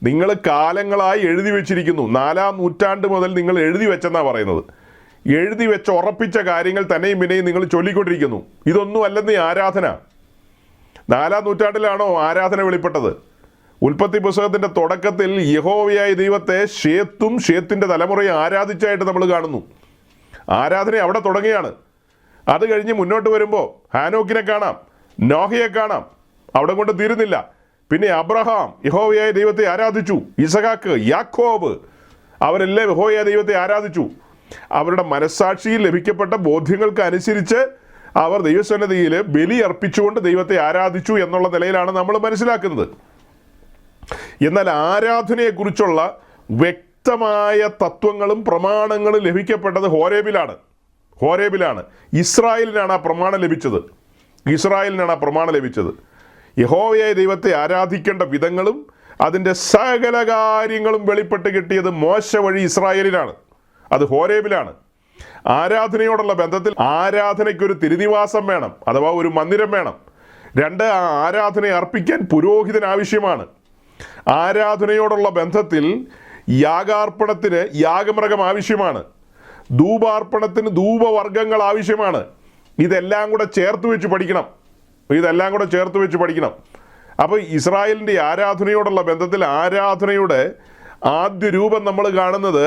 നിങ്ങൾ കാലങ്ങളായി എഴുതി വെച്ചിരിക്കുന്നു. 4-ാം നൂറ്റാണ്ട് മുതൽ നിങ്ങൾ എഴുതി വെച്ചെന്നാണ് പറയുന്നത്. എഴുതി വെച്ച് ഉറപ്പിച്ച കാര്യങ്ങൾ തന്നെയും പിന്നെയും നിങ്ങൾ ചൊല്ലിക്കൊണ്ടിരിക്കുന്നു. ഇതൊന്നും അല്ലെന്ന് ആരാധന. 4-ാം നൂറ്റാണ്ടിലാണോ ആരാധന വെളിപ്പെട്ടത്? ഉൽപ്പത്തി പുസ്തകത്തിൻ്റെ തുടക്കത്തിൽ യഹോവയായ ദൈവത്തെ ഷേത്തും ഷേത്തിൻ്റെ തലമുറയെ ആരാധിച്ചായിട്ട് നമ്മൾ കാണുന്നു. ആരാധന അവിടെ തുടങ്ങിയാണ്. അത് കഴിഞ്ഞ് മുന്നോട്ട് വരുമ്പോൾ ഹാനോക്കിനെ കാണാം, നോഹയെ കാണാം. അവിടെ കൊണ്ട് തീരുന്നില്ല. പിന്നെ അബ്രഹാം യഹോവയായ ദൈവത്തെ ആരാധിച്ചു. ഇസഹാക്ക്, യാക്കോബ്, അവരെല്ലാം യഹോവയായ ദൈവത്തെ ആരാധിച്ചു. അവരുടെ മനസ്സാക്ഷിയിൽ ലഭിക്കപ്പെട്ട ബോധ്യങ്ങൾക്ക് അനുസരിച്ച് അവർ ദൈവസന്നിധിയിൽ ബലി അർപ്പിച്ചുകൊണ്ട് ദൈവത്തെ ആരാധിച്ചു എന്നുള്ള നിലയിലാണ് നമ്മൾ മനസ്സിലാക്കുന്നത്. എന്നാൽ ആരാധനയെക്കുറിച്ചുള്ള വ്യക്തമായ തത്വങ്ങളും പ്രമാണങ്ങളും ലഭിക്കപ്പെട്ടത് ഹോരേബിലാണ്. ഇസ്രായേലിനാണ് ആ പ്രമാണം ലഭിച്ചത്. യഹോവയായ ദൈവത്തെ ആരാധിക്കേണ്ട വിധങ്ങളും അതിൻ്റെ സകല കാര്യങ്ങളും വെളിപ്പെട്ട് കിട്ടിയത് മോശ വഴി ഇസ്രായേലിനാണ്. അത് ഹോരേബിലാണ്. ആരാധനയോടുള്ള ബന്ധത്തിൽ ആരാധനയ്ക്കൊരു തിരുനിവാസം വേണം, അഥവാ ഒരു മന്ദിരം വേണം. 2, ആ ആരാധനയെ അർപ്പിക്കാൻ പുരോഹിതൻ ആവശ്യമാണ്. ആരാധനയോടുള്ള ബന്ധത്തിൽ യാഗാർപ്പണത്തിന് യാഗമൃഗം ആവശ്യമാണ്. ധൂപാർപ്പണത്തിന് ധൂപവർഗ്ഗങ്ങൾ ആവശ്യമാണ്. ഇതെല്ലാം കൂടെ ചേർത്ത് വെച്ച് പഠിക്കണം. അപ്പോൾ ഇസ്രായേലിൻ്റെ ആരാധനയോടുള്ള ബന്ധത്തിൽ ആരാധനയുടെ ആദ്യ രൂപം നമ്മൾ കാണുന്നത്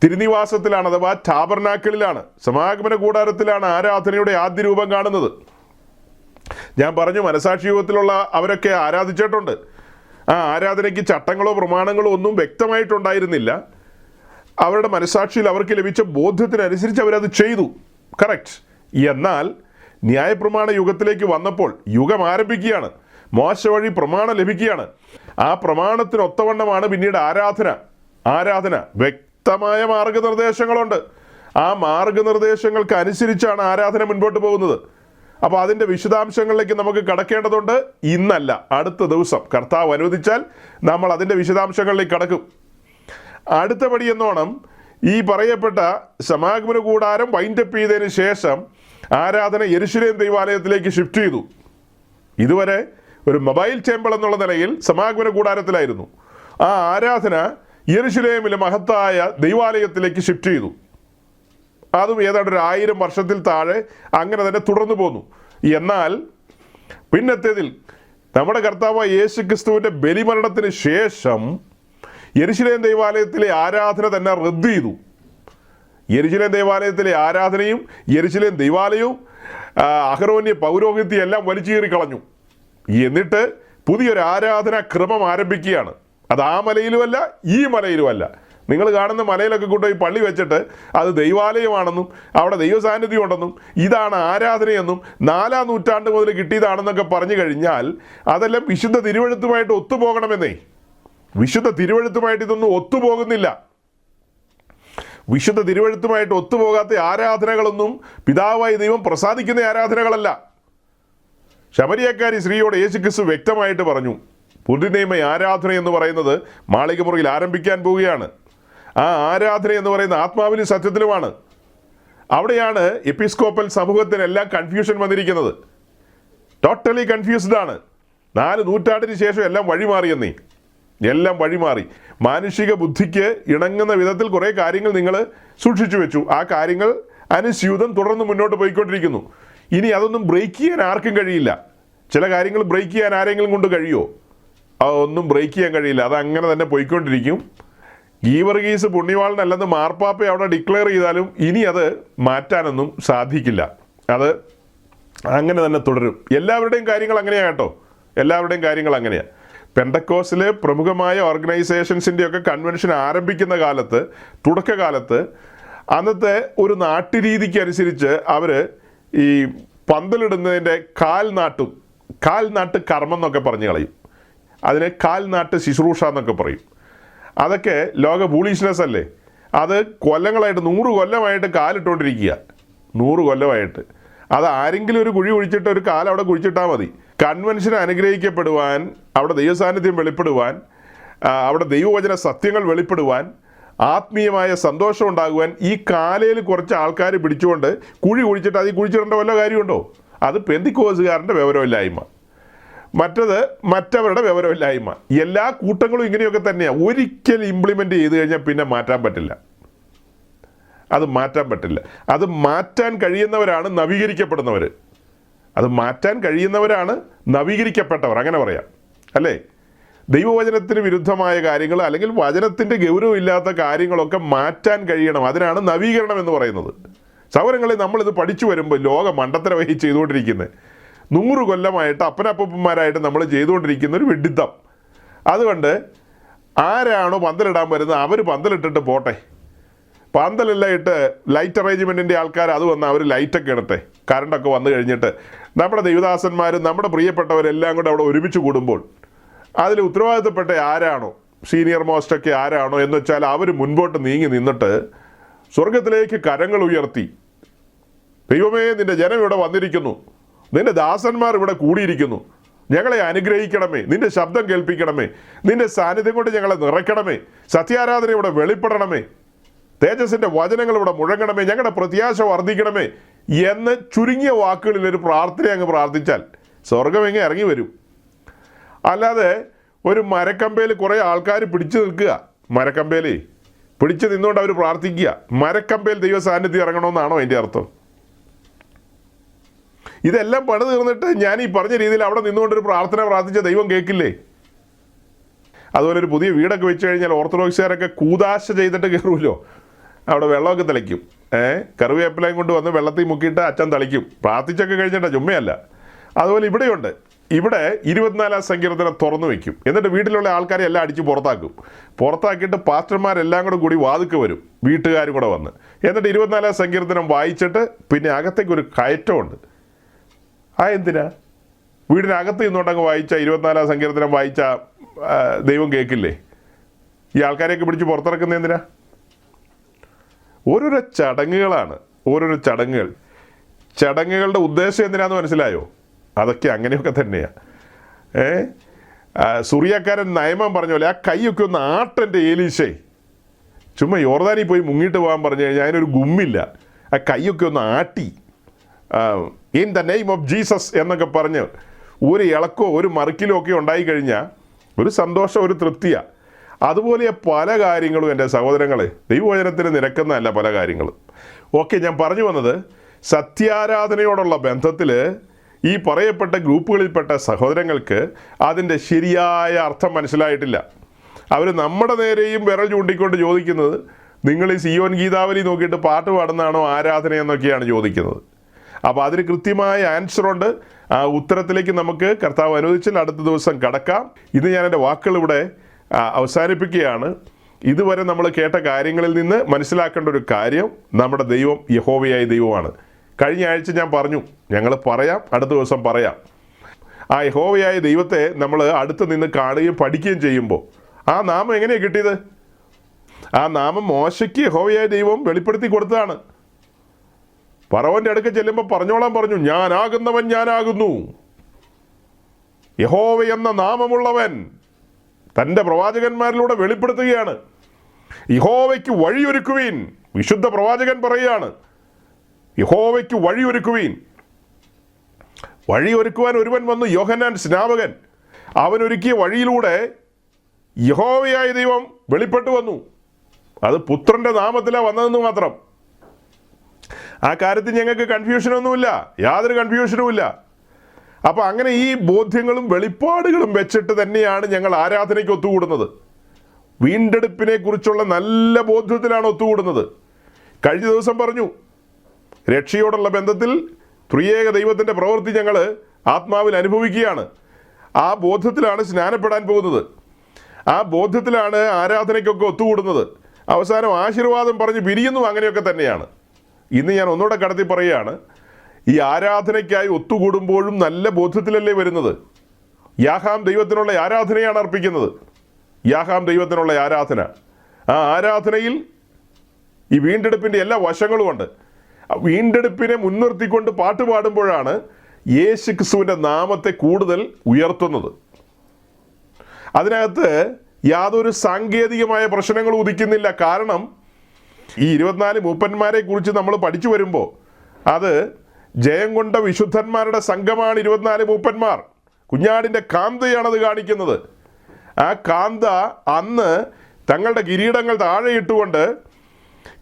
തിരുനിവാസത്തിലാണ്, അഥവാ ടാബർനാക്കിളിലാണ്, സമാഗമന കൂടാരത്തിലാണ് ആരാധനയുടെ ആദ്യ രൂപം കാണുന്നത്. ഞാൻ പറഞ്ഞു, മനസാക്ഷി യുഗത്തിലുള്ള അവരൊക്കെ ആരാധിച്ചിട്ടുണ്ട്. ആ ആരാധനയ്ക്ക് ചട്ടങ്ങളോ പ്രമാണങ്ങളോ ഒന്നും വ്യക്തമായിട്ടുണ്ടായിരുന്നില്ല. അവരുടെ മനസാക്ഷിയിൽ അവർക്ക് ലഭിച്ച ബോധ്യത്തിനനുസരിച്ച് അവരത് ചെയ്തു. കറക്റ്റ്. എന്നാൽ ന്യായപ്രമാണ യുഗത്തിലേക്ക് വന്നപ്പോൾ യുഗം ആരംഭിക്കുകയാണ്. മോശ വഴി പ്രമാണം ലഭിക്കുകയാണ്. ആ പ്രമാണത്തിനൊത്തവണ്ണമാണ് പിന്നീട് ആരാധന. വ്യക്തമായ മാർഗനിർദ്ദേശങ്ങളുണ്ട്. ആ മാർഗനിർദ്ദേശങ്ങൾക്ക് അനുസരിച്ചാണ് ആരാധന മുൻപോട്ട് പോകുന്നത്. അപ്പോൾ അതിൻ്റെ വിശദാംശങ്ങളിലേക്ക് നമുക്ക് കടക്കേണ്ടതുണ്ട്. ഇന്നല്ല, അടുത്ത ദിവസം കർത്താവ് അനുവദിച്ചാൽ നമ്മൾ അതിൻ്റെ വിശദാംശങ്ങളിലേക്ക് കടക്കും. അടുത്ത പടി എന്നോണം ഈ പറയപ്പെട്ട സമാഗമന കൂടാരം വൈൻഡപ്പ് ചെയ്തതിന് ശേഷം ആരാധന യെരുശലേം ദൈവാലയത്തിലേക്ക് ഷിഫ്റ്റ് ചെയ്തു. ഇതുവരെ ഒരു മൊബൈൽ ടെമ്പിൾ എന്നുള്ള നിലയിൽ സമാഗമന കൂടാരത്തിലായിരുന്നു. ആ ആരാധന യെരുശലേമിലെ മഹത്തായ ദൈവാലയത്തിലേക്ക് ഷിഫ്റ്റ് ചെയ്തു. അതും ഏതാണ്ട് 1000 വർഷത്തിൽ താഴെ അങ്ങനെ തന്നെ തുടർന്നു പോന്നു. എന്നാൽ പിന്നത്തേതിൽ നമ്മുടെ കർത്താവായ യേശു ക്രിസ്തുവിൻ്റെ ബലിമരണത്തിന് ശേഷം യെരുശലേം ദൈവാലയത്തിലെ ആരാധന തന്നെ റദ്ദ് ചെയ്തു. യെരുശലേം ദൈവാലയത്തിലെ ആരാധനയും യെരുശലേം ദൈവാലയവും അഹരോന്യ പൗരോഹിത്യം എല്ലാം വലിച്ചീറിക്കളഞ്ഞു. എന്നിട്ട് പുതിയൊരു ആരാധനാ ക്രമം ആരംഭിക്കുകയാണ്. അത് ആ മലയിലുമല്ല, ഈ മലയിലുമല്ല. നിങ്ങൾ കാണുന്ന മലയിലൊക്കെ കൊണ്ടുപോയി പള്ളി വെച്ചിട്ട് അത് ദൈവാലയമാണെന്നും അവിടെ ദൈവസാന്നിധ്യം ഉണ്ടെന്നും ഇതാണ് ആരാധനയെന്നും 4-ാം നൂറ്റാണ്ട് മുതൽ കിട്ടിയതാണെന്നൊക്കെ പറഞ്ഞു കഴിഞ്ഞാൽ അതെല്ലാം വിശുദ്ധ തിരുവെഴുത്തുമായിട്ട് ഒത്തുപോകണമെന്നേ. വിശുദ്ധ തിരുവെഴുത്തുമായിട്ട് ഇതൊന്നും ഒത്തുപോകുന്നില്ല. വിശുദ്ധ തിരുവെഴുത്തുമായിട്ട് ഒത്തുപോകാത്ത ആരാധനകളൊന്നും പിതാവായ ദൈവം പ്രസാദിക്കുന്ന ആരാധനകളല്ല. ശമരിയക്കാരി സ്ത്രീയോട് യേശുക്രിസ്തു വ്യക്തമായിട്ട് പറഞ്ഞു, പുതുനിയമ ആരാധന എന്ന് പറയുന്നത് മാളികമുറിയിൽ ആരംഭിക്കാൻ പോവുകയാണ്. ആ ആരാധന എന്ന് പറയുന്ന ആത്മാവിലും സത്യത്തിലുമാണ്. അവിടെയാണ് എപ്പിസ്കോപ്പൽ സമൂഹത്തിനെല്ലാം കൺഫ്യൂഷൻ വന്നിരിക്കുന്നത്. ടോട്ടലി കൺഫ്യൂസ്ഡ് ആണ്. 4 നൂറ്റാണ്ടിന് ശേഷം എല്ലാം വഴിമാറിയെന്നേ, എല്ലാം വഴിമാറി. മാനുഷിക ബുദ്ധിക്ക് ഇണങ്ങുന്ന വിധത്തിൽ കുറേ കാര്യങ്ങൾ നിങ്ങൾ സൂക്ഷിച്ചു വെച്ചു. ആ കാര്യങ്ങൾ അനുസ്യൂതം തുടർന്ന് മുന്നോട്ട് പോയിക്കൊണ്ടിരിക്കുന്നു. ഇനി അതൊന്നും ബ്രേക്ക് ചെയ്യാൻ ആർക്കും കഴിയില്ല. ചില കാര്യങ്ങൾ ബ്രേക്ക് ചെയ്യാൻ ആരെങ്കിലും കൊണ്ട് കഴിയുമോ? അതൊന്നും ബ്രേക്ക് ചെയ്യാൻ കഴിയില്ല. അത് അങ്ങനെ തന്നെ പോയിക്കൊണ്ടിരിക്കും. ഗീവർഗീസ് പുണ്യവാളനല്ലെന്ന് മാർപ്പാപ്പ അവിടെ ഡിക്ലെയർ ചെയ്താലും ഇനി അത് മാറ്റാനൊന്നും സാധിക്കില്ല. അത് അങ്ങനെ തന്നെ തുടരും. എല്ലാവരുടെയും കാര്യങ്ങൾ അങ്ങനെയാണ് കേട്ടോ, എല്ലാവരുടെയും കാര്യങ്ങൾ അങ്ങനെയാണ്. പെന്തക്കോസ്റ്റിലെ പ്രമുഖമായ ഓർഗനൈസേഷൻസിൻ്റെയൊക്കെ കൺവെൻഷൻ ആരംഭിക്കുന്ന കാലത്ത്, തുടക്കകാലത്ത് അന്നത്തെ ഒരു നാട്ടുരീതിക്ക് അനുസരിച്ച് അവർ ഈ പന്തലിടുന്നതിൻ്റെ കാൽനാട്ട് കർമ്മം എന്നൊക്കെ പറഞ്ഞു കളയും. അതിനെ കാൽനാട്ട് ശുശ്രൂഷ എന്നൊക്കെ പറയും. അതൊക്കെ ലോക ബൂളിഷ്നെസ് അല്ലേ? അത് കൊല്ലങ്ങളായിട്ട് 100 കൊല്ലമായിട്ട് കാലിട്ടുകൊണ്ടിരിക്കുക, 100 കൊല്ലമായിട്ട്. അത് ആരെങ്കിലും ഒരു കുഴി കുഴിച്ചിട്ട് ഒരു കാലം അവിടെ കുഴിച്ചിട്ടാൽ മതി. കൺവെൻഷൻ അനുഗ്രഹിക്കപ്പെടുവാൻ, അവിടെ ദൈവസാന്നിധ്യം വെളിപ്പെടുവാൻ, അവിടെ ദൈവവചന സത്യങ്ങൾ വെളിപ്പെടുവാൻ, ആത്മീയമായ സന്തോഷം ഉണ്ടാകുവാൻ ഈ കാലയിൽ കുറച്ച് ആൾക്കാർ പിടിച്ചുകൊണ്ട് കുഴി കുഴിച്ചിട്ട് അതിൽ കുഴിച്ചിടേണ്ട വല്ല കാര്യമുണ്ടോ? അത് പെന്തിക്കോസുകാരൻ്റെ വിവരമില്ലായ്മ, മറ്റത് മറ്റവരുടെ വിവരമില്ലായ്മ. എല്ലാ കൂട്ടങ്ങളും ഇങ്ങനെയൊക്കെ തന്നെയാണ്. ഒരിക്കൽ ഇംപ്ലിമെൻ്റ് ചെയ്ത് കഴിഞ്ഞാൽ പിന്നെ മാറ്റാൻ പറ്റില്ല, അത് മാറ്റാൻ പറ്റില്ല. അത് മാറ്റാൻ കഴിയുന്നവരാണ് നവീകരിക്കപ്പെടുന്നവർ. അത് മാറ്റാൻ കഴിയുന്നവരാണ് നവീകരിക്കപ്പെട്ടവർ, അങ്ങനെ പറയാം അല്ലേ? ദൈവവചനത്തിന് വിരുദ്ധമായ കാര്യങ്ങൾ അല്ലെങ്കിൽ വചനത്തിൻ്റെ ഗൗരവമില്ലാത്ത കാര്യങ്ങളൊക്കെ മാറ്റാൻ കഴിയണം. അതിനാണ് നവീകരണം എന്ന് പറയുന്നത്. സൗരങ്ങളിൽ നമ്മളിത് പഠിച്ചു വരുമ്പോൾ ലോക മണ്ടത്തരമായി ചെയ്തുകൊണ്ടിരിക്കുന്നത് 100 കൊല്ലമായിട്ട് അപ്പനപ്പന്മാരായിട്ട് നമ്മൾ ചെയ്തുകൊണ്ടിരിക്കുന്ന ഒരു വിഡിത്തം. അതുകൊണ്ട് ആരാണോ പന്തലിടാൻ വരുന്നത് അവർ പന്തലിട്ടിട്ട് പോട്ടെ. പന്തലെല്ലാം ഇട്ട് ലൈറ്റ് അറേഞ്ച്മെൻറ്റിൻ്റെ ആൾക്കാർ അത് വന്ന് അവർ ലൈറ്റൊക്കെ ഇടട്ടെ. കറണ്ടൊക്കെ വന്നു കഴിഞ്ഞിട്ട് നമ്മുടെ ദൈവദാസന്മാരും നമ്മുടെ പ്രിയപ്പെട്ടവരെല്ലാം കൂടെ അവിടെ ഒരുമിച്ച് കൂടുമ്പോൾ അതിൽ ഉത്തരവാദിത്തപ്പെട്ട ആരാണോ, സീനിയർ മോസ്റ്റൊക്കെ ആരാണോ എന്ന് വെച്ചാൽ അവർ മുൻപോട്ട് നീങ്ങി നിന്നിട്ട് സ്വർഗത്തിലേക്ക് കരങ്ങൾ ഉയർത്തി, ദൈവമേ നിൻ്റെ ജനം ഇവിടെ വന്നിരിക്കുന്നു, നിൻ്റെ ദാസന്മാർ ഇവിടെ കൂടിയിരിക്കുന്നു, ഞങ്ങളെ അനുഗ്രഹിക്കണമേ, നിൻ്റെ ശബ്ദം കേൾപ്പിക്കണമേ, നിൻ്റെ സാന്നിധ്യം കൊണ്ട് ഞങ്ങളെ നിറയ്ക്കണമേ, സത്യാരാധന ഇവിടെ വെളിപ്പെടണമേ, തേജസ്സിൻ്റെ വചനങ്ങൾ ഇവിടെ മുഴങ്ങണമേ, ഞങ്ങളുടെ പ്രത്യാശ വർദ്ധിക്കണമേ എന്ന് ചുരുങ്ങിയ വാക്കുകളിൽ ഒരു പ്രാർത്ഥന അങ്ങ് പ്രാർത്ഥിച്ചാൽ സ്വർഗം എങ്ങനെ ഇറങ്ങി വരും. അല്ലാതെ ഒരു മരക്കമ്പയിൽ കുറേ ആൾക്കാർ പിടിച്ചു നിൽക്കുക, മരക്കമ്പയിൽ പിടിച്ചു നിന്നുകൊണ്ട് അവർ പ്രാർത്ഥിക്കുക, മരക്കമ്പയിൽ ദൈവ സാന്നിധ്യം ഇറങ്ങണമെന്നാണോ അതിൻ്റെ അർത്ഥം? ഇതെല്ലാം പണി തീർന്നിട്ട് ഞാൻ ഈ പറഞ്ഞ രീതിയിൽ അവിടെ നിന്നുകൊണ്ടൊരു പ്രാർത്ഥന പ്രാർത്ഥിച്ച ദൈവം കേൾക്കില്ലേ? അതുപോലെ ഒരു പുതിയ വീടൊക്കെ വെച്ച് കഴിഞ്ഞാൽ ഓർത്തഡോക്സുകാരൊക്കെ കൂതാശ ചെയ്തിട്ട് കയറുമല്ലോ, അവിടെ വെള്ളമൊക്കെ തളിക്കും. കറിവേപ്പിലയും കൊണ്ട് വന്ന് വെള്ളത്തിൽ മുക്കിയിട്ട് അച്ഛൻ തളിക്കും, പ്രാർത്ഥിച്ചൊക്കെ കഴിഞ്ഞിട്ടാണ്, ചുമ്മയല്ല. അതുപോലെ ഇവിടെയുണ്ട്. ഇവിടെ 24-ാം സങ്കീർത്തനം തുറന്നു വയ്ക്കും. എന്നിട്ട് വീട്ടിലുള്ള ആൾക്കാരെ എല്ലാം അടിച്ച് പുറത്താക്കും. പുറത്താക്കിയിട്ട് പാസ്റ്റർമാരെല്ലാം കൂടി വാതുക്ക് വരും, വീട്ടുകാരും കൂടെ വന്ന്. എന്നിട്ട് 24-ാം സങ്കീർത്തനം വായിച്ചിട്ട് പിന്നെ അകത്തേക്കൊരു കയറ്റമുണ്ട്. എന്തിനാ? വീടിനകത്ത് നിന്നോട്ടങ്ങ് വായിച്ച 24-ാം സങ്കീർത്തനം വായിച്ച ദൈവം കേൾക്കില്ലേ? ഈ ആൾക്കാരെയൊക്കെ പിടിച്ച് പുറത്തിറക്കുന്ന എന്തിനാ? ഓരോരോ ചടങ്ങുകളാണ്, ഓരോരോ ചടങ്ങുകൾ. ചടങ്ങുകളുടെ ഉദ്ദേശം എന്തിനാന്ന് മനസ്സിലായോ? അതൊക്കെ അങ്ങനെയൊക്കെ തന്നെയാണ്. സുറിയക്കാരൻ നയമം പറഞ്ഞ പോലെ ആ കൈയൊക്കെ ഒന്ന് ആട്ടൻ്റെ ഏലീശേ, ചുമ്മാ യോർദാനിൽ പോയി മുങ്ങിയിട്ട് പോകാൻ പറഞ്ഞു കഴിഞ്ഞാൽ അതിനൊരു ഗുമ്മില്ല. ആ കൈയൊക്കെ ഒന്ന് ആട്ടി in the name of Jesus എന്നൊക്കെ പറഞ്ഞ് ഒരു ഇളക്കോ ഒരു മറിക്കലോ ഒക്കെ ഉണ്ടായിക്കഴിഞ്ഞാൽ ഒരു സന്തോഷം, ഒരു തൃപ്തിയാണ്. അതുപോലെ പല കാര്യങ്ങളും എൻ്റെ സഹോദരങ്ങളെ ദൈവവചനത്തിന് നിരക്കുന്നതല്ല പല കാര്യങ്ങളും. ഓക്കെ, ഞാൻ പറഞ്ഞു വന്നത് സത്യാരാധനയോടുള്ള ബന്ധത്തിൽ ഈ പറയപ്പെട്ട ഗ്രൂപ്പുകളിൽപ്പെട്ട സഹോദരങ്ങൾക്ക് അതിൻ്റെ ശരിയായ അർത്ഥം മനസ്സിലായിട്ടില്ല. അവർ നമ്മുടെ നേരെയും വിരൽ ചൂണ്ടിക്കൊണ്ട് ചോദിക്കുന്നത് നിങ്ങൾ ഈ സിയോൻ ഗീതാവലി നോക്കിയിട്ട് പാട്ട് പാടുന്നതാണോ ആരാധന എന്നൊക്കെയാണ് ചോദിക്കുന്നത്. അപ്പോൾ അതിന് കൃത്യമായ ആൻസറുണ്ട്. ആ ഉത്തരത്തിലേക്ക് നമുക്ക് കർത്താവ് അനുവദിച്ചാൽ അടുത്ത ദിവസം കടക്കാം. ഇന്ന് ഞാൻ എൻ്റെ വാക്കുകൾ ഇവിടെ അവസാനിപ്പിക്കുകയാണ്. ഇതുവരെ നമ്മൾ കേട്ട കാര്യങ്ങളിൽ നിന്ന് മനസ്സിലാക്കേണ്ട ഒരു കാര്യം, നമ്മുടെ ദൈവം യഹോവയായ ദൈവമാണ്. കഴിഞ്ഞ ആഴ്ച ഞാൻ പറഞ്ഞു, ഞങ്ങൾ പറയാം, അടുത്ത ദിവസം പറയാം. ആ യഹോവയായ ദൈവത്തെ നമ്മൾ അടുത്ത് നിന്ന് കാണുകയും പഠിക്കുകയും ചെയ്യുമ്പോൾ ആ നാമം എങ്ങനെയാണ് കിട്ടിയത്? ആ നാമം മോശയ്ക്ക് യഹോവയായ ദൈവം വെളിപ്പെടുത്തി കൊടുത്തതാണ്. ഫറവോൻ്റെ അടുക്ക ചെല്ലുമ്പോൾ പറഞ്ഞോളാൻ പറഞ്ഞു, ഞാനാകുന്നവൻ ഞാനാകുന്നു, യഹോവ എന്ന നാമമുള്ളവൻ തൻ്റെ പ്രവാചകന്മാരിലൂടെ വെളിപ്പെടുത്തുകയാണ്. യഹോവയ്ക്ക് വഴിയൊരുക്കുവീൻ, വിശുദ്ധ പ്രവാചകൻ പറയുകയാണ്. യഹോവയ്ക്ക് വഴിയൊരുക്കുവീൻ. വഴിയൊരുക്കുവാൻ ഒരുവൻ വന്നു, യോഹന്നാൻ സ്നാപകൻ. അവനൊരുക്കിയ വഴിയിലൂടെ യഹോവയായ ദൈവം വെളിപ്പെട്ടു വന്നു. അത് പുത്രൻ്റെ നാമത്തിലാണ് വന്നതെന്ന് മാത്രം. ആ കാര്യത്തിൽ ഞങ്ങൾക്ക് കൺഫ്യൂഷനൊന്നുമില്ല, യാതൊരു കൺഫ്യൂഷനുമില്ല. അപ്പോൾ അങ്ങനെ ഈ ബോധ്യങ്ങളും വെളിപ്പാടുകളും വെച്ചിട്ട് തന്നെയാണ് ഞങ്ങൾ ആരാധനയ്ക്ക് ഒത്തുകൂടുന്നത്. വീണ്ടെടുപ്പിനെ കുറിച്ചുള്ള നല്ല ബോധ്യത്തിലാണ് ഒത്തുകൂടുന്നത്. കഴിഞ്ഞ ദിവസം പറഞ്ഞു, രക്ഷയോടുള്ള ബന്ധത്തിൽ ത്രിയേക ദൈവത്തിൻ്റെ പ്രവൃത്തി ഞങ്ങൾ ആത്മാവിൽ അനുഭവിക്കുകയാണ്. ആ ബോധ്യത്തിലാണ് സ്നാനപ്പെടാൻ പോകുന്നത്. ആ ബോധ്യത്തിലാണ് ആരാധനയ്ക്കൊക്കെ ഒത്തുകൂടുന്നത്. അവസാനം ആശീർവാദം പറഞ്ഞ് പിരിയുന്നു. അങ്ങനെയൊക്കെ തന്നെയാണ്. ഇന്ന് ഞാൻ ഒന്നുകൂടെ കടത്തി പറയുകയാണ്, ഈ ആരാധനയ്ക്കായി ഒത്തുകൂടുമ്പോഴും നല്ല ബോധ്യത്തിലല്ലേ വരുന്നത്. യാഹാം ദൈവത്തിനുള്ള ആരാധനയാണ് അർപ്പിക്കുന്നത്. യാഹാം ദൈവത്തിനുള്ള ആരാധന. ആ ആരാധനയിൽ ഈ വീണ്ടെടുപ്പിൻ്റെ എല്ലാ വശങ്ങളുമുണ്ട്. വീണ്ടെടുപ്പിനെ മുൻനിർത്തിക്കൊണ്ട് പാട്ട് പാടുമ്പോഴാണ് യേശു ക്രിസ്തുവിൻ്റെ നാമത്തെ കൂടുതൽ ഉയർത്തുന്നത്. അതിനകത്ത് യാതൊരു സാങ്കേതികമായ പ്രശ്നങ്ങളും ഉദിക്കുന്നില്ല. കാരണം ഈ 24 മൂപ്പന്മാരെ കുറിച്ച് നമ്മൾ പഠിച്ചു വരുമ്പോൾ അത് ജയം കൊണ്ട വിശുദ്ധന്മാരുടെ സംഘമാണ് 24 മൂപ്പന്മാർ. കുഞ്ഞാടിൻ്റെ കാന്തയാണത് കാണിക്കുന്നത്. ആ കാന്ത അന്ന് തങ്ങളുടെ കിരീടങ്ങൾ താഴെയിട്ടുകൊണ്ട്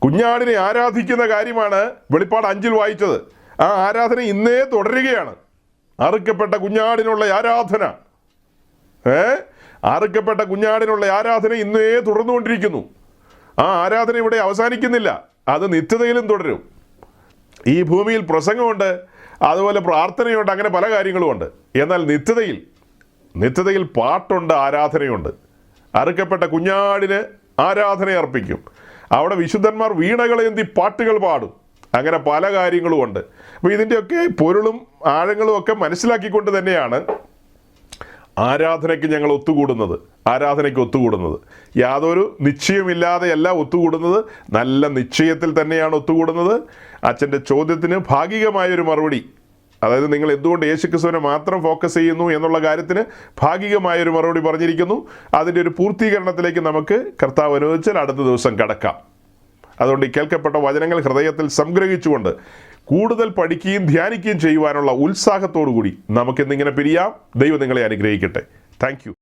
കുഞ്ഞാടിനെ ആരാധിക്കുന്ന കാര്യമാണ് വെളിപ്പാട് 5 വായിച്ചത്. ആ ആരാധന ഇന്നേ തുടരുകയാണ്. അറുക്കപ്പെട്ട കുഞ്ഞാടിനുള്ള ആരാധന, അറുക്കപ്പെട്ട കുഞ്ഞാടിനുള്ള ആരാധന ഇന്നേ തുടർന്നുകൊണ്ടിരിക്കുന്നു. ആ ആരാധന ഇവിടെ അവസാനിക്കുന്നില്ല, അത് നിത്യതയിലും തുടരും. ഈ ഭൂമിയിൽ പ്രസംഗമുണ്ട്, അതുപോലെ പ്രാർത്ഥനയുണ്ട്, അങ്ങനെ പല കാര്യങ്ങളുമുണ്ട്. എന്നാൽ നിത്യതയിൽ പാട്ടുണ്ട്, ആരാധനയുണ്ട്. അറുക്കപ്പെട്ട കുഞ്ഞാടിന് ആരാധന അർപ്പിക്കും. അവിടെ വിശുദ്ധന്മാർ വീണകളേന്തി പാട്ടുകൾ പാടും. അങ്ങനെ പല കാര്യങ്ങളുമുണ്ട്. അപ്പോൾ ഇതിൻ്റെയൊക്കെ പൊരുളും ആഴങ്ങളും ഒക്കെ മനസ്സിലാക്കിക്കൊണ്ട് തന്നെയാണ് ആരാധനയ്ക്ക് ഞങ്ങൾ ഒത്തുകൂടുന്നത്. യാതൊരു നിശ്ചയമില്ലാതെയല്ല ഒത്തുകൂടുന്നത്, നല്ല നിശ്ചയത്തിൽ തന്നെയാണ് ഒത്തുകൂടുന്നത്. അച്ഛൻ്റെ ചോദ്യത്തിന് ഭാഗികമായൊരു മറുപടി, അതായത് നിങ്ങൾ എന്തുകൊണ്ട് യേശുക്രിസ്തുവിനെ മാത്രം ഫോക്കസ് ചെയ്യുന്നു എന്നുള്ള കാര്യത്തിന് ഭാഗികമായൊരു മറുപടി പറഞ്ഞിരിക്കുന്നു. അതിൻ്റെ ഒരു പൂർത്തീകരണത്തിലേക്ക് നമുക്ക് കർത്താവ് അനുവദിച്ചാൽ അടുത്ത ദിവസം കടക്കാം. അതുകൊണ്ട് ഈ കേൾക്കപ്പെട്ട വചനങ്ങൾ ഹൃദയത്തിൽ സംഗ്രഹിച്ചുകൊണ്ട് കൂടുതൽ പഠിക്കുകയും ധ്യാനിക്കുകയും ചെയ്യുവാനുള്ള ഉത്സാഹത്തോടു കൂടി നമുക്കിന്നിങ്ങനെ പിരിയാം. ദൈവം നിങ്ങളെ അനുഗ്രഹിക്കട്ടെ. Thank you.